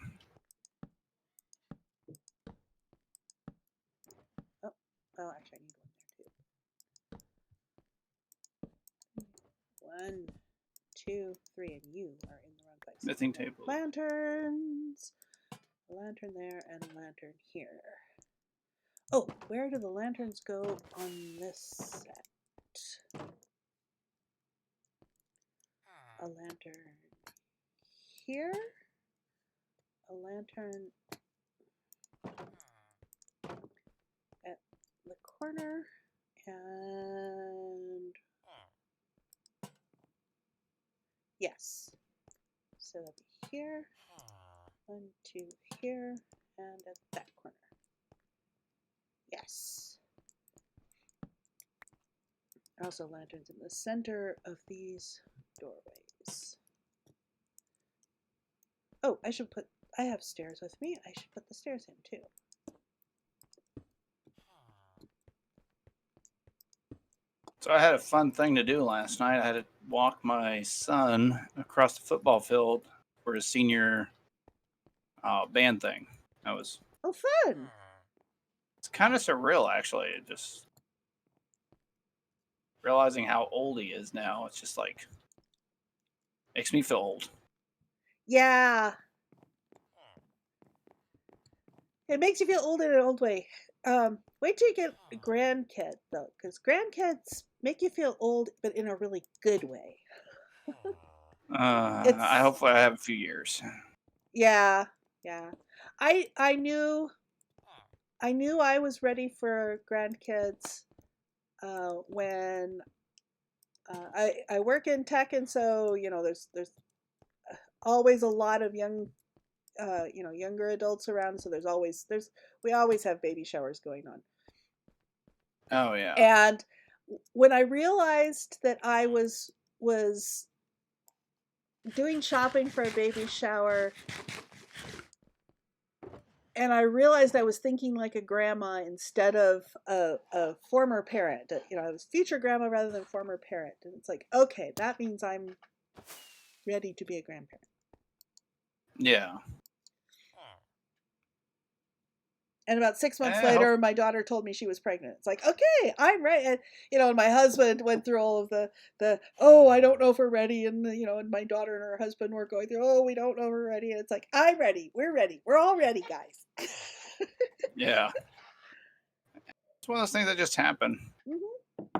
Oh, actually, I need one there, too. 1, 2, 3, and you are in the wrong place. Smithing table. Lanterns. A lantern there and a lantern here. Oh, where do the lanterns go on this set? A lantern here. A lantern at the corner. And yes. So that'll be here. 1, 2 here, and at that corner. Yes. Also lanterns in the center of these doorways. Oh, I have stairs with me. I should put the stairs in too. So I had a fun thing to do last night. I had to walk my son across the football field for his senior band thing. That was fun. It's kind of surreal, actually. Just realizing how old he is now. It's just like makes me feel old. Yeah. It makes you feel old in an old way. Wait till you get a grandkid, though, because grandkids make you feel old, but in a really good way. I hopefully I have a few years. Yeah. I knew I was ready for grandkids when I work in tech, and so there's always a lot of younger adults around, so we always have baby showers going on. Oh yeah. And when I realized that I was doing shopping for a baby shower And I realized I was thinking like a grandma instead of a former parent. You know, I was future grandma rather than former parent. And it's like, okay, that means I'm ready to be a grandparent. Yeah. And about 6 months Yeah, later, my daughter told me she was pregnant. It's like, okay, I'm ready. And, you know, and my husband went through all of oh, I don't know if we're ready. And, you know, and my daughter and her husband were going through, oh, we don't know if we're ready. And it's like, I'm ready. We're ready. We're all ready, guys. Yeah. It's one of those things that just happen. Mm-hmm.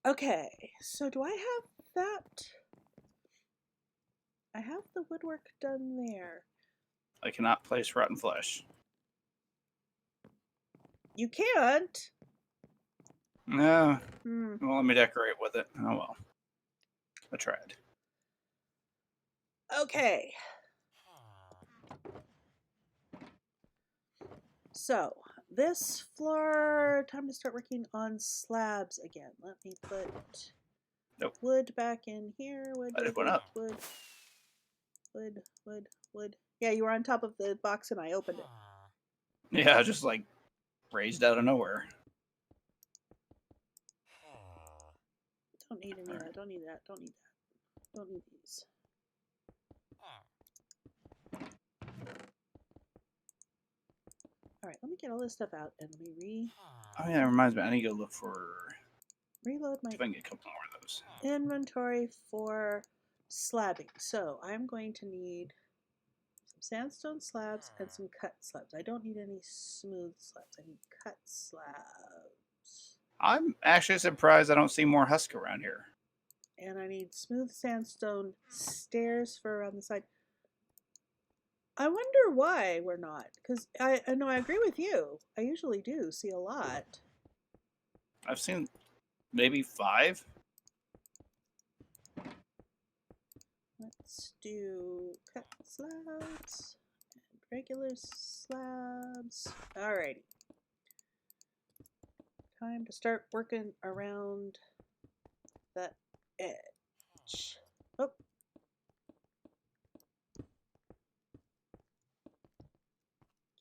Okay, so do I have that? I have the woodwork done there. I cannot place rotten flesh. You can't. No. Hmm. Well, let me decorate with it. Oh well. I tried. Okay. So, this floor, time to start working on slabs again. Let me put Nope. wood back in here. Wood, I wood, just went wood, up. wood, wood, wood, wood. Yeah, you were on top of the box and I opened it. Yeah, just like raised out of nowhere. Don't need any of that. Don't need that. Don't need that. Don't need these. All right, let me get all this stuff out and let me Oh yeah, it reminds me. I need to go look for. reload my If I can get a couple more of those. inventory for slabbing. So I'm going to need some sandstone slabs and some cut slabs. I don't need any smooth slabs. I need cut slabs. I'm actually surprised I don't see more husk around here. And I need smooth sandstone stairs for around the side. I wonder why we're not. Because I know I agree with you. I usually do see a lot. I've seen maybe 5. Let's do cut slabs and regular slabs. Alrighty. Time to start working around the edge. Oh.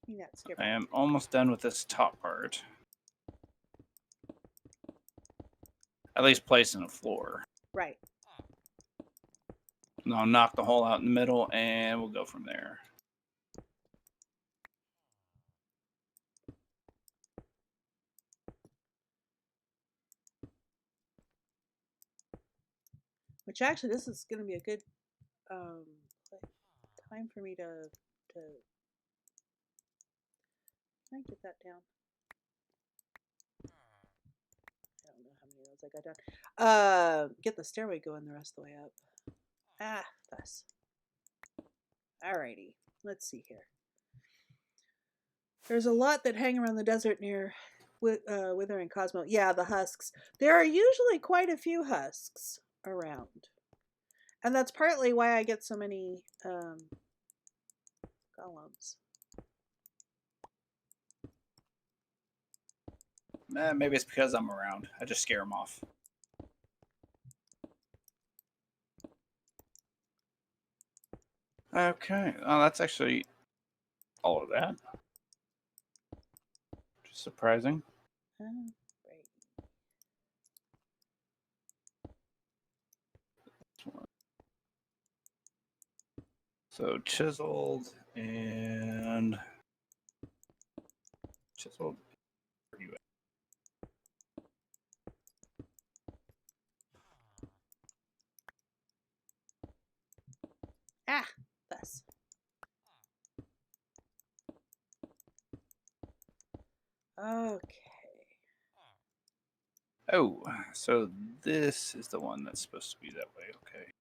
Give me that skip. I am almost done with this top part. At least placing a floor. Right. And I'll knock the hole out in the middle and we'll go from there. Which actually, this is going to be a good time for me to. Can I get that down? I don't know how many of those I got down. Get the stairway going the rest of the way up. Ah, thus. Alrighty, let's see here. There's a lot that hang around the desert near Wither and Cosmo. Yeah, the husks. There are usually quite a few husks around. And that's partly why I get so many golems. Maybe it's because I'm around. I just scare them off. Okay. Oh, that's actually all of that. Which is surprising. Oh, great. So chiseled and chiseled. Where are you at? Ah, thus. Okay. Oh, so this is the one that's supposed to be that way. Okay.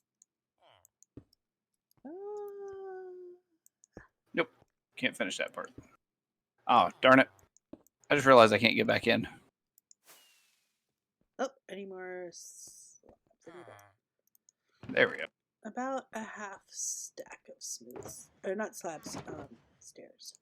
Nope. Can't finish that part. Oh, darn it. I just realized I can't get back in. Oh, any more slabs? There we go. About a half stack of smooth, or not slabs, stairs.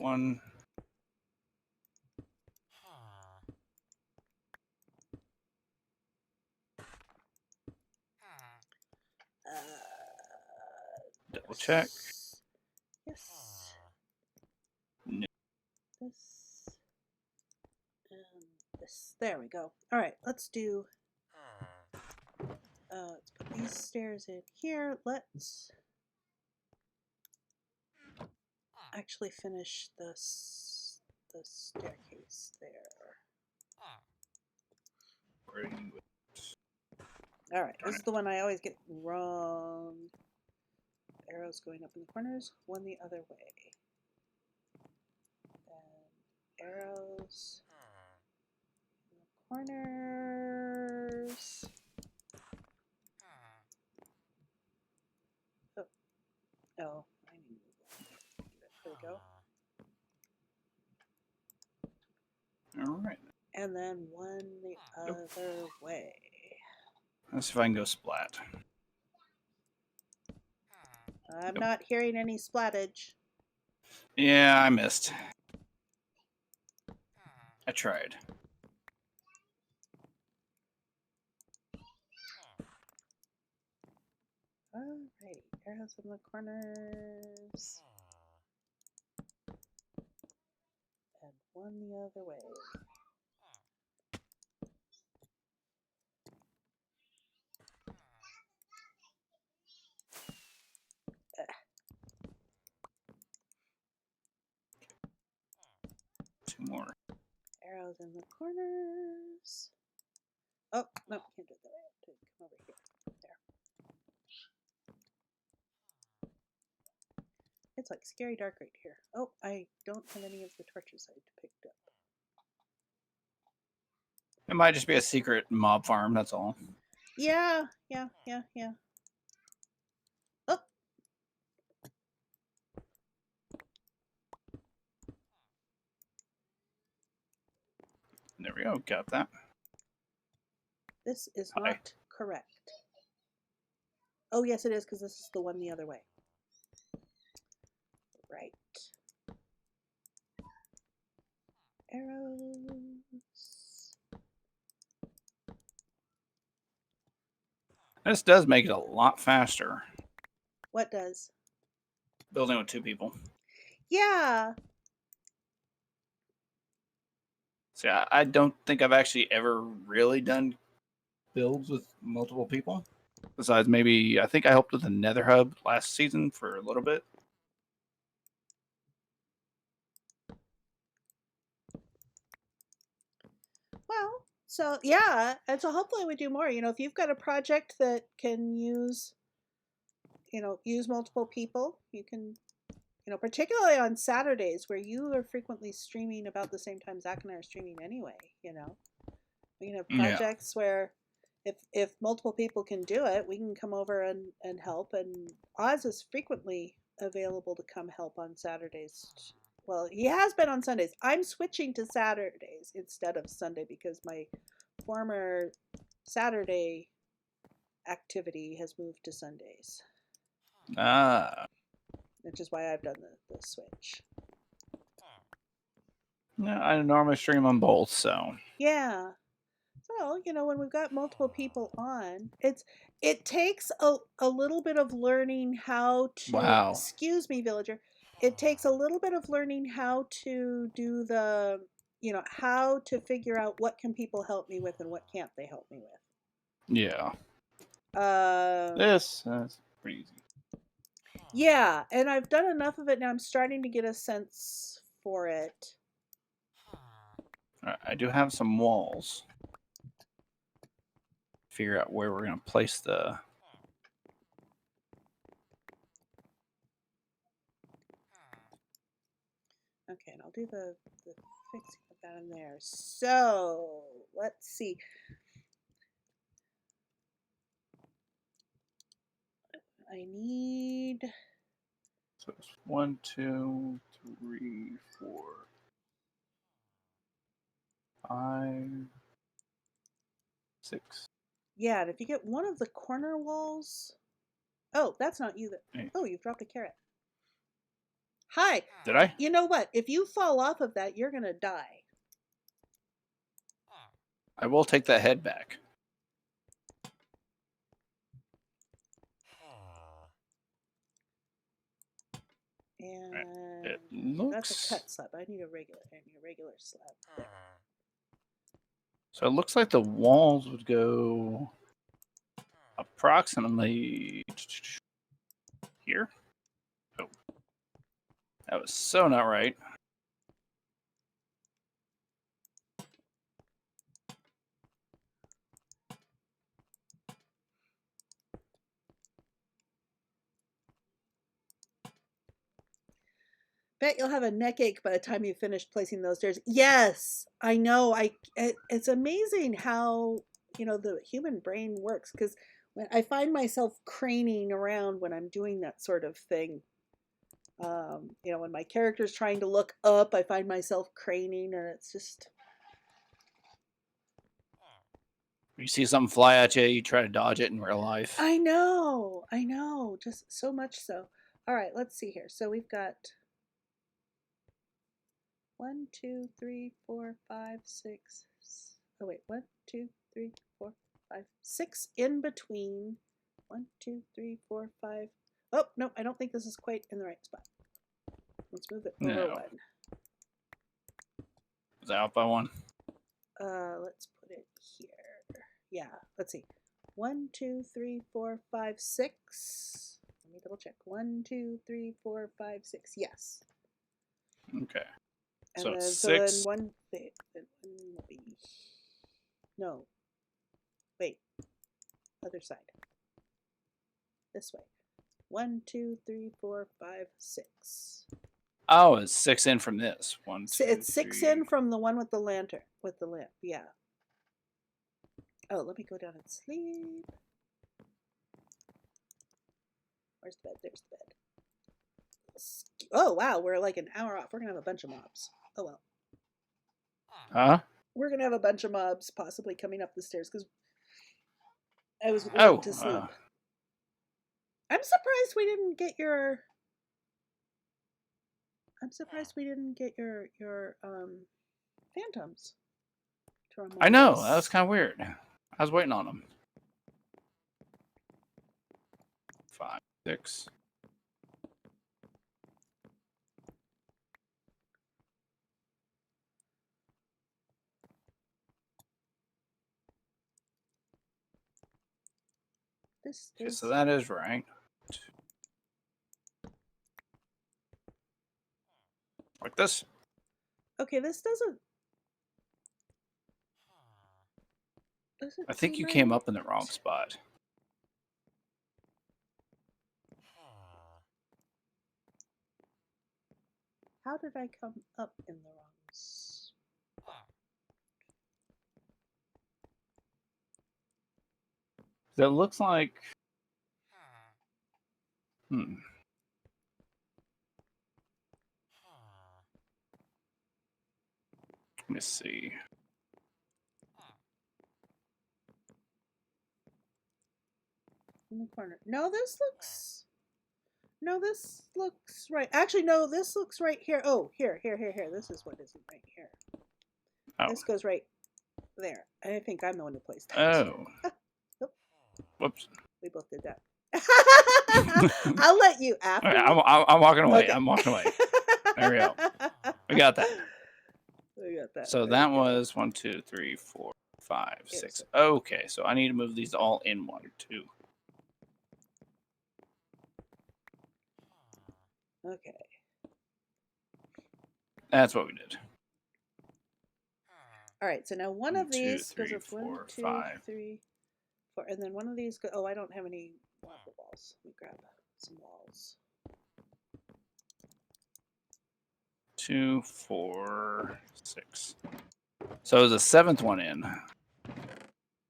one. Double check. Yes. No. This and this. There we go. All right, let's do. Let's put these stairs in here. Let's actually finish the staircase there. Where are you? All right, Darn this is it. the one I always get wrong. Arrows going up in the corners, one the other way. And arrows in the corners. Oh, I need to move that. There we go. All right. And then one the other way. Let's see if I can go splat. I'm not hearing any splattage. Yeah, I missed. I tried. Alright, arrows in the corners. And one the other way. Two more. Arrows in the corners. Oh, no, can't do it that way. I have to come over here. There. It's like scary dark right here. Oh, I don't have any of the torches I picked up. It might just be a secret mob farm, that's all. Yeah. Oh. There we go, got that. This is Hi. not correct. Oh, yes, it is, because this is the one the other way. Right. Arrows. This does make it a lot faster. What does? Building with two people. Yeah. See, I don't think I've actually ever really done builds with multiple people. Besides, maybe I think I helped with the Nether Hub last season for a little bit. Well, so yeah, and so hopefully we do more. You know, if you've got a project that can use, use multiple people, you can, particularly on Saturdays where you are frequently streaming about the same time Zach and I are streaming anyway. We can have projects where if multiple people can do it, we can come over and help. And Oz is frequently available to come help on Saturdays. Well, he has been on Sundays. I'm switching to Saturdays instead of Sunday because my former Saturday activity has moved to Sundays. Ah. Which is why I've done the switch. Yeah, I normally stream on both, so. Yeah. So, when we've got multiple people on, it takes a little bit of learning how to, Wow. excuse me, villager. It takes a little bit of learning how to do the, how to figure out what can people help me with and what can't they help me with. Yeah. That's pretty easy. Yeah, and I've done enough of it now. I'm starting to get a sense for it. I do have some walls. Figure out where we're going to place the... Okay, and I'll do the fixing of that in there. So, let's see. I need... So it's 1, 2, 3, 4, 5, 6. Yeah, and if you get one of the corner walls... Oh, that's not you. Oh, you've dropped a carrot. Hi. Did I? You know what? If you fall off of that, you're gonna die. I will take that head back. And It that's a looks. cut slab. I need a regular slab. There. So it looks like the walls would go approximately here. Oh, that was so not right. Bet you'll have a neck ache by the time you finish placing those stairs. Yes, I know. It's amazing how, you know, the human brain works, because when I find myself craning around when I'm doing that sort of thing. You know, when my character's trying to look up, I find myself craning, and it's just. You see something fly at you, you try to dodge it in real life. I know, just so much so. All right, let's see here. So we've got 1, 2, 3, 4, 5, 6. Oh wait, 1, 2, 3, 4, 5, 6 in between. 1, 2, 3, 4, 5. Oh no, I don't think this is quite in the right spot. Let's move it over No. 1. Is that out by 1? Let's put it here. Yeah, let's see. 1, 2, 3, 4, 5, 6. Let me double check. 1, 2, 3, 4, 5, 6. Yes. Okay. And So then, 6. so then one will be. No. Wait. Other side. This way. 1, 2, 3, 4, 5, 6. Oh, it's 6 in from this. 1, 2, It's 6 3. in from the one with the lantern. With the lamp. Yeah. Oh, let me go down and sleep. Where's the bed? There's the bed. Oh, wow. We're like an hour off. We're going to have a bunch of mobs. Oh, well. Huh? We're going to have a bunch of mobs possibly coming up the stairs because I was going to sleep. I'm surprised we didn't get your... phantoms. I know. That was kind of weird. I was waiting on them. 5, 6. Okay, so that is right. Like this. Okay, this doesn't I think seem you right. came up in the wrong spot. How did I come up in the wrong spot? It looks like. Let me see. In the corner. No, this looks right. Actually, no, this looks right here. Oh, here. This is what isn't right here. Oh. This goes right there. I think I'm the one who placed that. Oh. Whoops. We both did that. I'll let you after. Right, I'm walking away. Okay. I'm walking away. There we go. We got that. We got that. So that was 1, 2, 3, 4, 5, 6. Okay, so I need to move these all in 1, 2. Okay. That's what we did. All right. So now one 1, of these 2, 3, goes up 4, 1, 2, 5. 3, 4, and then one of these. Oh, I don't have any marble walls. Let me grab some walls. 2, 4, 6. So there's a 7th one in.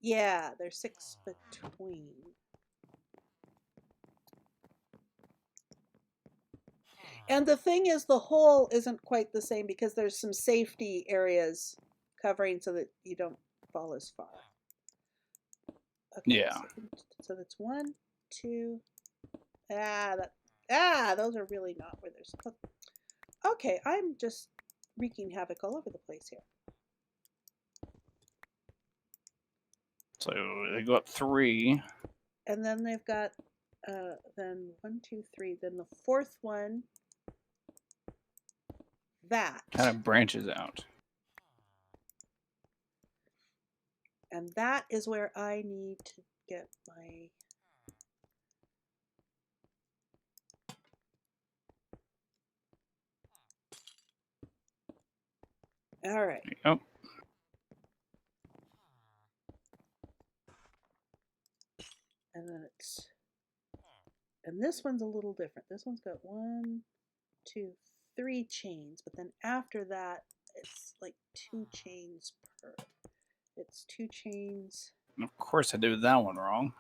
Yeah, there's 6 between. And the thing is, the hole isn't quite the same because there's some safety areas covering so that you don't fall as far. Okay, Yeah. So that's 1, 2. Those are really not where they're supposed. Okay, I'm just wreaking havoc all over the place here. So they go up 3. And then they've got, then 1, 2, 3. Then the fourth one, that. Kind of branches out. And that is where I need to get my... All right. There you go. And then it's... And this one's a little different. This one's got 1, 2, 3 chains. But then after that, it's like 2 chains per... It's 2 chains... And of course I did that one wrong.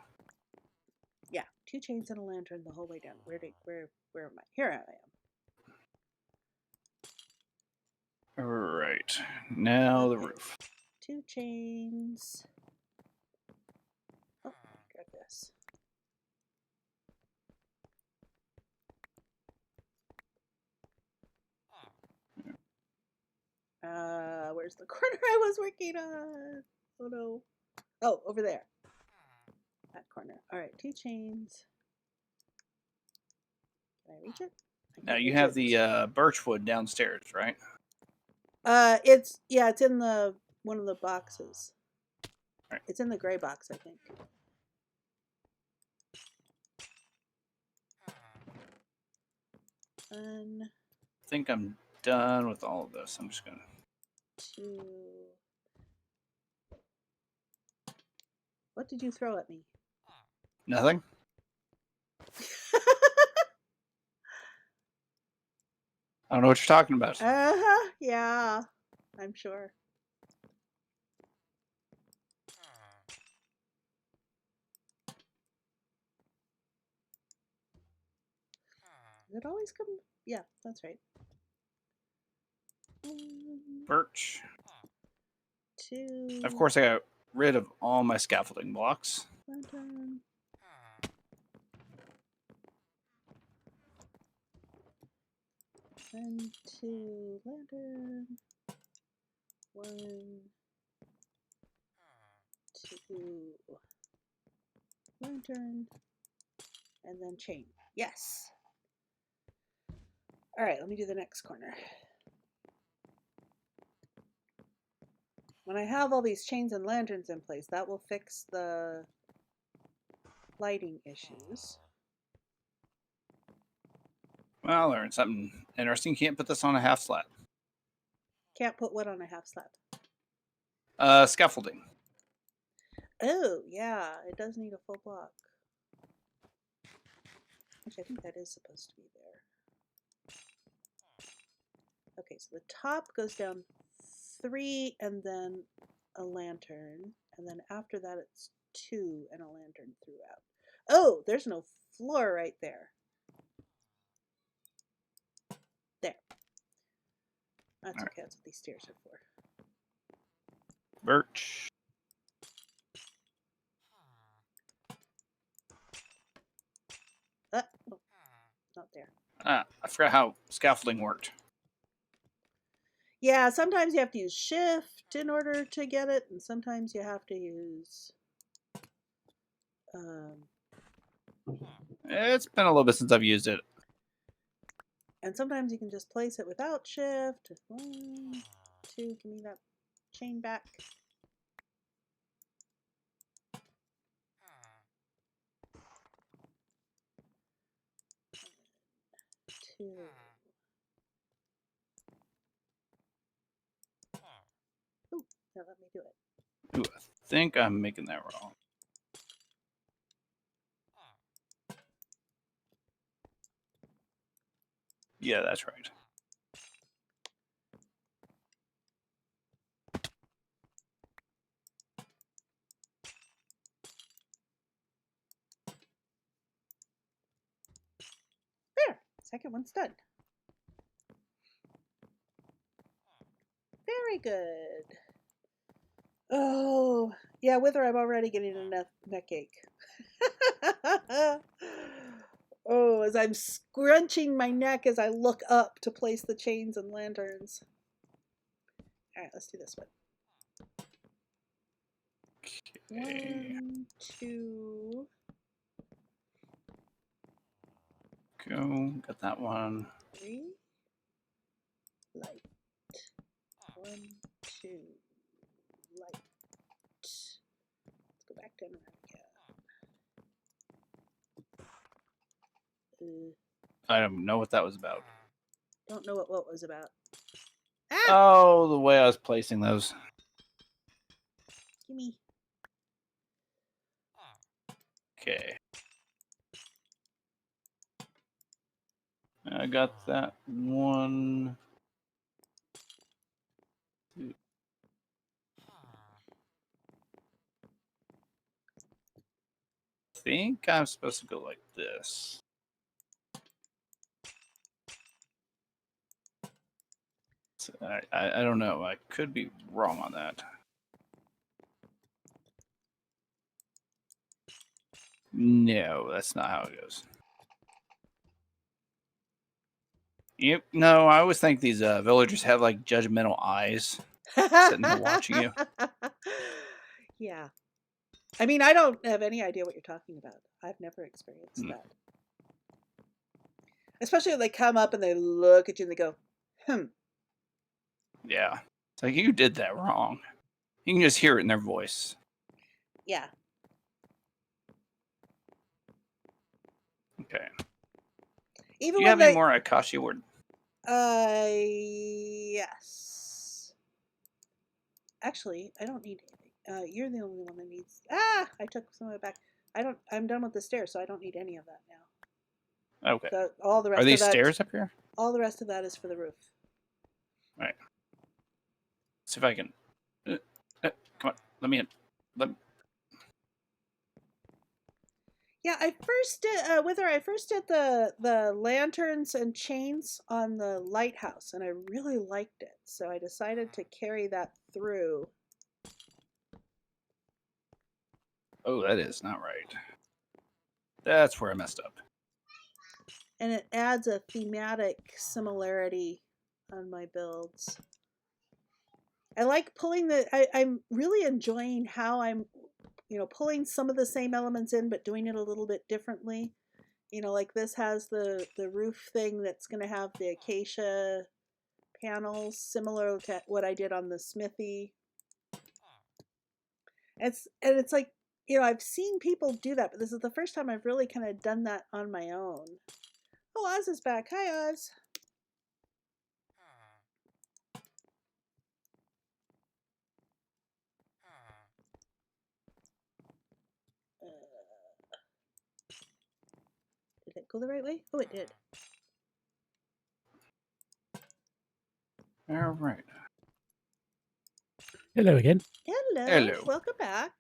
Yeah, 2 chains and a lantern the whole way down. Where am I? Here I am. Alright. Now the Okay. roof. 2 chains. Oh, grab this. Where's the corner I was working on? Oh no. Oh, over there. That corner. Alright, 2 chains. Can I reach it? I Now can't you reach have it. the birchwood downstairs, right? It's in the one of the boxes. Right. It's in the gray box, I think. One, I think I'm done with all of this. I'm just gonna... 2. What did you throw at me? Nothing? I don't know what you're talking about. Yeah, I'm sure. Does it always come? Yeah, that's right. 1, Birch. 2. Of course, I got rid of all my scaffolding blocks. Lantern. And 2 lantern. 1, 2 lantern. And then chain. Yes. All right, let me do the next corner. When I have all these chains and lanterns in place, that will fix the lighting issues. Well, I learned something interesting. You can't put this on a half slab. Can't put what on a half slab? Scaffolding. Oh, yeah, it does need a full block. Which I think that is supposed to be there. Okay, so the top goes down 3 and then a lantern. And then after that it's 2 and a lantern throughout. Oh, there's no floor right there. There. That's All okay, that's what these stairs are for. Birch. Oh, not there. I forgot how scaffolding worked. Yeah, sometimes you have to use shift in order to get it, and sometimes you have to use... It's been a little bit since I've used it. and sometimes you can just place it without shift. 1, 2, give me that chain back. 2. Ooh, that let me do it. Ooh, I think I'm making that wrong. Yeah, that's right. There, second one's done. Very good. Oh, yeah, Wither, I'm already getting a neck ache. Oh, as I'm scrunching my neck as I look up to place the chains and lanterns. All right, let's do this one. Okay. 1, 2. Go. Got that one. 3. Light. 1, 2. Light. Let's go back down around again. I don't know what that was about. Don't know what was about. Ah! Oh, the way I was placing those. Gimme. Okay. I got that one. Two. I think I'm supposed to go like this. So I don't know. I could be wrong on that. No, that's not how it goes. Yep. No, I always think these villagers have like judgmental eyes sitting there watching you. Yeah. I mean, I don't have any idea what you're talking about. I've never experienced that. Especially when they come up and they look at you and they go, Yeah. It's like, you did that wrong. You can just hear it in their voice. Yeah. Okay. Even Do you when have they... any more Akashi word? Yes. Actually, I don't need anything. You're the only one that needs... I took some of it back. I'm done with the stairs, so I don't need any of that now. Okay. So all the rest Are these of that, stairs up here? all the rest of that is for the roof. All right. See if I can... come on. Let me in. Yeah, I first did with her. I first did the lanterns and chains on the lighthouse, and I really liked it. So I decided to carry that through. Oh, that is not right. That's where I messed up. And it adds a thematic similarity on my builds. I like pulling I'm really enjoying how I'm, pulling some of the same elements in, but doing it a little bit differently. Like this has the roof thing that's going to have the acacia panels, similar to what I did on the smithy. It's like, I've seen people do that, but this is the first time I've really kind of done that on my own. Oh, Oz is back. Hi, Oz. Did it go the right way? Oh, it did. All right. Hello again. Hello. Hello. Welcome back.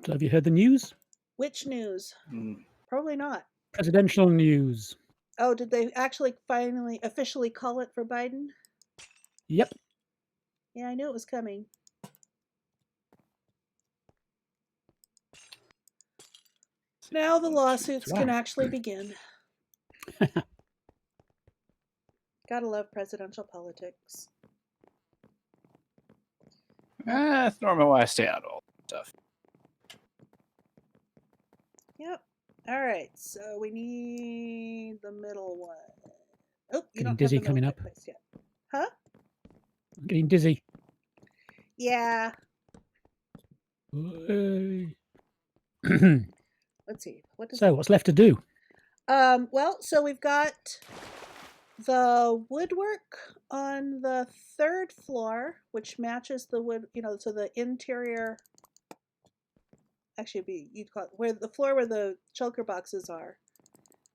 So have you heard the news? Which news? Probably not. Presidential news. Oh, did they actually finally officially call it for Biden? Yep. Yeah, I knew it was coming. Now the lawsuits can actually begin. Gotta love presidential politics. That's normally why I stay out of all stuff. Yep. All right. So we need the middle one. Oh, you Getting don't dizzy have the coming middle up. placed yet. Huh? I'm getting dizzy. Yeah. Let's Let's see. What does so what's left to do? Well, so we've got the woodwork on the 3rd floor, which matches the wood, so the interior, actually you'd call it where the floor where the shulker boxes are.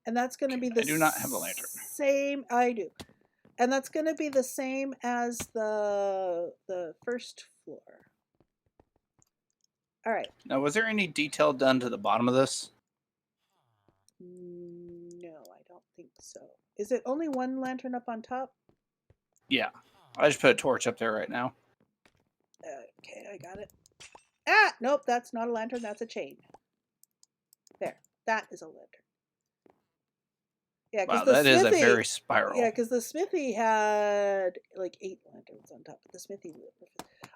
And that's going to be the I do not have a lantern. Same, I do. And that's going to be the same as the 1st floor. All right. Now, was there any detail done to the bottom of this? No, I don't think so. Is it only one lantern up on top? Yeah. I just put a torch up there right now. Okay, I got it. Nope, that's not a lantern, that's a chain. There. That is a lantern. Yeah, Wow, because the that is a smithy. very spiral. Yeah, because the smithy had like 8 lanterns on top of the smithy.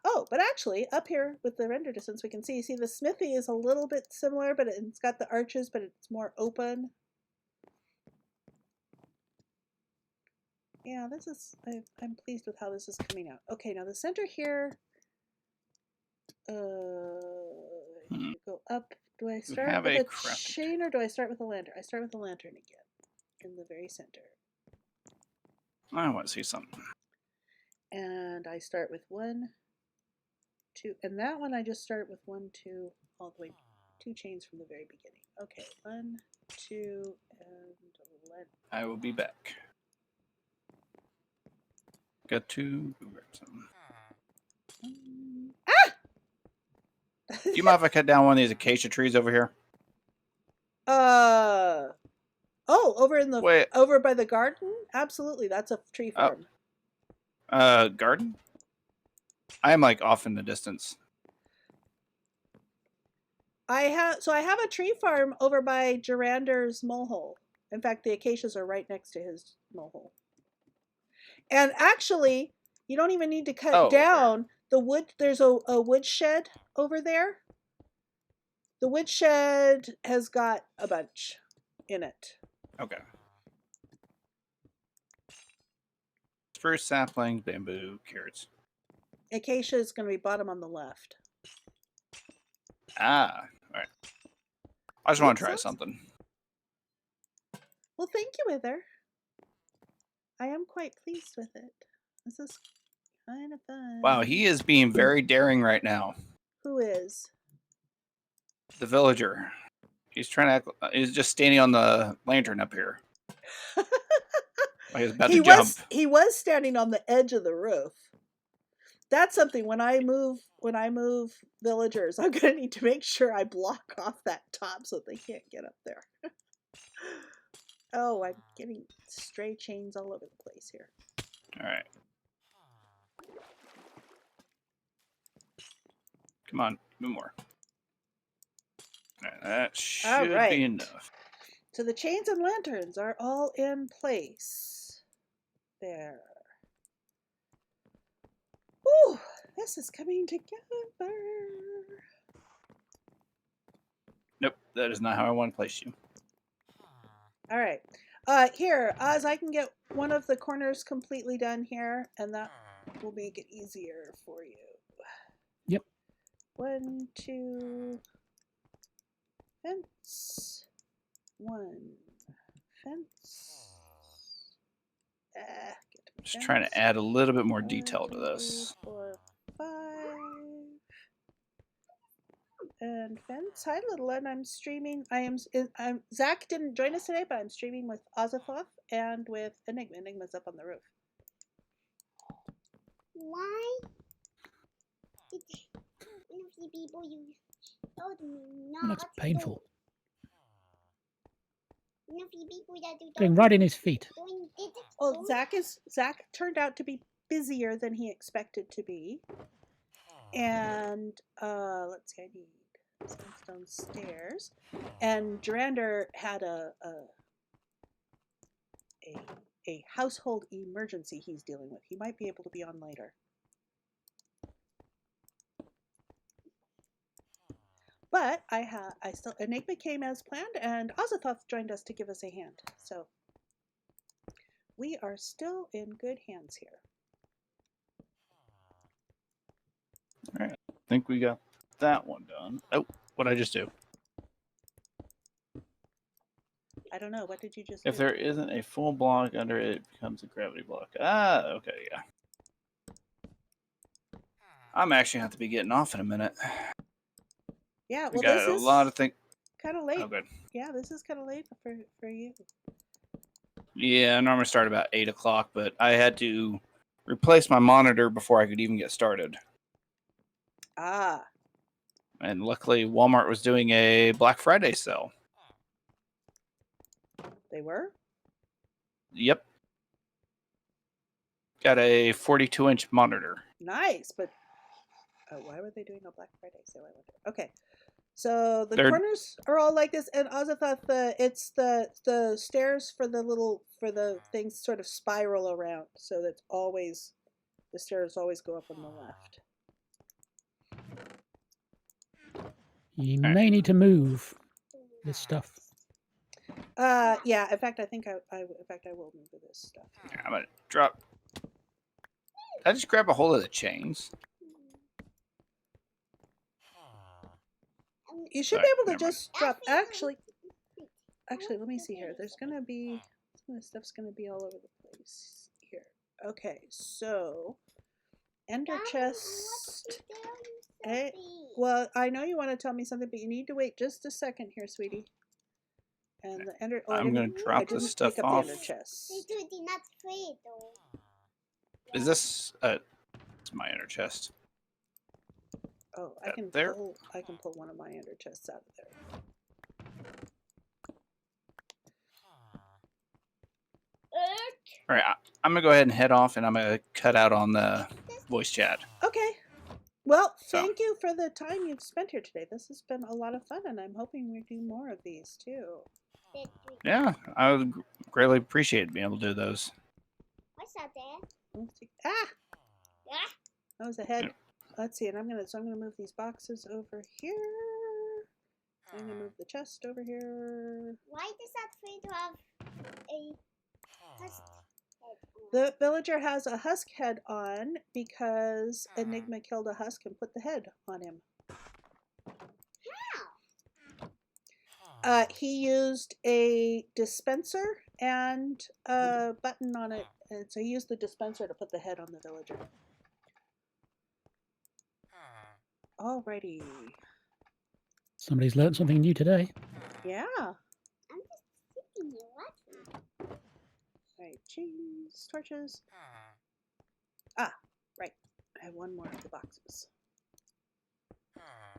Oh, but actually, up here with the render distance, we can see the smithy is a little bit similar, but it's got the arches, but it's more open. Yeah, this is, I'm pleased with how this is coming out. Okay, now the center here, go up. Do I start have with a a crafting chain or do I start with a lantern? I start with a lantern again in the very center. I want to see something. And I start with 1, 2, and that one I just start with 1, 2, all the way 2 chains from the very beginning. Okay, 1, 2, and let. I will be back. Got to grab something. Ah! Do you mind if I cut down one of these acacia trees over here? Oh, over in the Wait. over by the garden? Absolutely, that's a tree farm. Garden? I am like off in the distance. I have a tree farm over by Gerander's molehole. In fact, the acacias are right next to his molehole. And actually, you don't even need to cut down the wood. There's a wood shed over there. The wood shed has got a bunch in it. Okay. Spruce, saplings, bamboo, carrots. Acacia is going to be bottom on the left. Ah, all right. I just want to try something. Well, thank you, Wither. I am quite pleased with it. This is kind of fun. Wow, he is being very daring right now. Who is? The villager. He's trying to act, he's just standing on the lantern up here. Like he's about to jump. He was standing on the edge of the roof. That's something when I move villagers, I'm gonna need to make sure I block off that top so they can't get up there. Oh, I'm getting stray chains all over the place here. All right. Come on, move more. All right, that should be enough. So the chains and lanterns are all in place. There. Whew, this is coming together. Nope, that is not how I want to place you. All right. Here, Oz, I can get one of the corners completely done here, and that will make it easier for you. Yep. 1, 2, fence. 1, fence. Just trying to add a little bit more detail to 1, this. 2, 4, 5. And fence. Hi, little one. I'm streaming. Zach didn't join us today, but I'm streaming with Auzathoth and with Enigma. Enigma's up on the roof. Why did people use told me not? Well, that's painful. People that do Going right in his feet. Well, Zach turned out to be busier than he expected to be. And let's see, I need sandstone stairs. And Gerander had a household emergency he's dealing with. He might be able to be on later. But Enigma came as planned, and Auzathoth joined us to give us a hand. So we are still in good hands here. All right, I think we got that one done. Oh, what did I just do? I don't know. What did you just If do? there isn't a full block under it, it becomes a gravity block. Ah, okay, yeah. I'm actually going to have to be getting off in a minute. Yeah, well, this is a lot of things. Kind of late. Oh, good. Yeah, this is kind of late for you. Yeah, I normally start about 8 o'clock, but I had to replace my monitor before I could even get started. Ah. And luckily, Walmart was doing a Black Friday sale. They were? Yep. Got a 42-inch monitor. Nice, but why were they doing a Black Friday sale? I wonder. Okay, So the They're- corners are all like this, and Auzathoth, it's the stairs for the things sort of spiral around, so that always the stairs always go up on the left. You Alright. may need to move this stuff. Yeah. In fact, I think I will move this stuff. Yeah, I'm gonna drop. Did I just grab a hold of the chains? You should Sorry, be able to never mind. just drop. Actually, let me see here. There's gonna be some of the stuff's gonna be all over the place here. Okay, so ender chest. Eh, well, I know you want to tell me something, but you need to wait just a second here, sweetie. And the ender. Oh, I'm gonna I drop didn't this stuff pick up off. the ender chest. They do did not free though. Is this? It's my inner chest. Oh, I can there? pull one of my ender chests out of there. All right, I'm gonna go ahead and head off, and I'm gonna cut out on the voice chat. Okay. Well, So- thank you for the time you've spent here today. This has been a lot of fun, and I'm hoping we do more of these too. Yeah, I would greatly appreciate being able to do those. What's that there? Let's see. Ah, Ah, that was a head. Yep. Let's see, and I'm gonna move these boxes over here. I'm gonna move the chest over here. why does that free to have a husk head on? The villager has a husk head on because Enigma killed a husk and put the head on him. He used a dispenser and a button on it, and so he used the dispenser to put the head on the villager. Alrighty. Somebody's learnt something new today. Yeah. I'm just sitting here watching. Alright, chains, torches. Ah, right. I have one more of the boxes.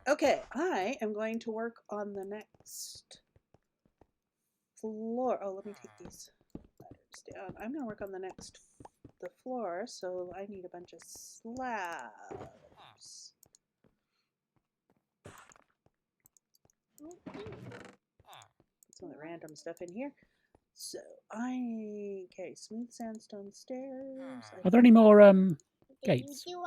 Okay, I am going to work on the next floor. Oh, let me take these letters down. I'm going to work on the floor, so I need a bunch of slabs. Put some of the random stuff in here. So okay, smooth sandstone stairs. Are there any more Gates. gates? You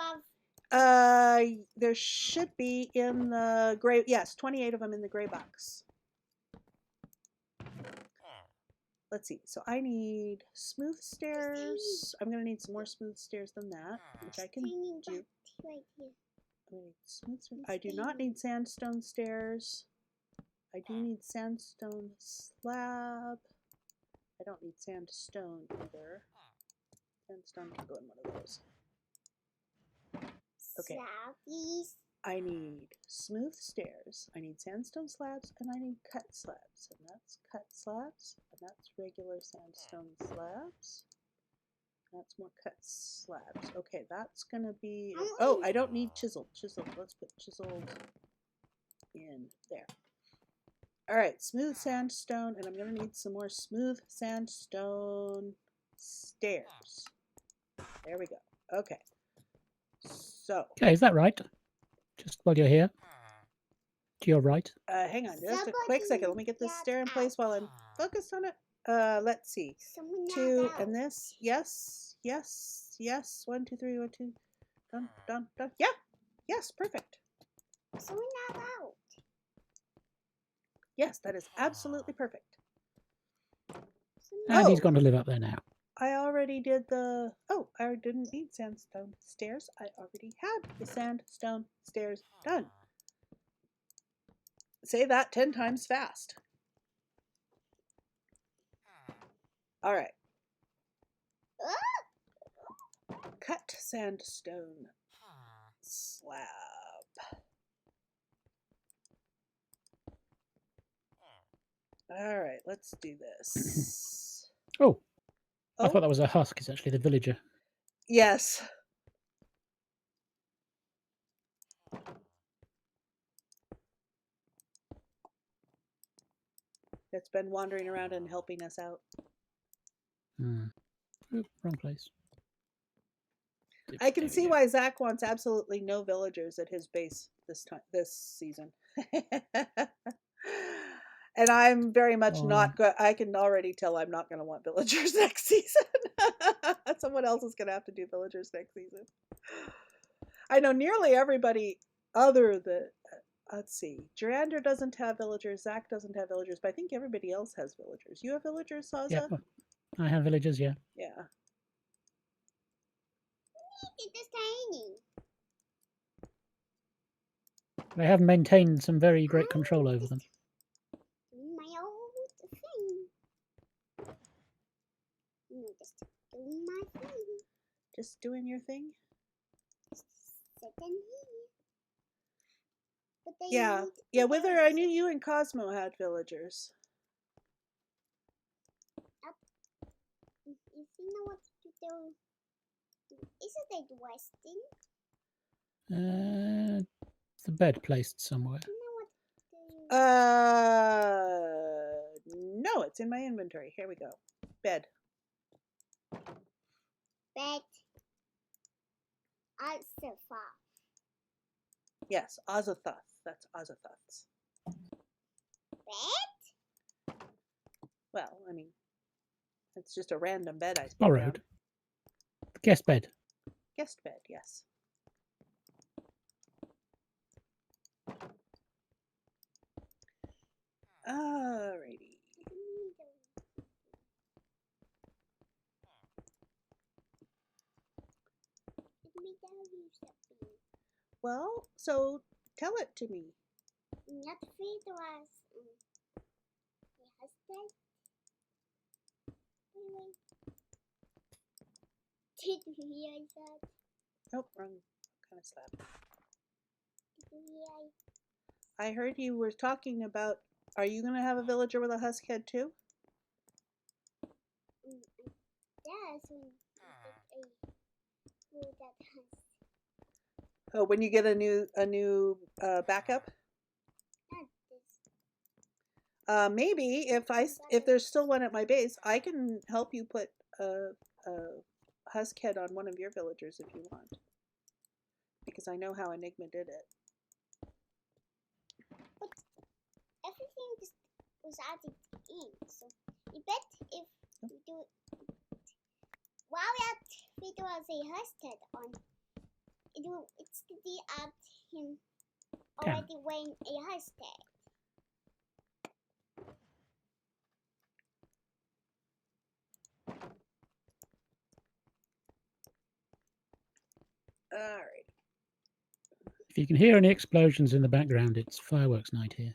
have There should be in the gray. Yes, 28 of them in the gray box. Let's see. So I need smooth stairs. I'm gonna need some more smooth stairs than that, which I can tiny do. box right here. I need smooth stairs. I do not need sandstone stairs. I do need sandstone slab. I don't need sandstone either. Sandstone can go in one of those. Okay. Slabbies. I need smooth stairs, I need sandstone slabs, and I need cut slabs. And that's cut slabs, and that's regular sandstone slabs. That's more cut slabs. Okay, that's gonna be. Oh, I don't need chiseled. Chiseled. Let's put chiseled in there. Alright, smooth sandstone, and I'm gonna need some more smooth sandstone stairs. There we go. Okay. So, Okay, is that right? Just while you're here. To your right. hang on just a quick second. Let me get this stair in place while I'm focused on it. Let's see. Someone 2 knocked out. and this. Yes, yes, yes. 1, 2, 3, 1, 2. Dun, dun, dun. Yeah, yes, perfect. Someone knocked out. Yes, that is absolutely perfect. And he's Oh. gone to live up there now. I already did the. Oh, I didn't need sandstone stairs. I already had the sandstone stairs done. Say that 10 times fast. All right. Cut sandstone slab. All right, let's do this. Oh, I Oh, thought that was a husk. It's actually the villager. yes. That's been wandering around and helping us out. Hmm. Oop, wrong place. I can There we see go. why Zach wants absolutely no villagers at his base this season. And I'm very much Oh. not good. I can already tell I'm not going to want villagers next season. Someone else is going to have to do villagers next season. I know nearly everybody other than, let's see, Jerander doesn't have villagers, Zach doesn't have villagers, but I think everybody else has villagers. You have villagers, Saza? Yep. I have villagers, yeah. Yeah. It's tiny. I have maintained some very great control over them. My old thing. No, just doing my thing. Just doing your thing? Sitting here. But they Yeah. need Yeah, to Wither, go I knew you and Cosmo had villagers. If you know what to do. Isn't it Weston? The bed placed somewhere. You know what to do. No, it's in my inventory. Here we go. Bed. Bed. Auzathoth. Yes, Auzathoth. That's Auzathoth's. Bed? Well, I mean, it's just a random bed I put Borrowed. down. Guest bed. Guest bed, yes. Alrighty. Let me tell you something. Well, so tell it to me. Not feed was your husband. Anyway. Did you hear that? Nope, wrong kind of slab. Did you hear? I heard you were talking about, are you going to have a villager with a husk head too? Yes, when that has. Oh, when you get a new backup? Not this. Maybe if there's still one at my base, I can help you put a husk head on one of your villagers if you want, because I know how Enigma did it. But everything just was added in, so I bet if we do while we do as a hashtag on, it's the add him already wearing a hashtag. Alright. If you can hear any explosions in the background, it's fireworks night here.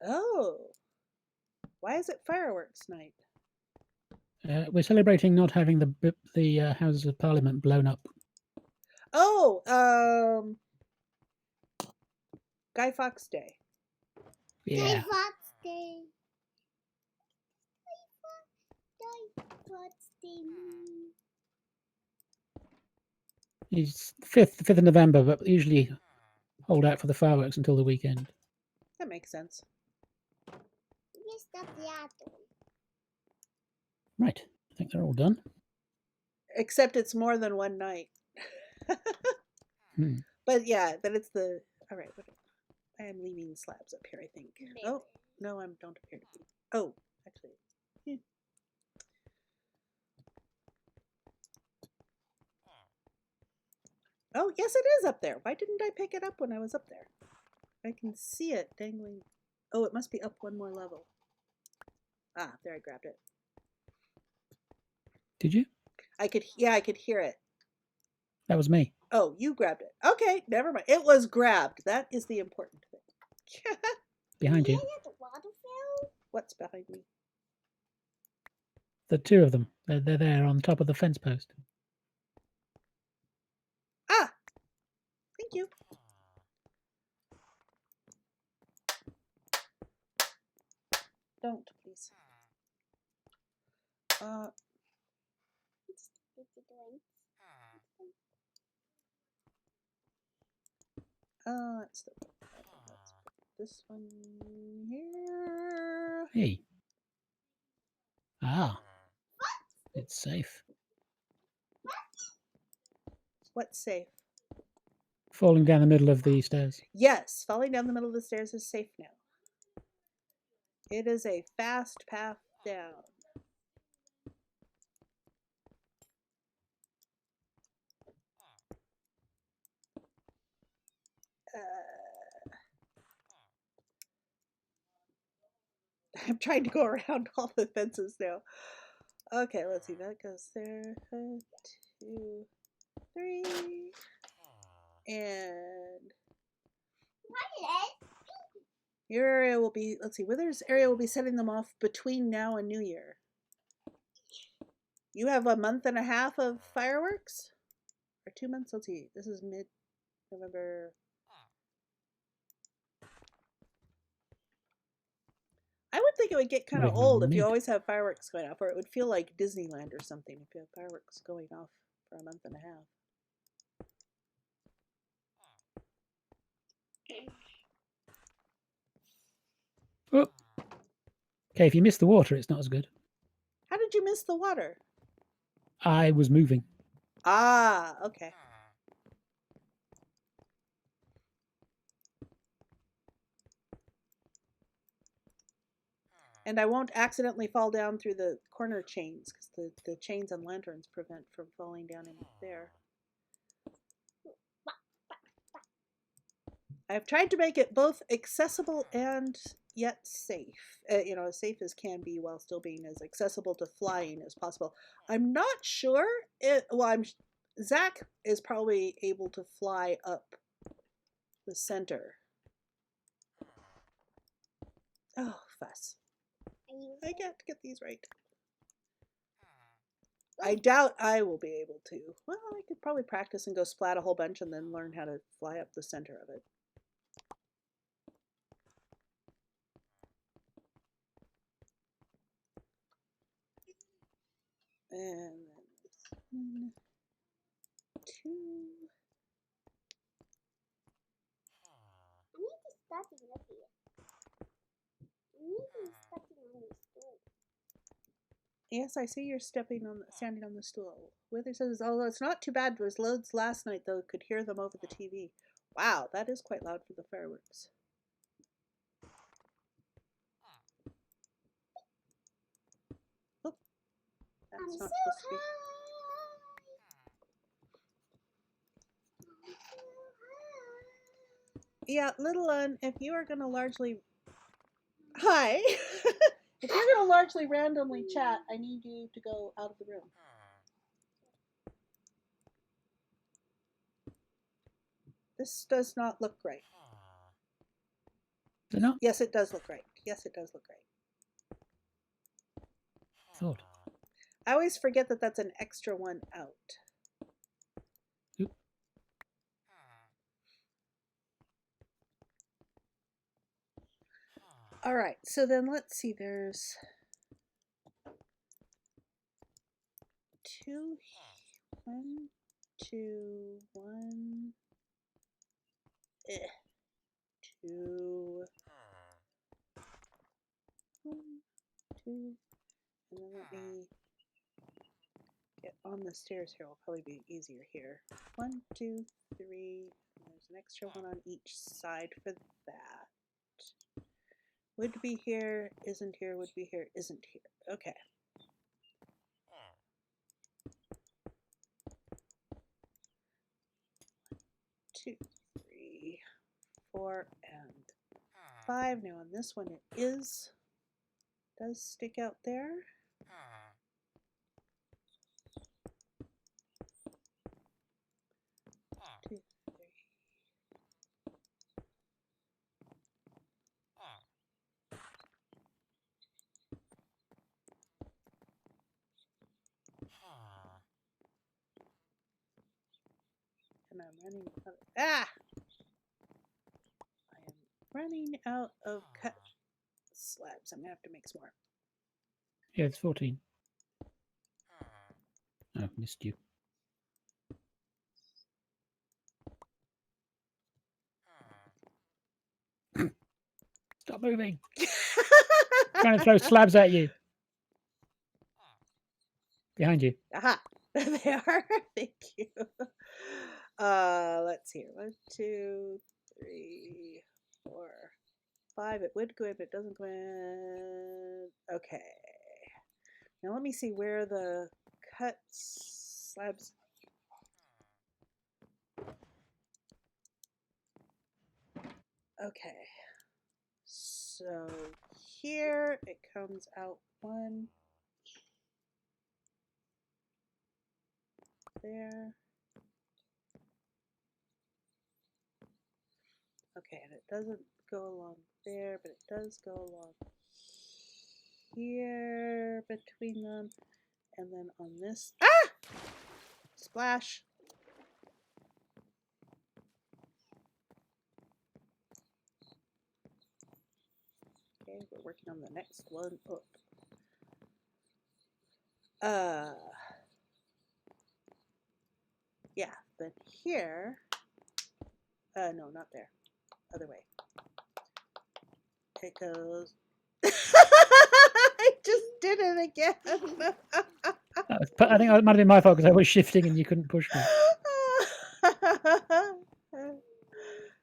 Oh. Why is it fireworks night? We're celebrating not having the Houses of Parliament blown up. Oh, Guy Fawkes Day. Yeah. Guy Fawkes Day. Guy Fawkes Day. It's 5th of November, but usually hold out for the fireworks until the weekend. That makes sense. Yes, that's the other. Right. I think they're all done. Except it's more than one night. But yeah, but it's the... Alright, I am leaving slabs up here, I think. Maybe. Oh, no, I don't appear to be. Oh, actually. Yeah. Oh, yes, it is up there. Why didn't I pick it up when I was up there? I can see it dangling. Oh, it must be up one more level. Ah, there, I grabbed it. Did you? I could hear it. That was me. Oh, you grabbed it. Okay, never mind. It was grabbed. That is the important thing. Behind you. The waterfall? What's behind me? The two of them. They're there on top of the fence post. Ah! Thank you. Don't, please. Let's put this one here. Hey. Ah. It's safe. What's safe? Falling down the middle of the stairs. Yes, falling down the middle of the stairs is safe now. It is a fast path down. I'm trying to go around all the fences now. Okay, let's see. That goes there. 1, 2, 3. And your area will be, let's see, Wither's area will be setting them off between now and New Year. You have a month and a half of fireworks? Or 2 months? Let's see. This is mid-November. I would think it would get kind of Not even old if you mid. always have fireworks going off, or it would feel like Disneyland or something if you have fireworks going off for a month and a half. Oh. Okay, if you miss the water, it's not as good. How did you miss the water? I was moving. Ah, okay. And I won't accidentally fall down through the corner chains, because the chains and lanterns prevent from falling down in there. I've tried to make it both accessible and yet safe. As safe as can be while still being as accessible to flying as possible. I'm not sure. Zach is probably able to fly up the center. Oh, fuss. I got to get these right. I doubt I will be able to. Well, I could probably practice and go splat a whole bunch and then learn how to fly up the center of it. And then 1, 2. I need to start it up here. I need to start it on the stool. Yes, I see you're standing on the stool. Wither says, although it's not too bad, there was loads last night, though, could hear them over the TV. Wow, that is quite loud for the fireworks. Oh, that's I'm not so supposed to be. Yeah, little one, if you are going to largely... Hi! If you're going to largely randomly chat, I need you to go out of the room. This does not look right. Does it not? Yes, it does look right. Yes, it does look right. Thought. I always forget that that's an extra one out. Oop. All right, so then let's see. There's 2, 1, 2, 1, 2, 1, 2, and then let me get on the stairs here. Will probably be easier here. 1, 2, 3. And there's an extra one on each side for that. Would be here, isn't here, would be here, isn't here. Okay. Two, 3, 4, and 5. Now on this one it does stick out there. 2, 3. And I'm running out of, I am running out of cut slabs. I'm gonna have to make some more. Yeah, it's 14. Oh, missed you. Stop moving. Trying to throw slabs at you. Behind you. Aha! There they are. Thank you. Let's see here. 1, 2, 3, 4, 5. It would go in, but it doesn't go in. Okay. Now let me see where the cut slabs. Okay. So here it comes out 1. There. Okay, and it doesn't go along there, but it does go along here between them. And then on this. Ah! Splash. Okay, we're working on the next one. Oh. Yeah, but here. No, not there. Other way. It goes. I just did it again. I think it might have been my fault because I was shifting and you couldn't push me.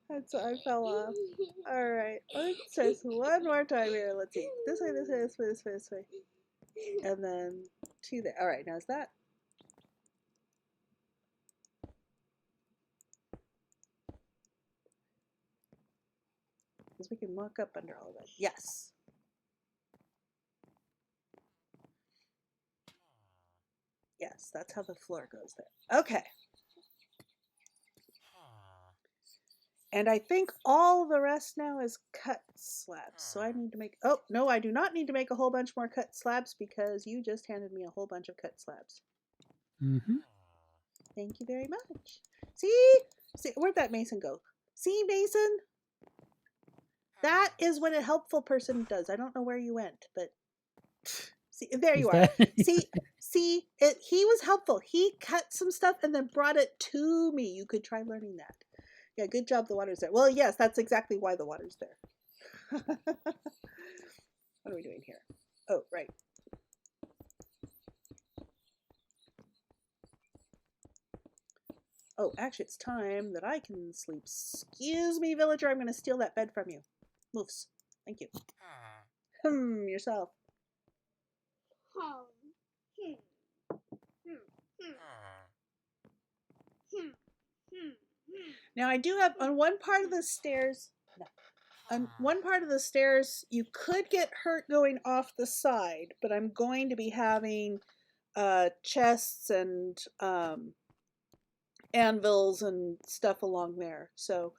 That's why I fell off. All right, let's try this one more time here. Let's see. This way, this way, this way, this way, this way. And then 2 there. All right, now is that? Because we can walk up under all of that. Yes. Yes, that's how the floor goes there. Okay. And I think all the rest now is cut slabs. So I need to make, oh, no, I do not need to make a whole bunch more cut slabs because you just handed me a whole bunch of cut slabs. Mm-hmm. Thank you very much. See, where'd that Mason go? See, Mason? That is what a helpful person does. I don't know where you went, but see, there you are. See, he was helpful. He cut some stuff and then brought it to me. You could try learning that. Yeah, good job. The water's there. Well, yes, that's exactly why the water's there. What are we doing here? Oh, right. Oh, actually, it's time that I can sleep. Excuse me, villager. I'm going to steal that bed from you. Moves. Thank you. Yourself. Now, I do have on one part of the stairs. No. On one part of the stairs, you could get hurt going off the side, but I'm going to be having chests and anvils and stuff along there. So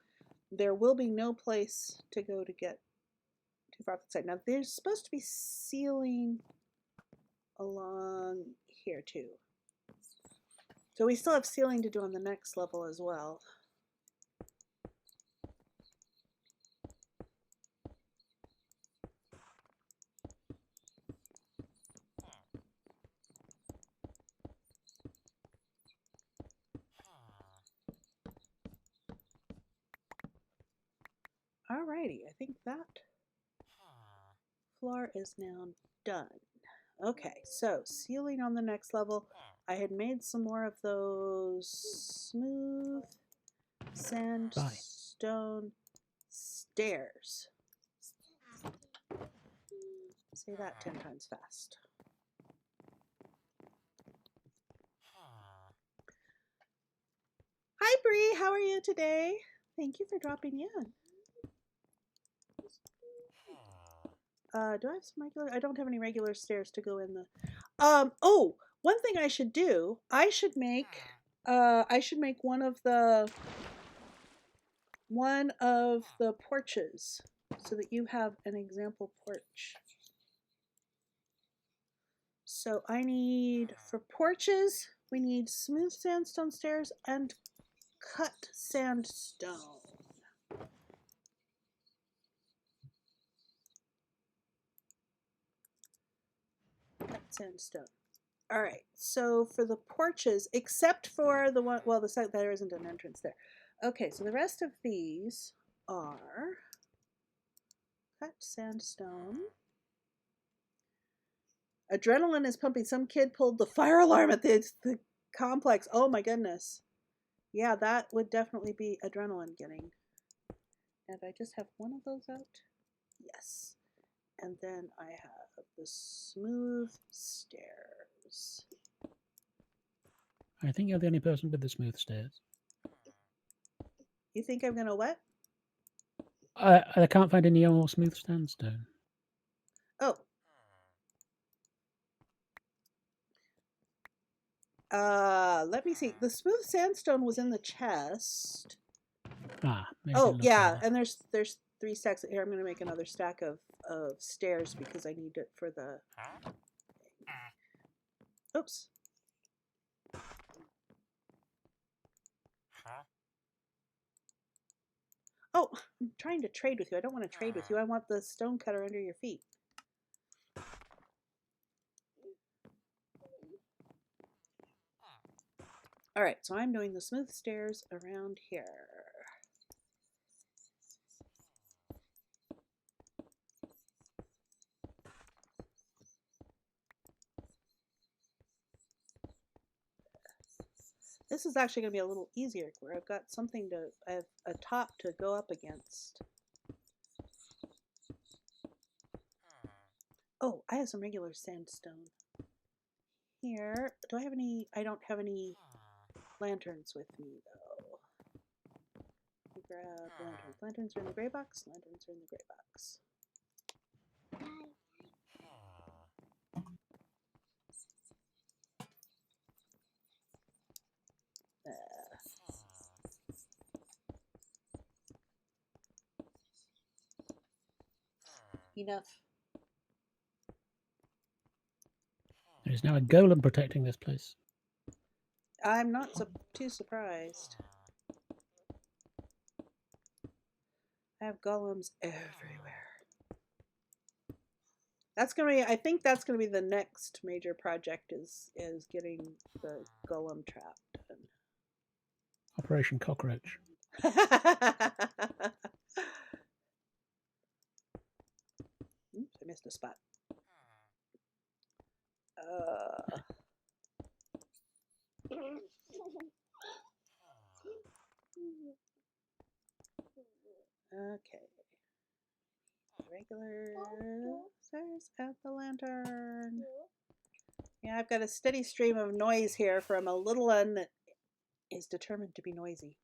there will be no place to go to get too far off the side. Now, there's supposed to be ceiling along here too. So we still have ceiling to do on the next level as well. Alrighty, I think that floor is now done. Okay, so ceiling on the next level. I had made some more of those smooth sandstone stairs. Say that 10 times fast. Hi Bree, how are you today? Thank you for dropping in. Do I have some regular? I don't have any regular stairs to go in the. Oh, one thing I should do. I should make one of the porches so that you have an example porch. So I need for porches. We need smooth sandstone stairs and cut sandstone. Sandstone. All right, so for the porches, except for the one, well, the side there isn't an entrance there. Okay, so the rest of these are cut sandstone. Adrenaline is pumping. Some kid pulled the fire alarm at the complex. Oh my goodness. Yeah, that would definitely be adrenaline getting. And I just have one of those out. Yes. And then I have the smooth stairs. I think you're the only person with the smooth stairs. You think I'm gonna what? I can't find any more smooth sandstone. Oh. Let me see. The smooth sandstone was in the chest. Ah, maybe Oh, didn't look yeah, further. and there's 3 stacks here. I'm gonna make another stack of stairs because I need it for the. Oops. Oh, I'm trying to trade with you. I don't want to trade with you. I want the stone cutter under your feet. All right, so I'm doing the smooth stairs around here. This is actually going to be a little easier where I've got something to, I have a top to go up against. Oh, I have some regular sandstone here. Do I have any? I don't have any lanterns with me though. Let me grab lanterns. Lanterns are in the gray box. Lanterns are in the gray box. Enough. There's now a golem protecting this place. I'm not too surprised. I have golems everywhere. That's gonna be. I think that's gonna be the next major project. Is getting the golem trap done. Operation Cockroach. Oops, I missed a spot. Okay. Regular stairs at the lantern. Yeah, I've got a steady stream of noise here from a little one that is determined to be noisy.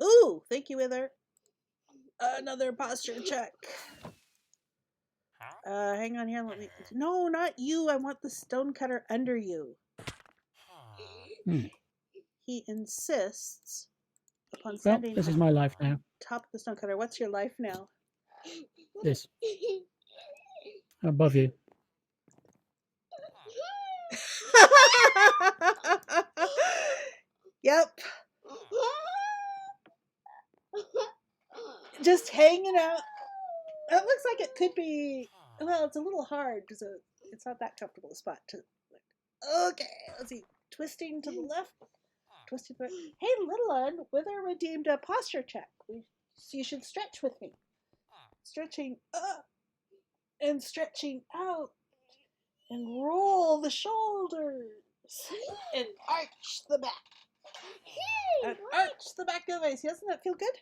Ooh, thank you, Wither. Another posture check. Hang on here. Let me. No, not you. I want the stonecutter under you. He insists upon Well, standing this at is my life now. top of the stonecutter. What's your life now? This. Above you. Yep. Just hanging out. It looks like it could be. Well, it's a little hard because it's not that comfortable a spot to. Okay, let's see. Twisting to the left. Twisting to the right. Hey, little one, Wither redeemed a posture check. You should stretch with me. Stretching up and stretching out. And roll the shoulders. And arch the back. And arch the back of the face. Doesn't that feel good?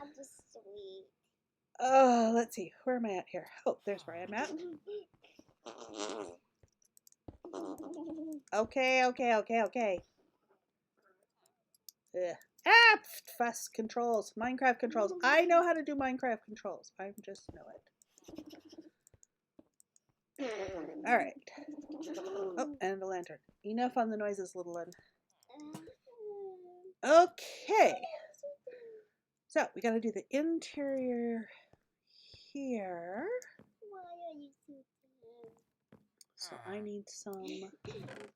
I'm just sweet. Let's see. Where am I at here? Oh, there's where I'm at. Okay. Fuss controls. Minecraft controls. I know how to do Minecraft controls. I just know it. Alright. Oh, and a lantern. Enough on the noises, little one. Okay. So, we gotta do the interior here. Why are you so dumb? So I need some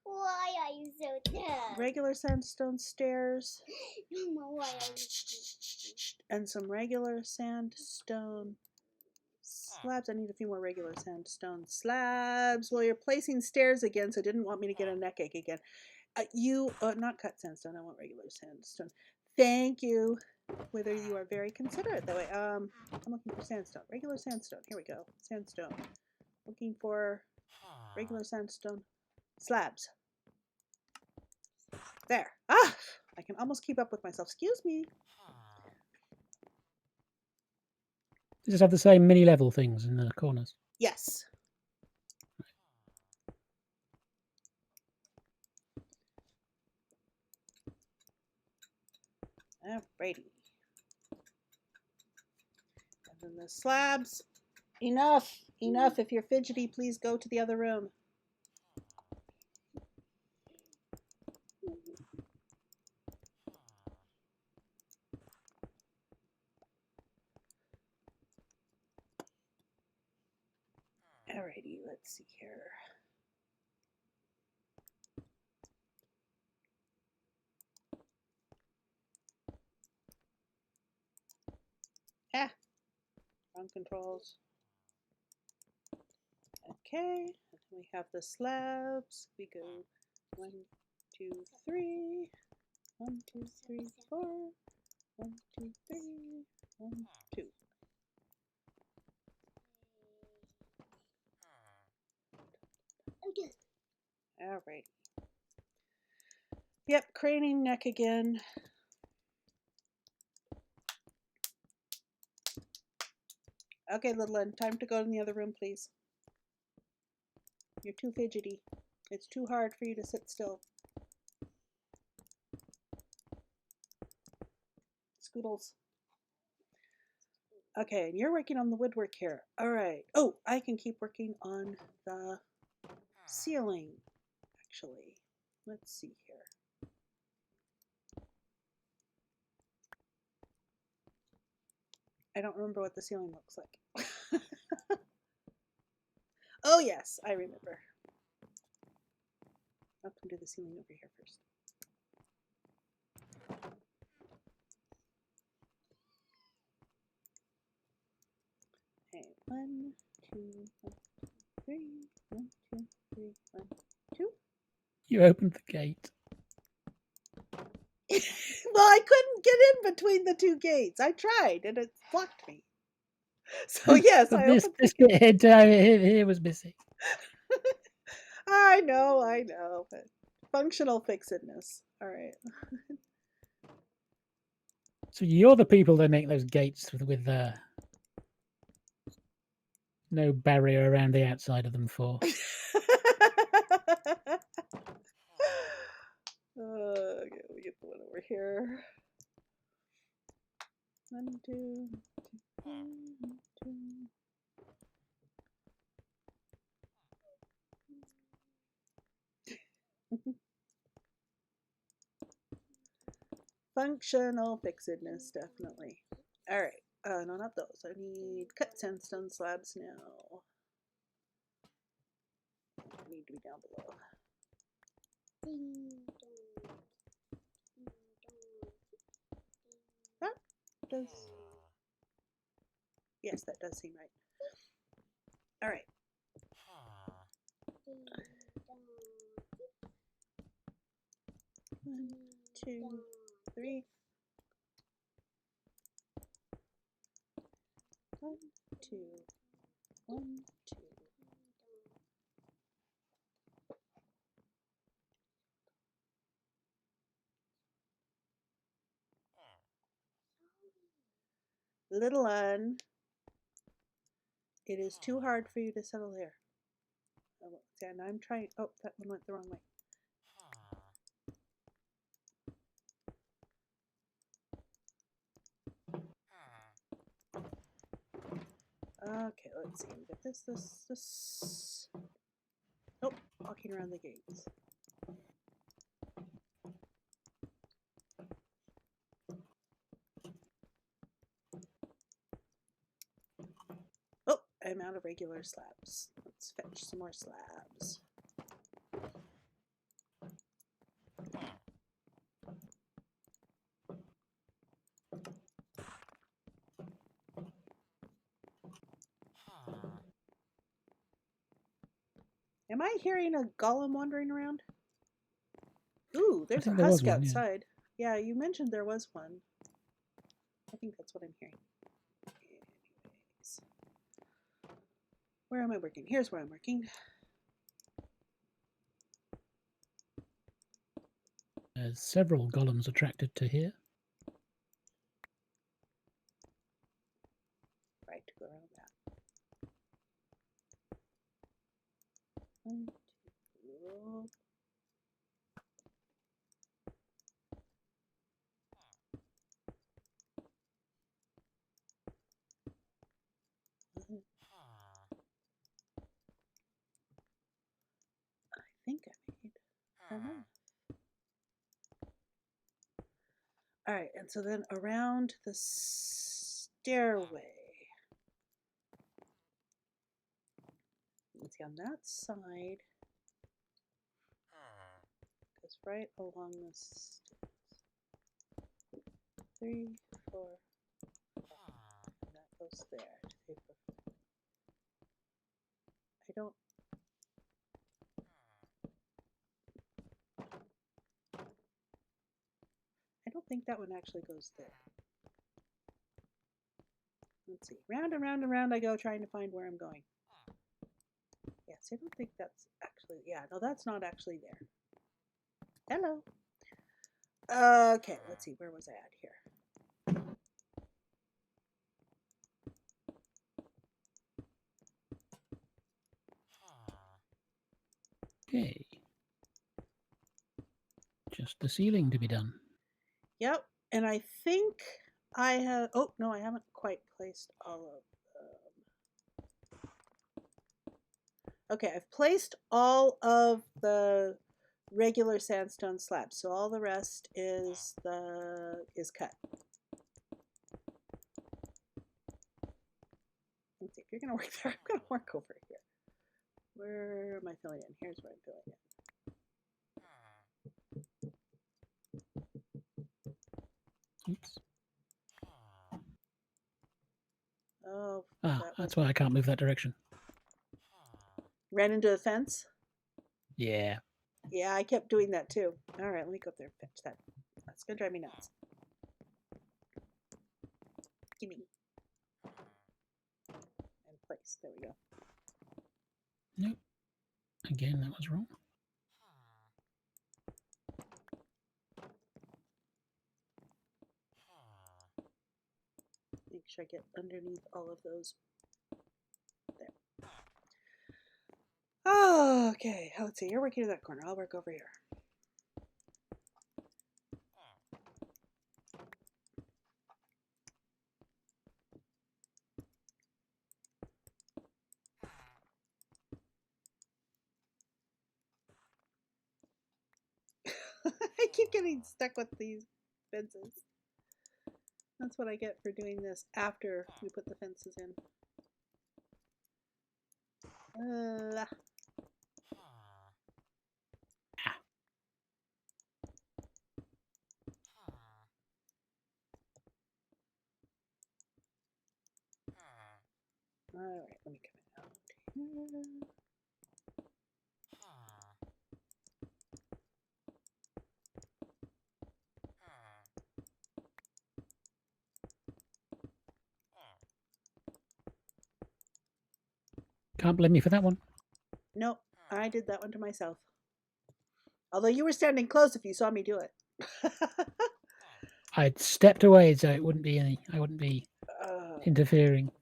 Why are you so dumb? regular sandstone stairs Mama, why are you so and some regular sandstone slabs. I need a few more regular sandstone slabs. Well, you're placing stairs again, so didn't want me to get a neck ache again. Not cut sandstone. I want regular sandstone. Thank you. Whether you are very considerate that way. I'm looking for sandstone. Regular sandstone. Here we go. Sandstone. Looking for regular sandstone. Slabs. There. Ah! I can almost keep up with myself. Excuse me. Does it have the same mini level things in the corners? Yes. Alrighty. And then the slabs. Enough. Enough. If you're fidgety, please go to the other room. Alrighty, let's see here. Ah, wrong controls. Okay, and then we have the slabs. We go 1, 2, 3. 1, 2, 3, 4. 1, 2, 3. 1, 2. Okay. Alright. Yep, craning neck again. Okay, little one, time to go in the other room, please. You're too fidgety. It's too hard for you to sit still. Scoodles. Okay, and you're working on the woodwork here. Alright. Oh, I can keep working on the ceiling, actually. Let's see here. I don't remember what the ceiling looks like. Oh yes, I remember. I'll come do the ceiling over here first. Okay, 1, 2, 1, 3, 1, 2, 3, 1, 2. You opened the gate. Well, I couldn't get in between the two gates. I tried, and it blocked me. So yes, But I this opened this bit here was missing. I know, but functional fixedness. All right. So you're the people that make those gates with no barrier around the outside of them for. Okay, let me get the one over here. 1, 2, 3, 1, 2. Functional fixedness, definitely. All right. No, not those. I need cut sandstone slabs now. They need to be down below. That does. Yes, that does seem right. All right. 1, 2, 3. 1, 2, 1, 2. Little one, it is too hard for you to settle there. Oh, and I'm trying. Oh, that one went the wrong way. Okay, let's see. We got this. Nope, walking around the gates. Oh, I'm out of regular slabs. Let's fetch some more slabs. Am I hearing a golem wandering around? Ooh, there's a think there was husk one, yeah. outside. Yeah, you mentioned there was one. I think that's what I'm hearing. Anyways. Where am I working? Here's where I'm working. There's several golems attracted to here. Right, to go around that. 1, 2. I think I made enough. All right, and so then around the stairway. Let's see, on that side, goes right along the stairs. 3, 4, 5. And that goes there. 2, 3, 4, 5. I don't think that one actually goes there. Let's see. Round and round and round I go trying to find where I'm going. Yes, I don't think that's actually, yeah, no, that's not actually there. Hello. Okay, let's see, where was I at here? Okay. Just the ceiling to be done. Yep, and I think I have, oh, no, I haven't quite placed all of them. Okay, I've placed all of the regular sandstone slabs, so all the rest is cut. Let's see, if you're gonna work there, I'm gonna work over here. Where am I filling in? Here's where I'm filling in. Oops. Oh, that's why I can't move that direction. Ran into the fence? Yeah. Yeah, I kept doing that too. All right, let me go up there and fetch that. That's gonna drive me nuts. Gimme. And place. There we go. Nope. Again, that was wrong. Make sure I get underneath all of those. There. Oh, okay. Let's see. You're working in that corner. I'll work over here. I keep getting stuck with these fences. That's what I get for doing this after we put the fences in. All right, let me come out here. Can't blame me for that one. Nope, I did that one to myself. Although you were standing close if you saw me do it. I'd stepped away so it wouldn't be I wouldn't be interfering.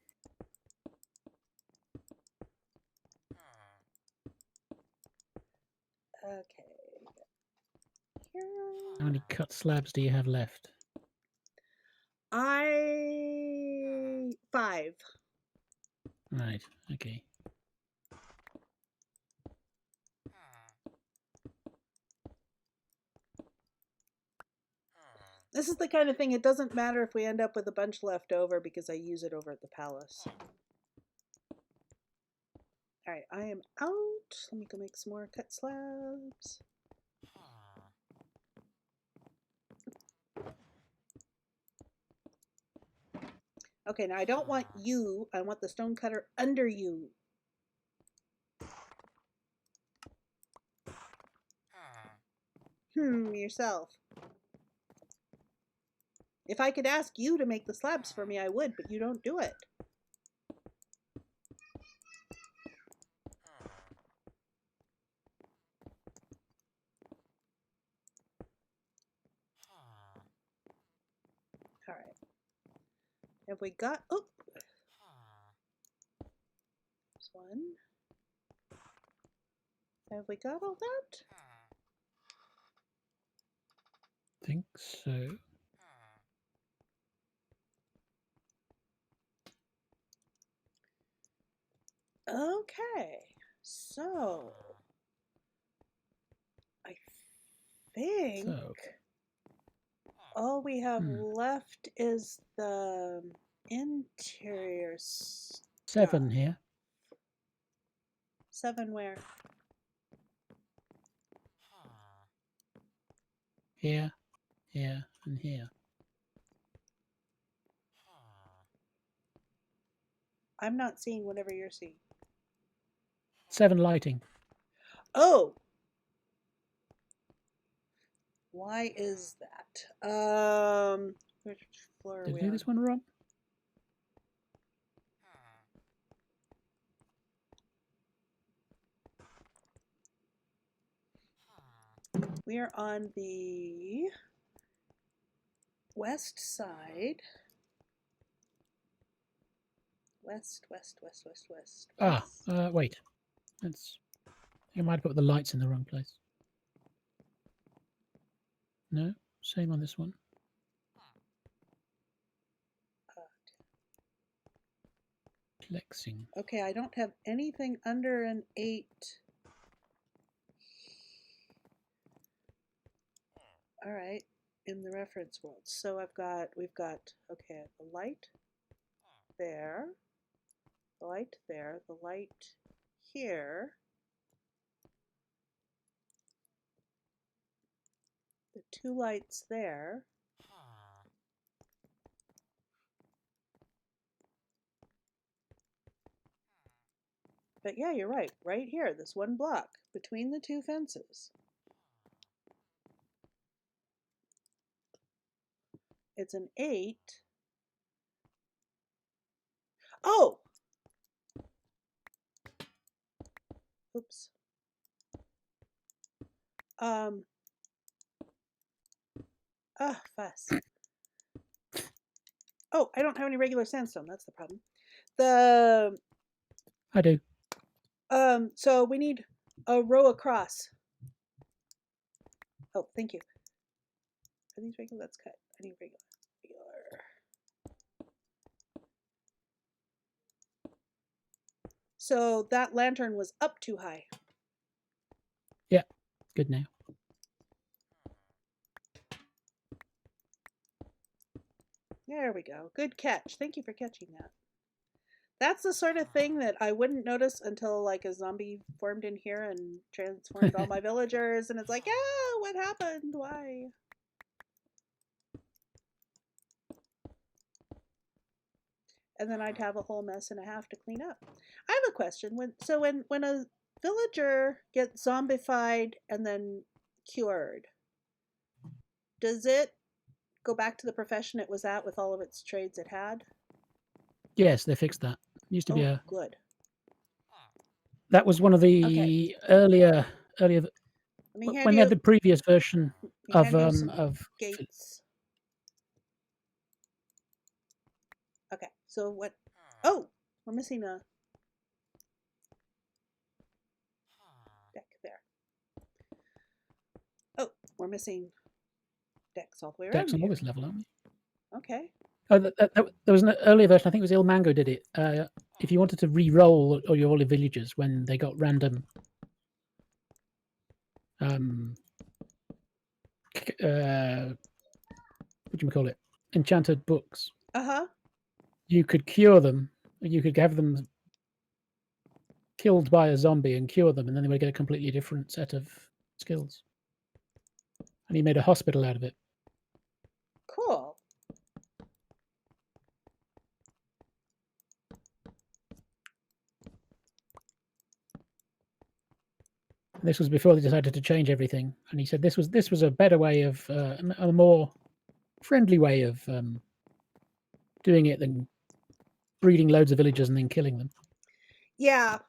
Okay. Here. How many cut slabs do you have left? 5. Right, okay. This is the kind of thing, it doesn't matter if we end up with a bunch left over because I use it over at the palace. Alright, I am out. Let me go make some more cut slabs. Okay, now I don't want you. I want the stone cutter under you. Yourself. If I could ask you to make the slabs for me, I would, but you don't do it. Have we got... Oh! There's one. Have we got all that? Think so. Okay. So... I think... So, all we have left is the interior 7 here. 7 where? Here, here, and here. I'm not seeing whatever you're seeing. 7 lighting. Oh! Why is that? Which floor are Did we I do on? this one wrong? We are on the west side. West. Ah, wait. That's. I might have put the lights in the wrong place. No, same on this one. Flexing. Okay, I don't have anything under an 8. All right, in the reference world. So we've got, okay, the light there, the light there, the light here, the 2 lights there. But yeah, you're right. Right here, this one block between the 2 fences. It's an 8. Oh! Oops. Fuss. Oh, I don't have any regular sandstone. That's the problem. I do. So we need a row across. Oh, thank you. Are these regular? Let's cut. I need regular. So that lantern was up too high. Yeah, good now. There we go. Good catch. Thank you for catching that. That's the sort of thing that I wouldn't notice until like a zombie formed in here and transformed all my villagers, and it's like, ah, what happened? Why? And then I'd have a whole mess and a half to clean up. I have a question. When a villager gets zombified and then cured, does it go back to the profession it was at with all of its trades it had? Yes, they fixed that. Used to be Oh, a. good. That was one of the earlier Let me hand when they you, had the previous version hand you some of gates. Okay, so what? Oh, we're missing a deck there. Oh, we're missing decks all the way around decks on all here. this level, aren't we? Okay. Oh, there was an earlier version. I think it was Ilmango did it. If you wanted to re-roll all your villagers when they got random, what do you call it? Enchanted books. You could cure them. You could have them killed by a zombie and cure them, and then they would get a completely different set of skills. And he made a hospital out of it. Cool. This was before they decided to change everything, and he said this was a better way of a more friendly way of doing it than breeding loads of villagers and then killing them. Yeah.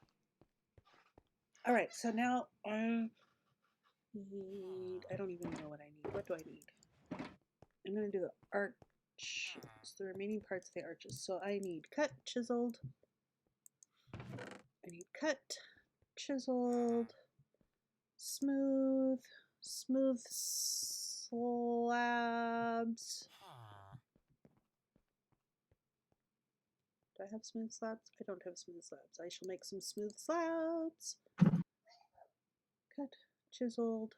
All right. So now I need. I don't even know what I need. What do I need? I'm gonna do the arc arches, the remaining parts of the arches. So I need cut, chiseled. I need cut, chiseled, smooth slabs. Do I have smooth slabs? I don't have smooth slabs. I shall make some smooth slabs. Cut, chiseled,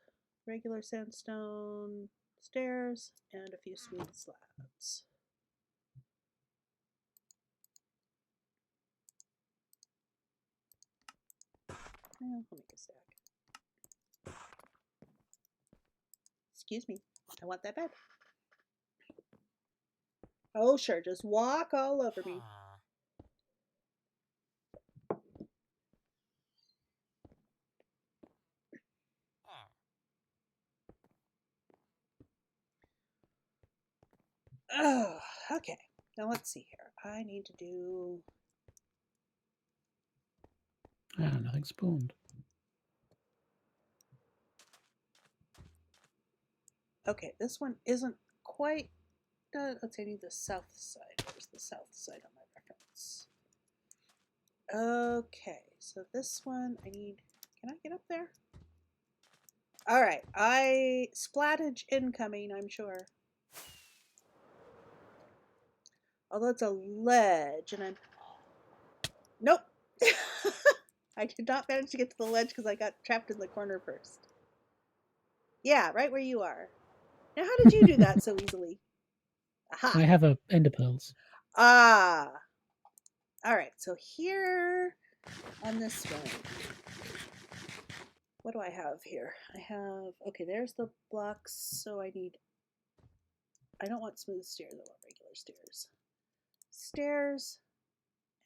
regular sandstone stairs, and a few smooth slabs. I'll make a stack. Excuse me, I want that bed. Oh, sure, just walk all over me. Oh, okay. Now let's see here. I need to do... Ah, nothing spawned. Okay, this one isn't quite done. Let's say I need the south side. Where's the south side on my reference? Okay, so this one I need... Can I get up there? All right, splattage incoming, I'm sure. Although it's a ledge, and I'm... Nope! I did not manage to get to the ledge because I got trapped in the corner first. Yeah, right where you are. Now, how did you do that so easily? Aha! I have ender pearls. Ah! All right, so here on this one, what do I have here? I have... Okay, there's the blocks, so I need... I don't want smooth stairs, I want regular stairs. Stairs,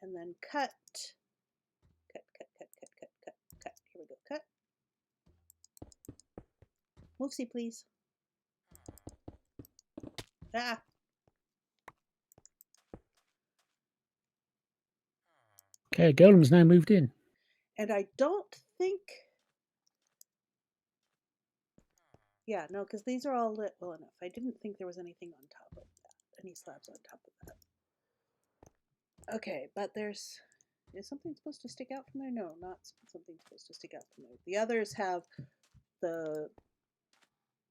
and then cut. Cut. Here we go, cut. Moosey, please. Ah! Okay, Golem's now moved in. And I don't think... Yeah, no, because these are all lit well enough. I didn't think there was anything on top of that. Any slabs on top of that. Okay, but there's... Is something supposed to stick out from there? No, not something supposed to stick out from there. The others have the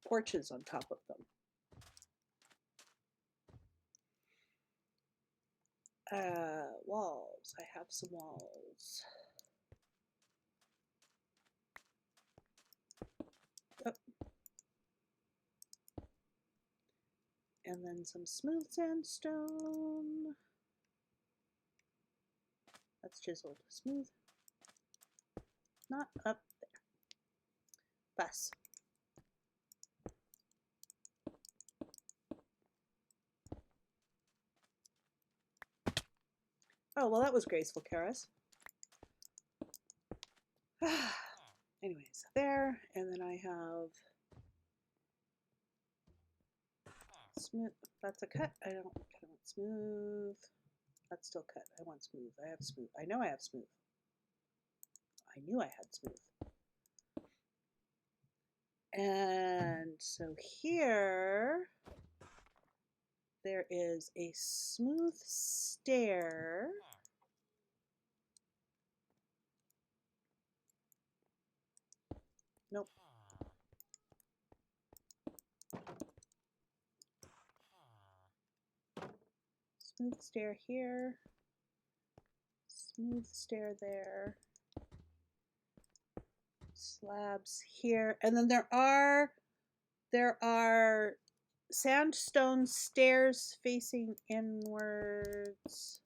porches on top of them. Walls. I have some walls. Oh. And then some smooth sandstone. That's chiseled. Smooth. Not up there. Bus. Oh, well, that was graceful, Charis. Anyways, there, and then I have smooth. That's a cut. I don't want smooth. That's still cut. I want smooth. I have smooth. I know I have smooth. I knew I had smooth. And so here, there is a smooth stair. Nope. Smooth stair here. Smooth stair there. Slabs here. And then there are sandstone stairs facing inwards.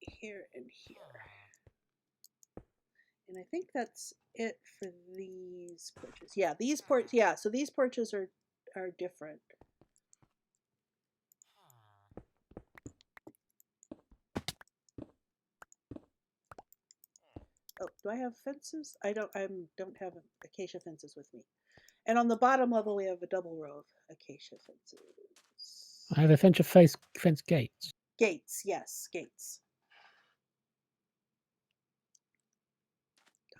Here and here. And I think that's it for these porches. Yeah, these porches. Yeah, so these porches are different. Oh, do I have fences? I don't have acacia fences with me. And on the bottom level, we have a double row of acacia fences. I have a fence gates. Gates, yes, gates.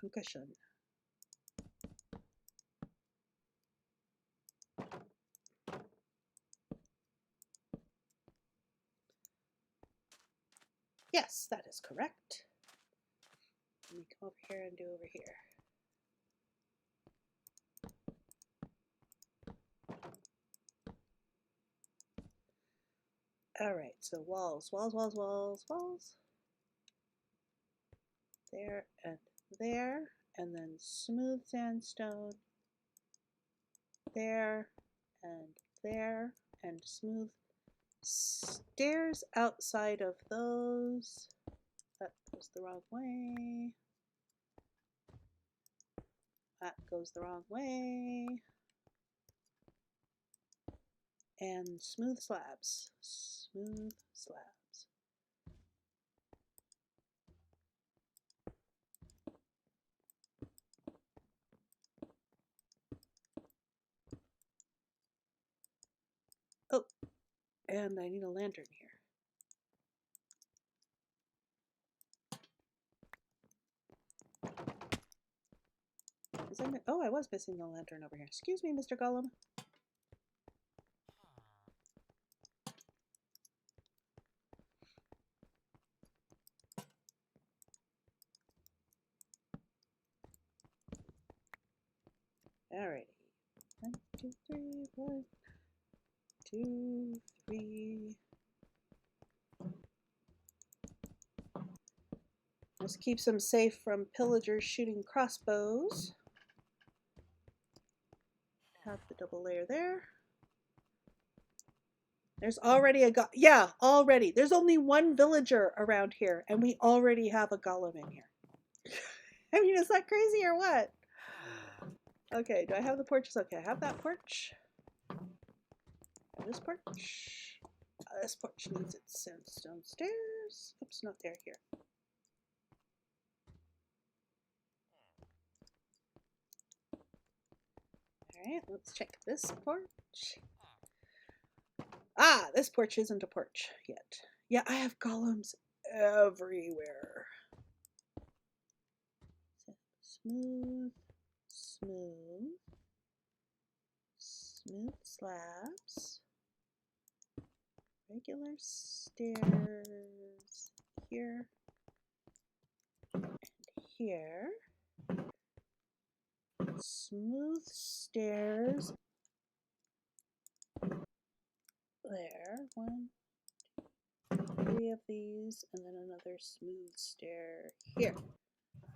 Dankeschön. Yes, that is correct. Let me come over here and do over here. All right, so walls, walls, walls, walls, walls. There, and then smooth sandstone. There, and smooth stairs outside of those. That goes the wrong way. That goes the wrong way. And smooth slabs. Smooth slabs. Oh, and I need a lantern here. Oh, I was missing the lantern over here. Excuse me, Mr. Gollum. Alrighty. 1, 2, 3, 1, 2, 3. This keeps them safe from pillagers shooting crossbows. Have the double layer there. There's already a yeah, already. There's only one villager around here, and we already have a golem in here. I mean, is that crazy or what? Okay, do I have the porches? Okay, I have that porch. And this porch. This porch needs its sandstone stairs. Oops, not there, here. Alright, let's check this porch. Ah, this porch isn't a porch yet. Yeah, I have golems everywhere. Smooth, smooth, smooth slabs. Regular stairs here and here. Smooth stairs there. 1, 2, 3 of these, and then another smooth stair here.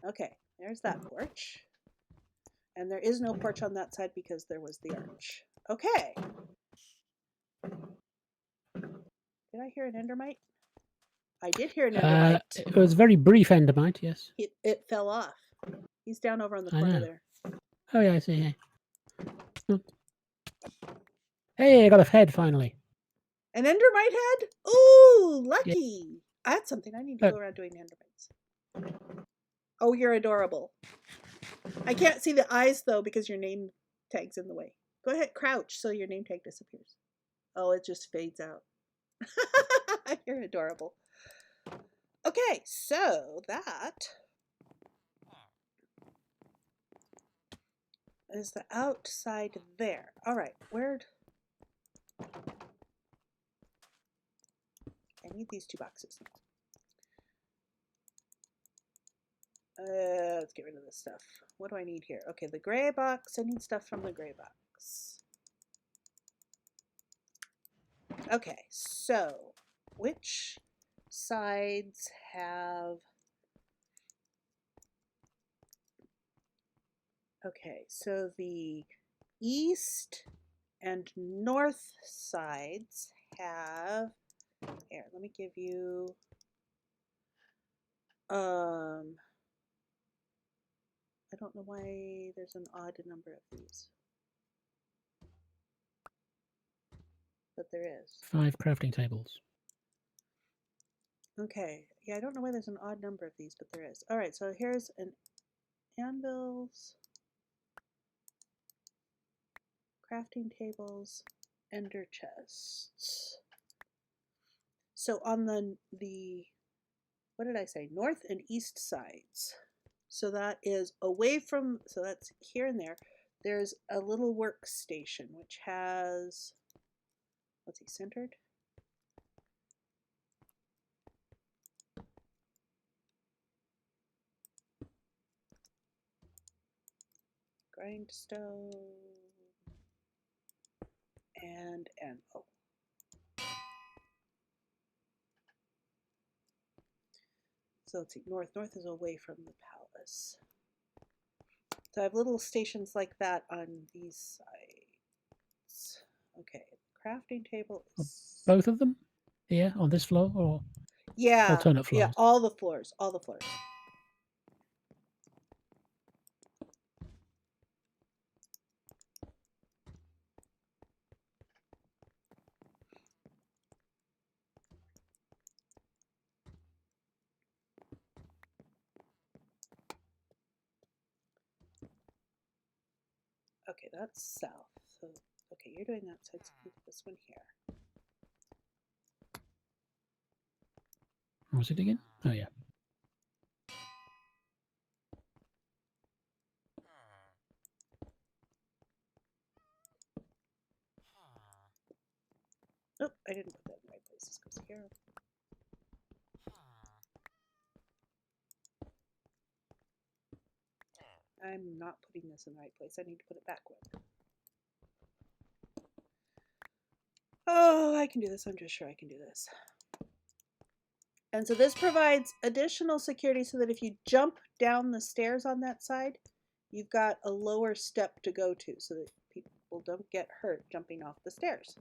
Okay, there's that porch. And there is no porch on that side because there was the arch. Okay. Did I hear an endermite? I did hear an endermite. It was very brief endermite, yes. It fell off. He's down over on the I corner know. there. Oh yeah, I see. Hey. Hey, I got a head finally. An endermite head? Ooh, lucky. That's something I need to go around doing endermites. Oh, you're adorable. I can't see the eyes though because your name tag's in the way. Go ahead, crouch so your name tag disappears. Oh, it just fades out. You're adorable. Okay, so that is the outside there. All right, where'd... I need these 2 boxes now. Let's get rid of this stuff. What do I need here? Okay, the gray box. I need stuff from the gray box. Okay, so which sides have... Okay, so the east and north sides have... Here, let me give you... I don't know why there's an odd number of these. But there is. 5 crafting tables. Okay. Yeah, I don't know why there's an odd number of these, but there is. Alright, so here's an anvils, crafting tables, ender chests. So on the what did I say? North and east sides. So that is away from, so that's here and there. There's a little workstation which has, let's see, centered. grindstone, and anvil. So let's see, north. North is away from the palace. So I have little stations like that on these sides. Okay, crafting table is... Both of them here on this floor, or Yeah, alternate yeah, floors? all the floors, all the floors. Okay, that's south. So, okay, you're doing that side, so we do this one here. What was it again? Oh yeah. Oh, I didn't put that in the right place. This goes here. I'm not putting this in the right place. I need to put it backward. Oh, I can do this. I'm just sure I can do this. And so this provides additional security so that if you jump down the stairs on that side, you've got a lower step to go to so that people don't get hurt jumping off the stairs.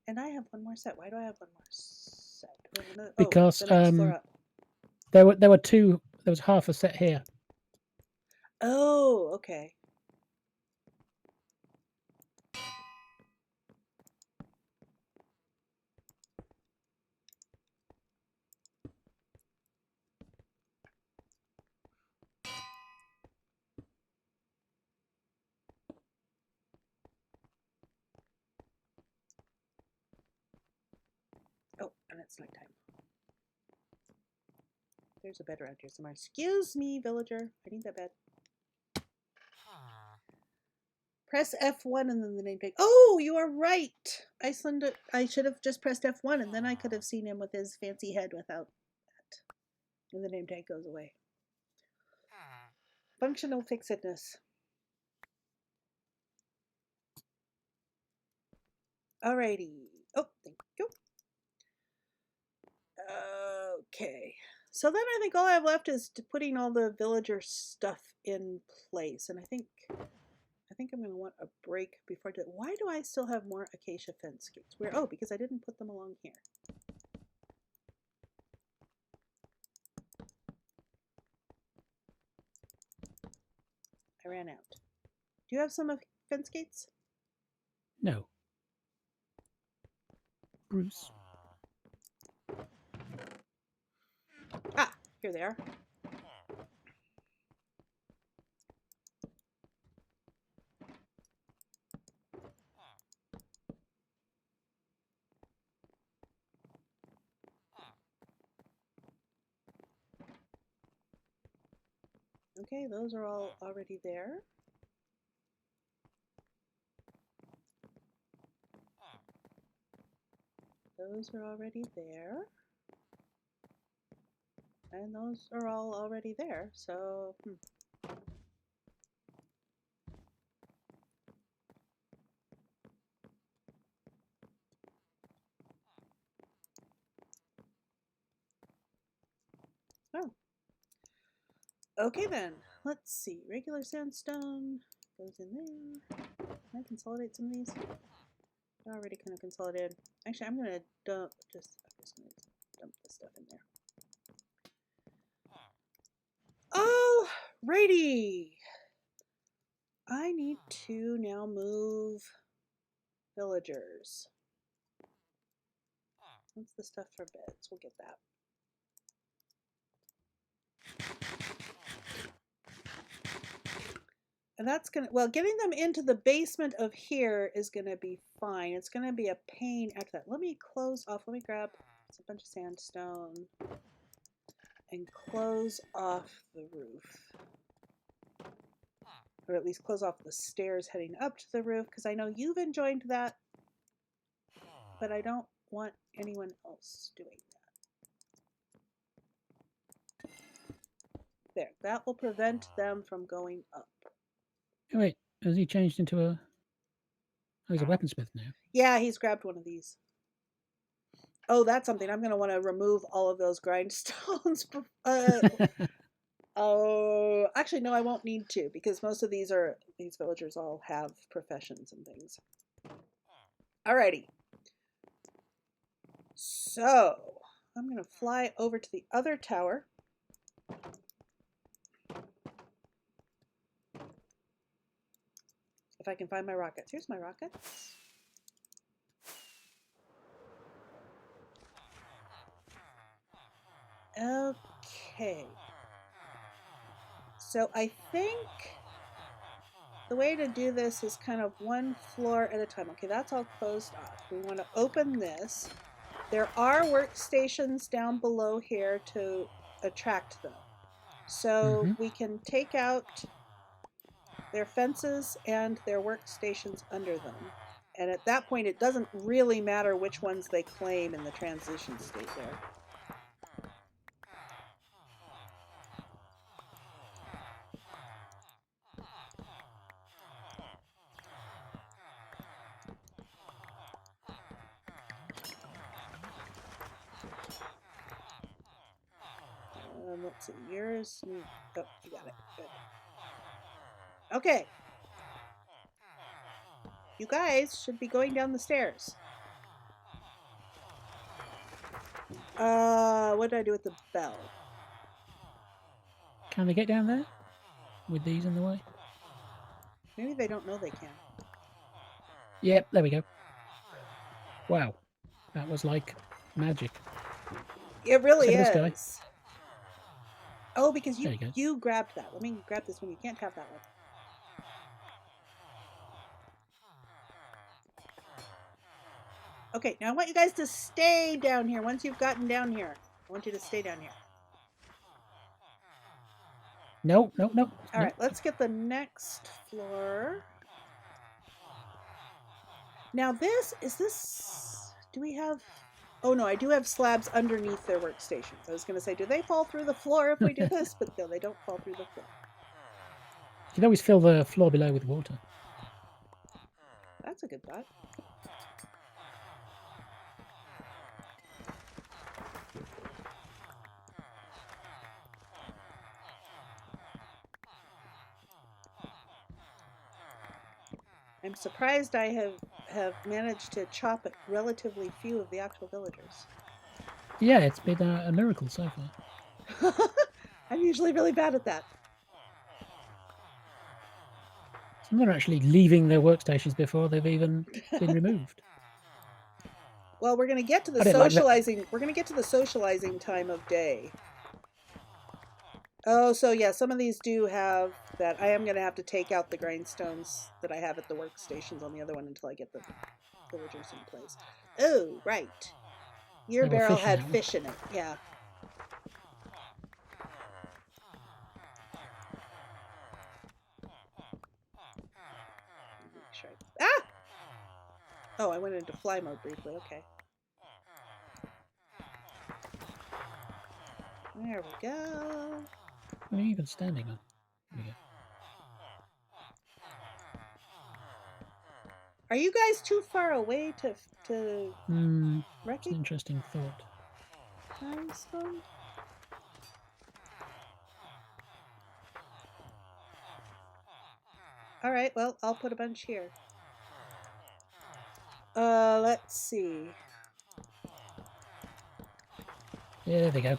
And I have one more set. Why do I have one more set? Do I have another? Because the next floor up. there were two. There was half a set here. Oh, okay. Oh, and it's nighttime. There's a bed around here somewhere. Excuse me, villager. I need that bed. Press F1 and then the name tag. Oh, you are right. Iceland. I should have just pressed F1 and then I could have seen him with his fancy head without that. And the name tag goes away. Functional fixedness. Alrighty. Oh, thank you. Okay. So then I think all I have left is putting all the villager stuff in place. And I think I'm going to want a break before I do it. Why do I still have more acacia fence gates? Where? Oh, because I didn't put them along here. I ran out. Do you have some fence gates? No. Bruce. Ah, here they are. Okay, those are all already there. Those are already there. And those are all already there, so... Oh. Okay then, let's see. Regular sandstone goes in there. Can I consolidate some of these? They're already kind of consolidated. Actually, I'm just gonna dump this stuff in there. Alrighty. I need to now move villagers. What's the stuff for beds? We'll get that. And that's gonna, well, getting them into the basement of here is gonna be fine. It's gonna be a pain after that. Let me close off, let me grab a bunch of sandstone and close off the roof. Or at least close off the stairs heading up to the roof, because I know you've enjoyed that. but I don't want anyone else doing that. There, that will prevent them from going up. Oh, wait, has he changed into a... Oh, he's a weaponsmith now. Yeah, he's grabbed one of these. Oh, that's something. I'm going to want to remove all of those grindstones. Oh, actually, no, I won't need to because most of these villagers all have professions and things. Alrighty. So, I'm going to fly over to the other tower. If I can find my rockets. Here's my rockets. Okay. So I think the way to do this is kind of one floor at a time. Okay, that's all closed off. We want to open this. There are workstations down below here to attract them. So we can take out their fences and their workstations under them. And at that point, it doesn't really matter which ones they claim in the transition state there. Let's see, yours. Oh, you got it. Good. Okay. You guys should be going down the stairs. What did I do with the bell? Can they get down there? With these in the way? Maybe they don't know they can. Yep, there we go. Wow. That was like magic. It really Except for this is. Oh, because There you go. you grabbed that. Let me grab this one. You can't have that one. Okay, now I want you guys to stay down here. Once you've gotten down here, I want you to stay down here. No. All right, let's get the next floor. Now do we have... Oh no, I do have slabs underneath their workstations. I was going to say, do they fall through the floor if we do this? But no, they don't fall through the floor. You can always fill the floor below with water. That's a good thought. I'm surprised I have managed to chop relatively few of the actual villagers. Yeah, it's been a miracle so far. I'm usually really bad at that. Some of them are actually leaving their workstations before they've even been removed. Well, we're going to get to the I didn't like that. socializing. We're going to get to the socializing time of day. Oh, so yeah, some of these do have that. I am going to have to take out the grindstones that I have at the workstations on the other one until I get the villagers in place. Oh, right. Your They were barrel fish in had that one. fish in it. Yeah. Make sure Ah! Oh, I went into fly mode briefly. Okay. There we go. What are you even standing on? There we go. Are you guys too far away to It's an recognize interesting thought. them? All right, well, I'll put a bunch here. Let's see. Yeah, there they go.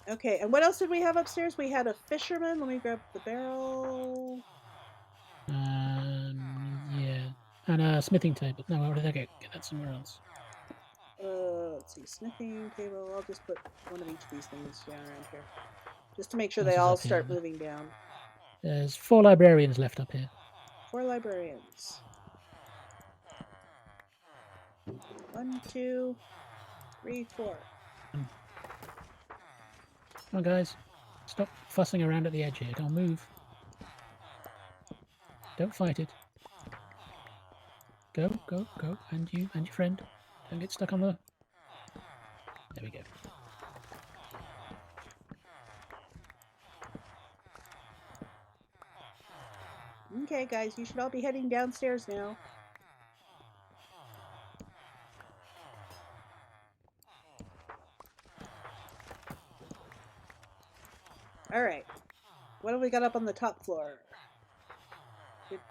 Okay, and what else did we have upstairs? We had a fisherman. Let me grab the barrel. Yeah. And a smithing table. No, where did I get that somewhere else? Let's see, smithing table. I'll just put one of each of these things down around here. Just to make sure This they is all up here, start isn't it? moving down. There's 4 librarians left up here. 4 librarians. 1, 2, 3, 4. Come on, guys. Stop fussing around at the edge here. Don't move. Don't fight it. Go. And you and your friend. Don't get stuck on the... There we go. Okay, guys, you should all be heading downstairs now. All right. What have we got up on the top floor?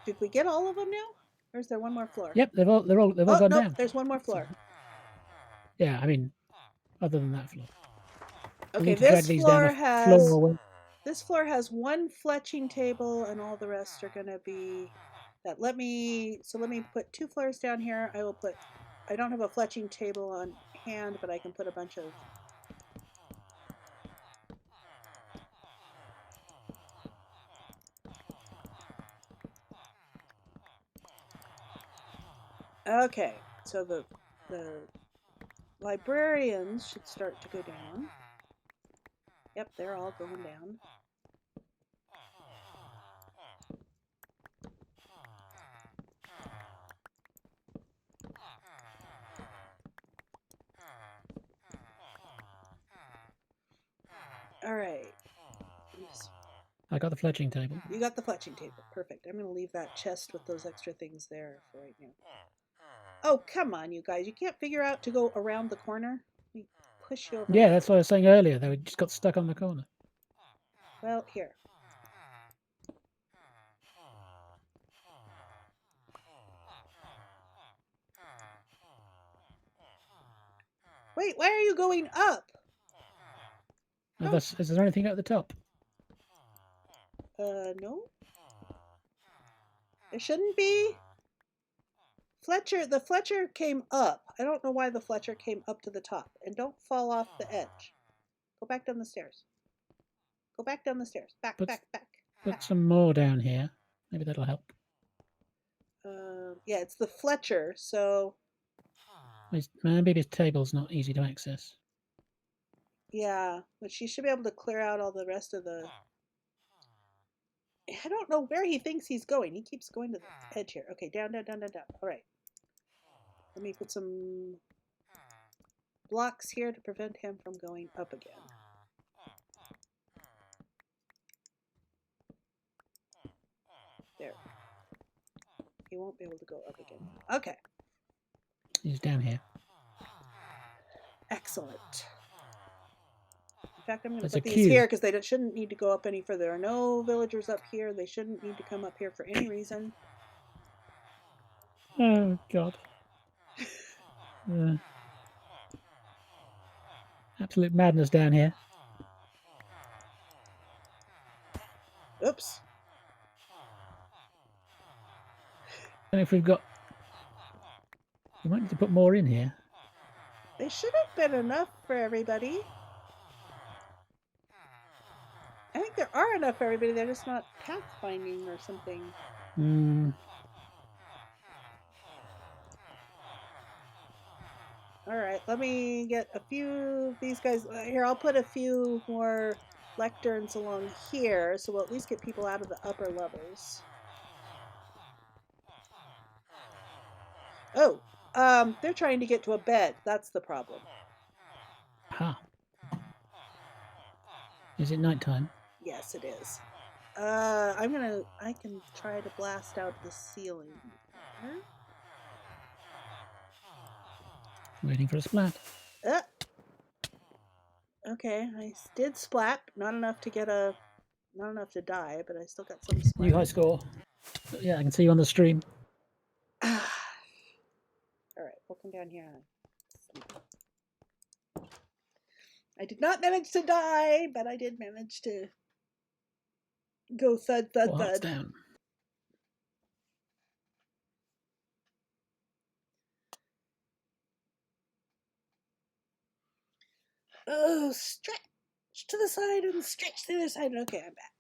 Did we get all of them now? Or is there one more floor? Yep, they've all Oh, gone no, down. there's one more floor. Yeah, I mean, other than that floor. We Okay, need to drag this these floor down a has floor. this floor has one fletching table, and all the rest are gonna be that. Let me put 2 floors down here. I don't have a fletching table on hand, but I can put a bunch of. Okay, so the librarians should start to go down. Yep, they're all going down. All right. I got the fletching table. You got the fletching table. Perfect. I'm going to leave that chest with those extra things there for right now. Oh, come on, you guys. You can't figure out to go around the corner? Let me push you over. Yeah, that's what I was saying earlier. They just got stuck on the corner. Well, here. Wait, why are you going up? Oh, is there anything at the top? No. There shouldn't be. The Fletcher came up. I don't know why the Fletcher came up to the top. And don't fall off the edge. Go back down the stairs. Go back down the stairs. Back. Put some more down here. Maybe that'll help. Yeah, it's the Fletcher, so... Maybe this table's not easy to access. Yeah, but she should be able to clear out all the rest of the... I don't know where he thinks he's going. He keeps going to the edge here. Okay, down. All right. Let me put some blocks here to prevent him from going up again. There. He won't be able to go up again. Okay. He's down here. Excellent. In fact, I'm going to There's a put these queue. here because they shouldn't need to go up any further. There are no villagers up here. They shouldn't need to come up here for any reason. Oh, God. Absolute madness down here. Oops. I don't know if we've got... We might need to put more in here. They should have been enough for everybody. I think there are enough for everybody. They're just not pathfinding or something. All right, let me get a few of these guys. Here, I'll put a few more lecterns along here, so we'll at least get people out of the upper levels. Oh, they're trying to get to a bed. That's the problem. Ha. Is it nighttime? Yes, it is. I can try to blast out the ceiling. Waiting for a splat. Okay, I did splat. Not enough to die, but I still got some splat. New high score. Yeah, I can see you on the stream. All right, we'll come down here. I did not manage to die, but I did manage to go thud. Down. Oh, stretch to the side and stretch to the other side. Okay, I'm back.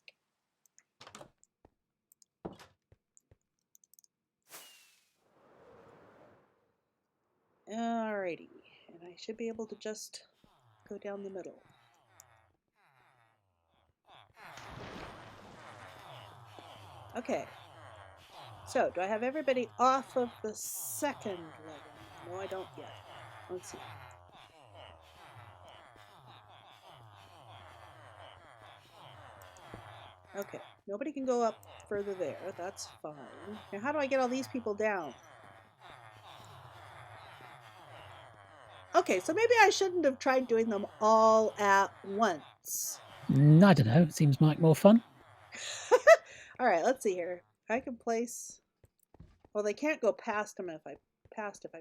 Alrighty, and I should be able to just go down the middle. Okay. So, do I have everybody off of the second level? No, I don't yet. Let's see. Okay, nobody can go up further there. That's fine. Now, how do I get all these people down? Okay, so maybe I shouldn't have tried doing them all at once. I don't know. It seems like more fun. All right, let's see here. I can place. Well, they can't go past them if I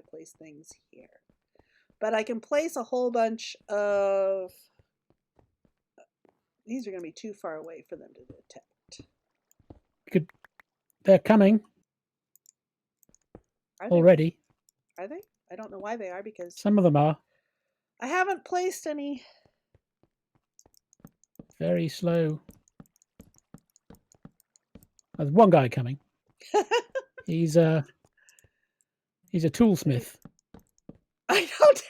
place things here. But I can place a whole bunch of. These are going to be too far away for them to detect. They're coming Are they? already. Are they? I don't know why they are because Some of them are I haven't placed any. very slow. There's one guy coming. He's a toolsmith. I don't.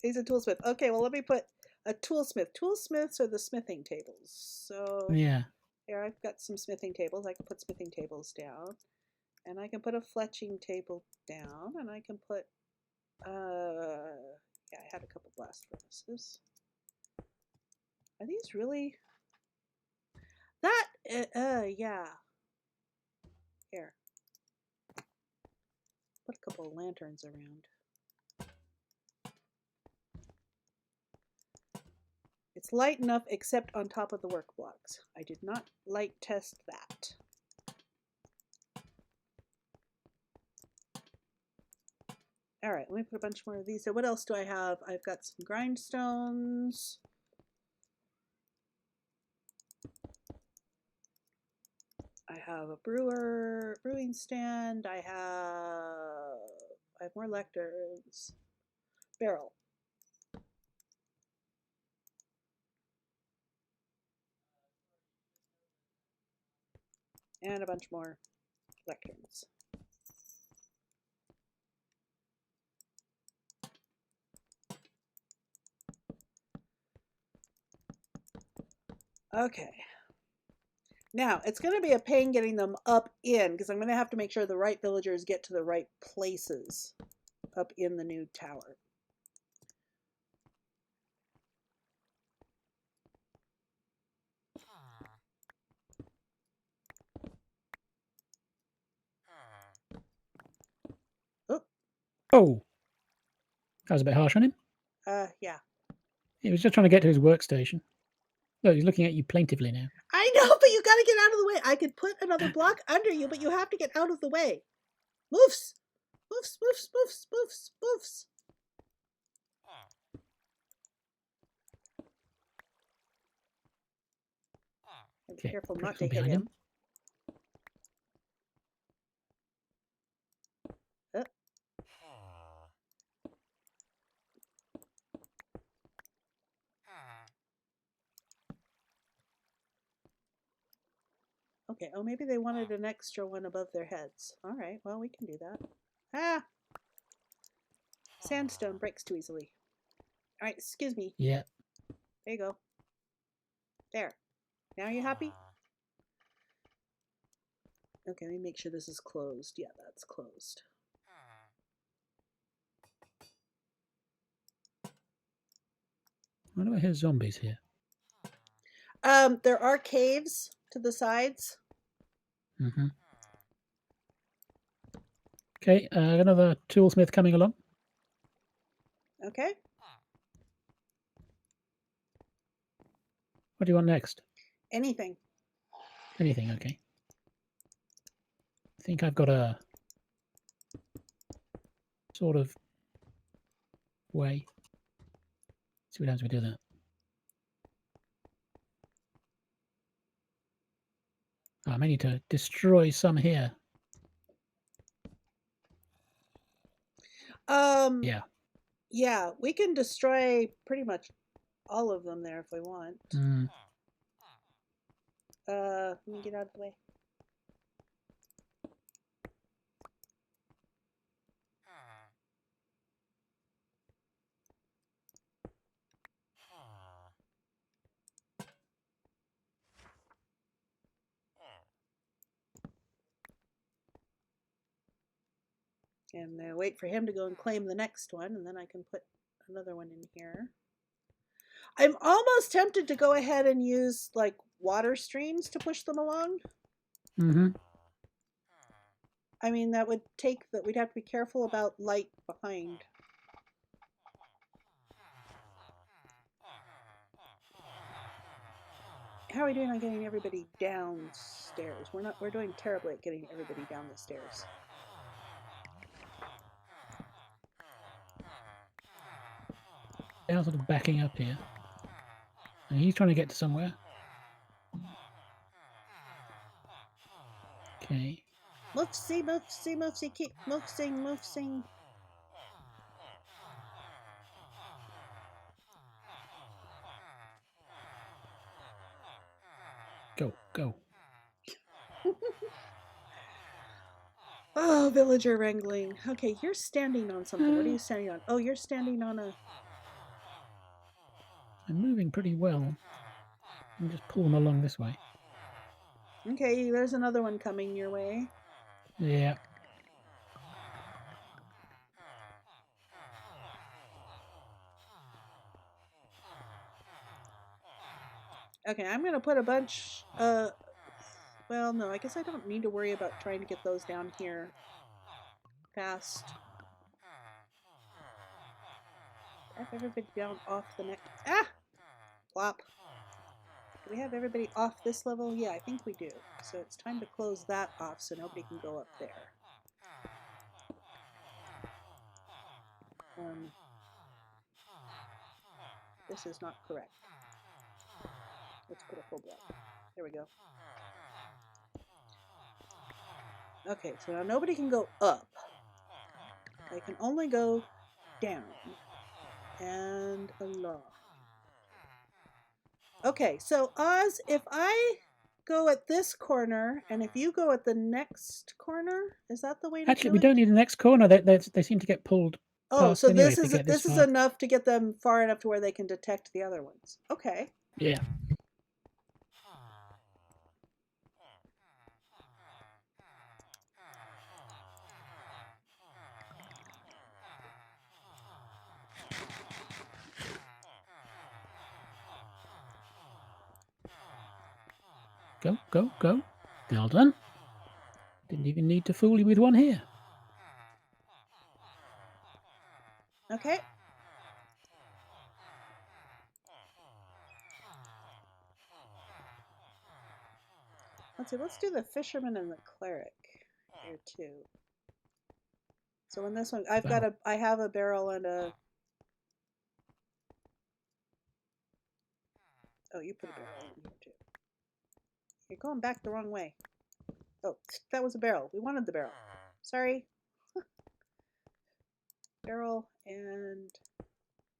He's a toolsmith. Okay, well, let me put a toolsmith. Toolsmiths are the smithing tables. So Yeah. here I've got some smithing tables. I can put smithing tables down. And I can put a fletching table down. And I can put, yeah, I had a couple blast furnaces. Are these really? That, yeah. Here. Put a couple of lanterns around. It's light enough except on top of the work blocks. I did not light test that. All right, let me put a bunch more of these. So what else do I have? I've got some grindstones. I have a brewing stand. I have more lecterns. Barrel. And a bunch more lecterns. Okay. Now, it's going to be a pain getting them up in because I'm going to have to make sure the right villagers get to the right places up in the new tower. Oh, that was a bit harsh on him. Yeah. He was just trying to get to his workstation. Look, he's looking at you plaintively now. I know, but you got to get out of the way. I could put another block under you, but you have to get out of the way. Moofs! Moofs, moofs, moofs, moofs, moofs. Be Okay, careful not careful to hit behind him. Okay, oh, maybe they wanted an extra one above their heads. All right, well, we can do that. Ah! Sandstone breaks too easily. All right, excuse me. Yeah. There you go. There. Now are you happy? Okay, let me make sure this is closed. Yeah, that's closed. Why do I hear zombies here? There are caves to the sides. Mm-hmm. Okay, another toolsmith coming along. Okay. What do you want next? Anything. Anything, okay. I think I've got a sort of way. See what happens if we do that. Oh, I may need to destroy some here. Yeah. Yeah, we can destroy pretty much all of them there if we want. Mm. Let me get out of the way. And then wait for him to go and claim the next one, and then I can put another one in here. I'm almost tempted to go ahead and use like water streams to push them along. Mm-hmm. I mean, that would take that. We'd have to be careful about light behind. How are we doing on getting everybody downstairs? We're doing terribly at getting everybody down the stairs. Now sort of backing up here. And he's trying to get to somewhere. Okay. Moofsy, moofsy, moofsy, keep moofsing, moofsing. Go, go. Oh, villager wrangling. Okay, you're standing on something. What are you standing on? Oh, you're standing on a... I'm moving pretty well. I'll just pull them along this way. Okay, there's another one coming your way. Yeah. Okay, I'm going to put a bunch... well, no, I guess I don't need to worry about trying to get those down here fast. Have everybody down off the next... Ah! Flop. Do we have everybody off this level? Yeah, I think we do. So it's time to close that off so nobody can go up there. This is not correct. Let's put a full block. There we go. Okay, so now nobody can go up. They can only go down. And along. Okay, so Oz, if I go at this corner, and if you go at the next corner, is that the way to Actually, do we it? don't need the next corner. They seem to get pulled. Oh, past so anyway this if is they get this this is far. enough to get them far enough to where they can detect the other ones. Okay. Yeah. Go, go, go. Well done. Didn't even need to fool you with one here. Okay. Let's see, let's do the fisherman and the cleric here too. So in this one, I have a barrel and a... Oh, you put a barrel in here too. You're going back the wrong way. Oh, that was a barrel. We wanted the barrel. Sorry. Barrel and...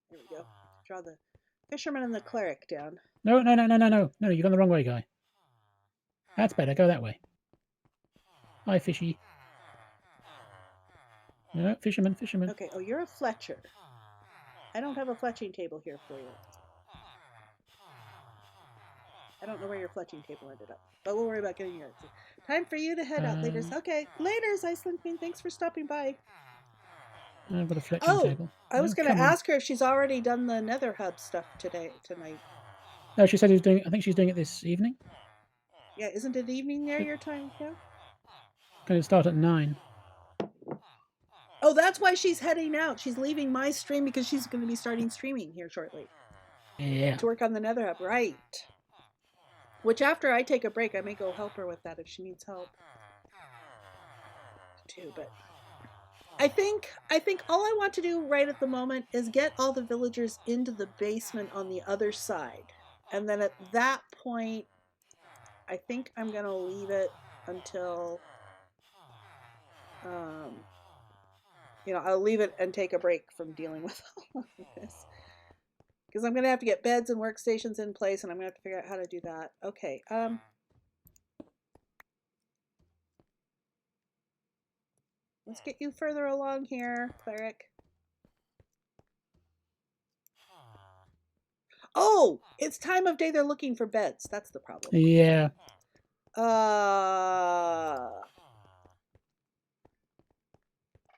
There we go. Draw the fisherman and the cleric down. No, no, no, no, no, no. No, you've gone the wrong way, guy. That's better. Go that way. Hi, fishy. No, fisherman, fisherman. Okay, oh, you're a Fletcher. I don't have a fletching table here for you. I don't know where your fletching table ended up, but we'll worry about getting yours. Time for you to head out, laters. Okay, laters, Iceland Queen. Thanks for stopping by. I've got a fletching table. I was No, going to come on. ask her if she's already done the Nether Hub stuff tonight. No, she said he was doing. I think she's doing it this evening. Yeah, isn't it evening there, your time? Yeah. Going to start at 9. Oh, that's why she's heading out. She's leaving my stream because she's going to be starting streaming here shortly. Yeah. To work on the Nether Hub, right? Which after I take a break, I may go help her with that if she needs help. Too, but I think all I want to do right at the moment is get all the villagers into the basement on the other side. And then at that point, I think I'm going to leave it until, I'll leave it and take a break from dealing with all of this. Because I'm going to have to get beds and workstations in place, and I'm going to have to figure out how to do that. Okay. Let's get you further along here, cleric. Oh, it's time of day they're looking for beds. That's the problem. Yeah.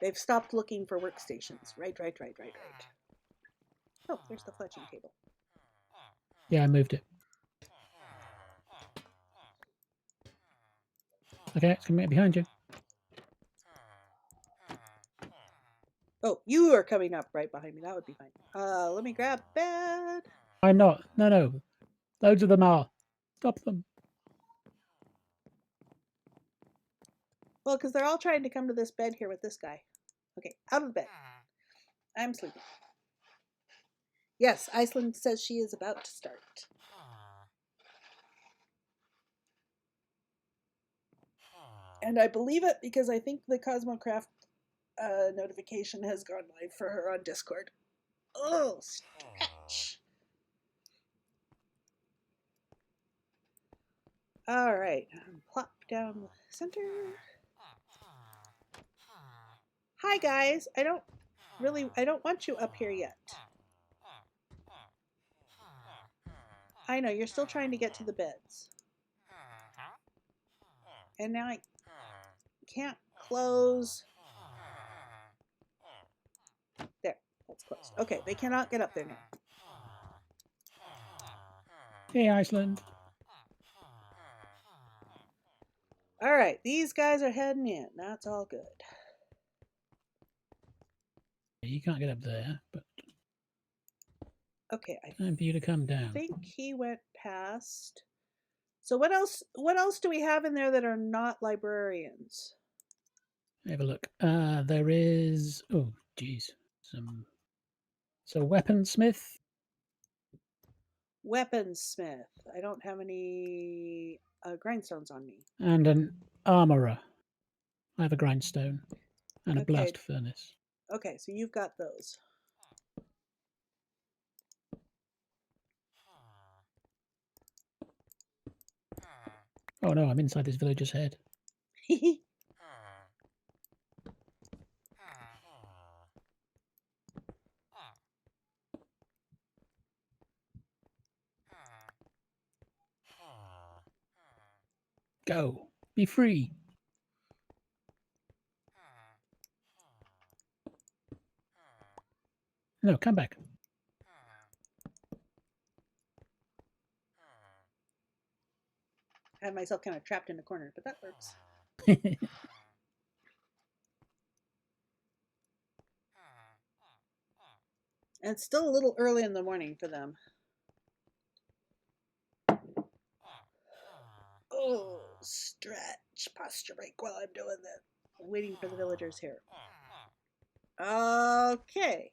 They've stopped looking for workstations. Right. Oh, there's the fletching table. Yeah, I moved it. Okay, it's coming behind you. Oh, you are coming up right behind me. That would be fine. Let me grab bed. I'm not. No. Loads of them are. Stop them. Well, because they're all trying to come to this bed here with this guy. Okay, out of the bed. I'm sleeping. Yes, Iceland says she is about to start. And I believe it because I think the Cosmocraft notification has gone live for her on Discord. Oh, stretch. All right, plop down the center. Hi guys, I don't want you up here yet. I know, you're still trying to get to the beds. And now I can't close. There, that's closed. Okay, they cannot get up there now. Hey, Iceland. All right, these guys are heading in. That's all good. You can't get up there, but Okay, I time for you to come down. think he went past. So what else? What else do we have in there that are not librarians? Have a look. There is. Oh, geez. So weaponsmith. Weaponsmith. I don't have any grindstones on me. And an armorer. I have a grindstone and a Okay. blast furnace. Okay, so you've got those. Oh no, I'm inside this villager's head. Go. Be free. No, come back. I had myself kind of trapped in a corner, but that works. And it's still a little early in the morning for them. Oh, stretch. Posture break while I'm doing that. I'm waiting for the villagers here. Okay.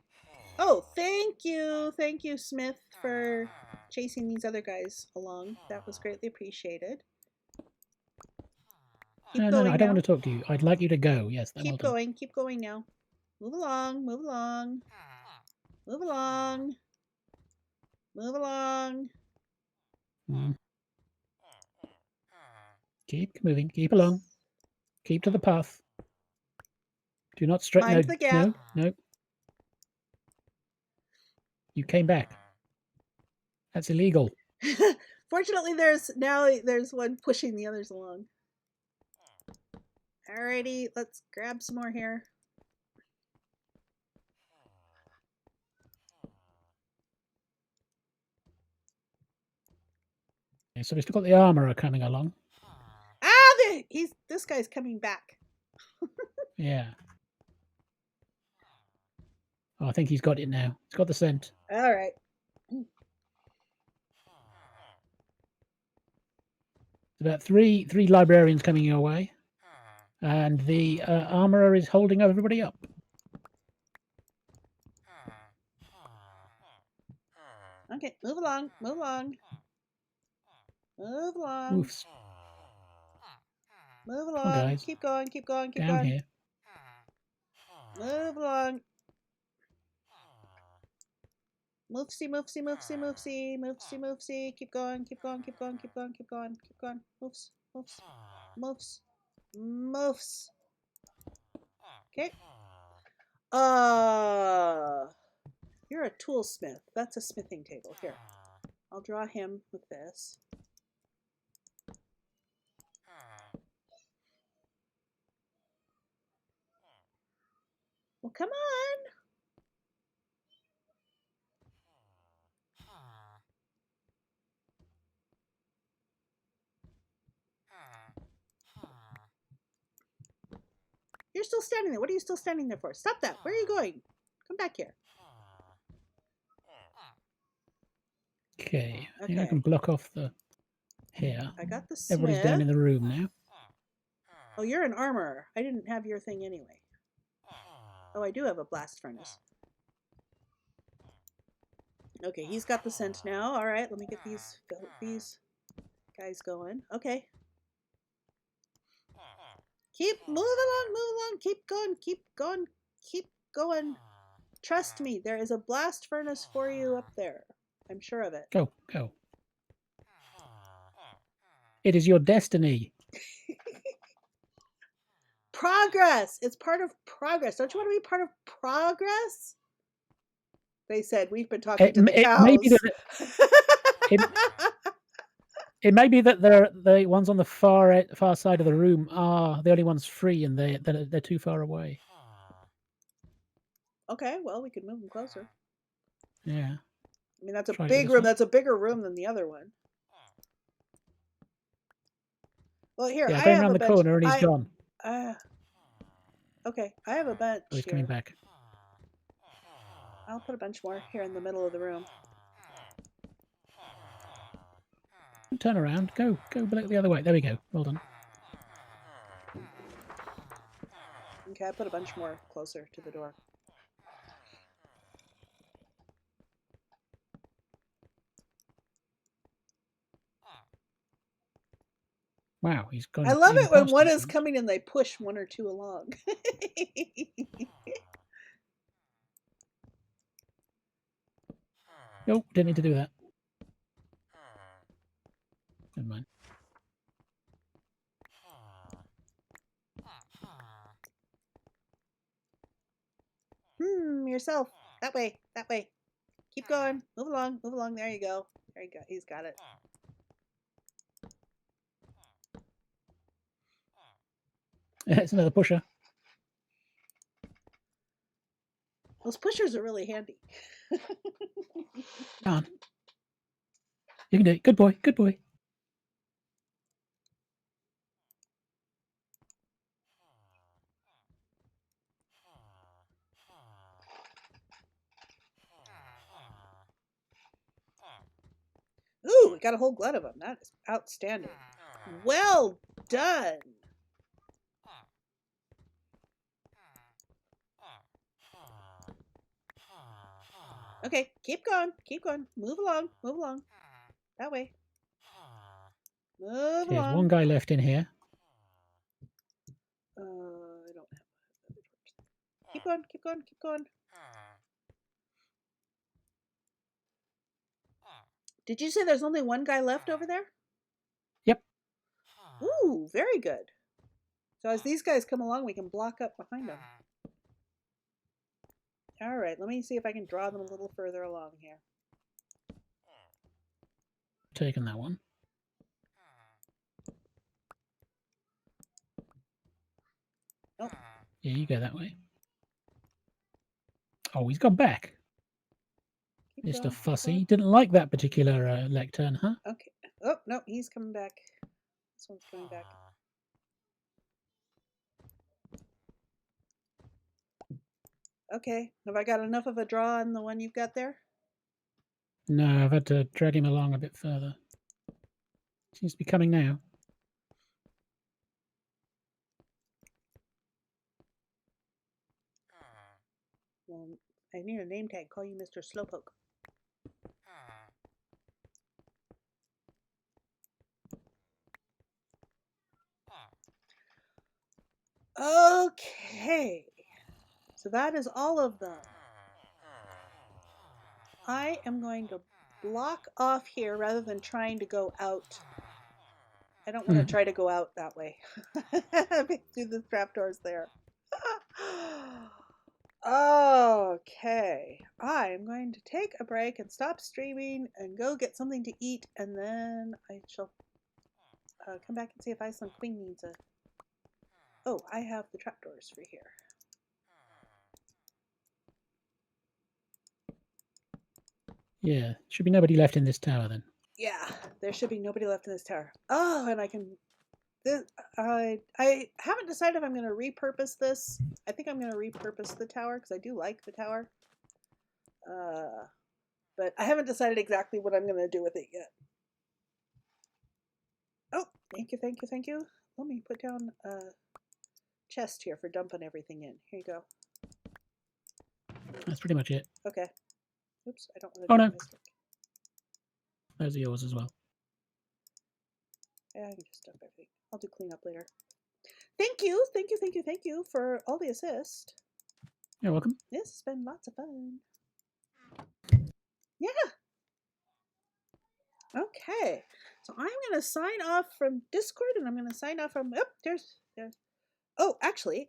Oh, thank you. Thank you, Smith, for chasing these other guys along. That was greatly appreciated. Keep No, going I don't now. want to talk to you. I'd like you to go. Yes, then Keep going now. Move along, move along. Move along. Move along. Keep moving. Keep along. Keep to the path. Do not stretch. Mind the gap. No. You came back. That's illegal. Fortunately, there's one pushing the others along. Alrighty, let's grab some more here. Okay, so we've still got the armorer coming along. Ah, this guy's coming back. Yeah. Oh, I think he's got it now. He's got the scent. All right. About three librarians coming your way, and the armorer is holding everybody up. Okay, move along, move along. Move along. Oofs. Move Come on, along. guys. Keep going, keep going, keep Down going. here. Move along. Moofsy, moofsy, moofsy, moofsy, moofsy, moofsy. Keep going, keep going, keep going, keep going, keep going, keep going. Moofs, moofs, moofs, moofs. Okay. You're a toolsmith. That's a smithing table. Here. I'll draw him with this. Well, come on. You're still standing there. What are you still standing there for? Stop that. Where are you going? Come back here. Okay. I think I Okay. can block off the here. I got the Everybody's smith. down in the room now. Oh, you're an armorer. I didn't have your thing anyway. Oh, I do have a blast furnace. Okay, he's got the scent now. All right, let me get these guys going. Okay. Keep move along. Keep going, keep going, keep going. Trust me, there is a blast furnace for you up there. I'm sure of it. Go, go. It is your destiny. Progress! It's part of progress. Don't you want to be part of progress? They said, we've been talking to the cows. It may be that the ones on the far side of the room are the only ones free, and they're too far away. Okay, well, we could move them closer. Yeah. I mean, that's a Try big this room. one. That's a bigger room than the other one. Well, here, Yeah, I going have around a the bench. corner and he's gone. Okay, I have a bench Oh, he's here. coming back. I'll put a bench more here in the middle of the room. Turn around. Go the other way. There we go. Well done. Okay, I put a bunch more closer to the door. Wow, he's gone. I love even it when past one this is one. coming and they push one or two along. Nope, didn't need to do that. Never mind. Yourself. That way. That way. Keep going. Move along. Move along. There you go. There you go. He's got it. It's another pusher. Those pushers are really handy. Come on. You can do it. Good boy. Good boy. Ooh, we got a whole glut of them. That is outstanding. Well done. Okay, keep going. Keep going. Move along. Move along. That way. Move There's along. one guy left in here. I don't have another torch. Keep going. Keep going. Keep going. Did you say there's only one guy left over there? Yep. Ooh, very good. So as these guys come along, we can block up behind them. All right, let me see if I can draw them a little further along here. Taking that one. Oh. Yeah, you go that way. Oh, he's gone back. Keep Mr. going, Fussy. keep Didn't like that particular lectern, huh? going. Okay. Oh, no, he's coming back. This one's coming back. Okay, have I got enough of a draw on the one you've got there? No, I've had to drag him along a bit further. Seems to be coming now. Well, I need a name tag. Call you Mr. Slowpoke. Okay, so that is all of them. I am going to block off here rather than trying to go out. I don't want to try to go out that way. Through the trapdoors there. Okay, I'm going to take a break and stop streaming and go get something to eat, and then I shall come back and see if Iceland Queen needs a... Oh, I have the trapdoors for here. Yeah, should be nobody left in this tower then. Yeah, there should be nobody left in this tower. Oh, and I can. I haven't decided if I'm going to repurpose this. I think I'm going to repurpose the tower because I do like the tower. But I haven't decided exactly what I'm going to do with it yet. Oh, thank you, thank you, thank you. Let me put down a chest here for dumping everything in. Here you go. That's pretty much it. Okay. Oops, I don't want to Oh, do no. my stick. Those are yours as well. Yeah, I can just dump everything. I'll do cleanup later. Thank you, thank you, thank you, thank you for all the assist. You're welcome. This has been lots of fun. Yeah. Okay. So I'm going to sign off from Discord, and I'm going to sign off from. Oh, there's. Oh, actually,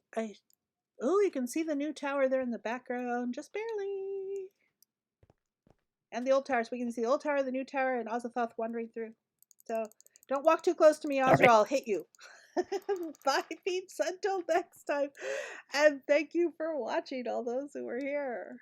Oh, you can see the new tower there in the background, just barely. And the old tower, so we can see the old tower, the new tower, and Auzathoth wandering through. So don't walk too close to me, Oz, or I'll hit you. Bye, peeps. Until next time. And thank you for watching, all those who were here.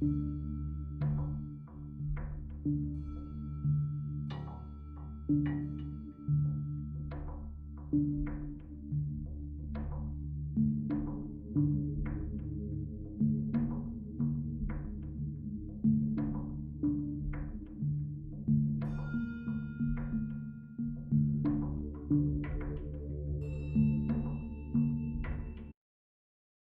Bye.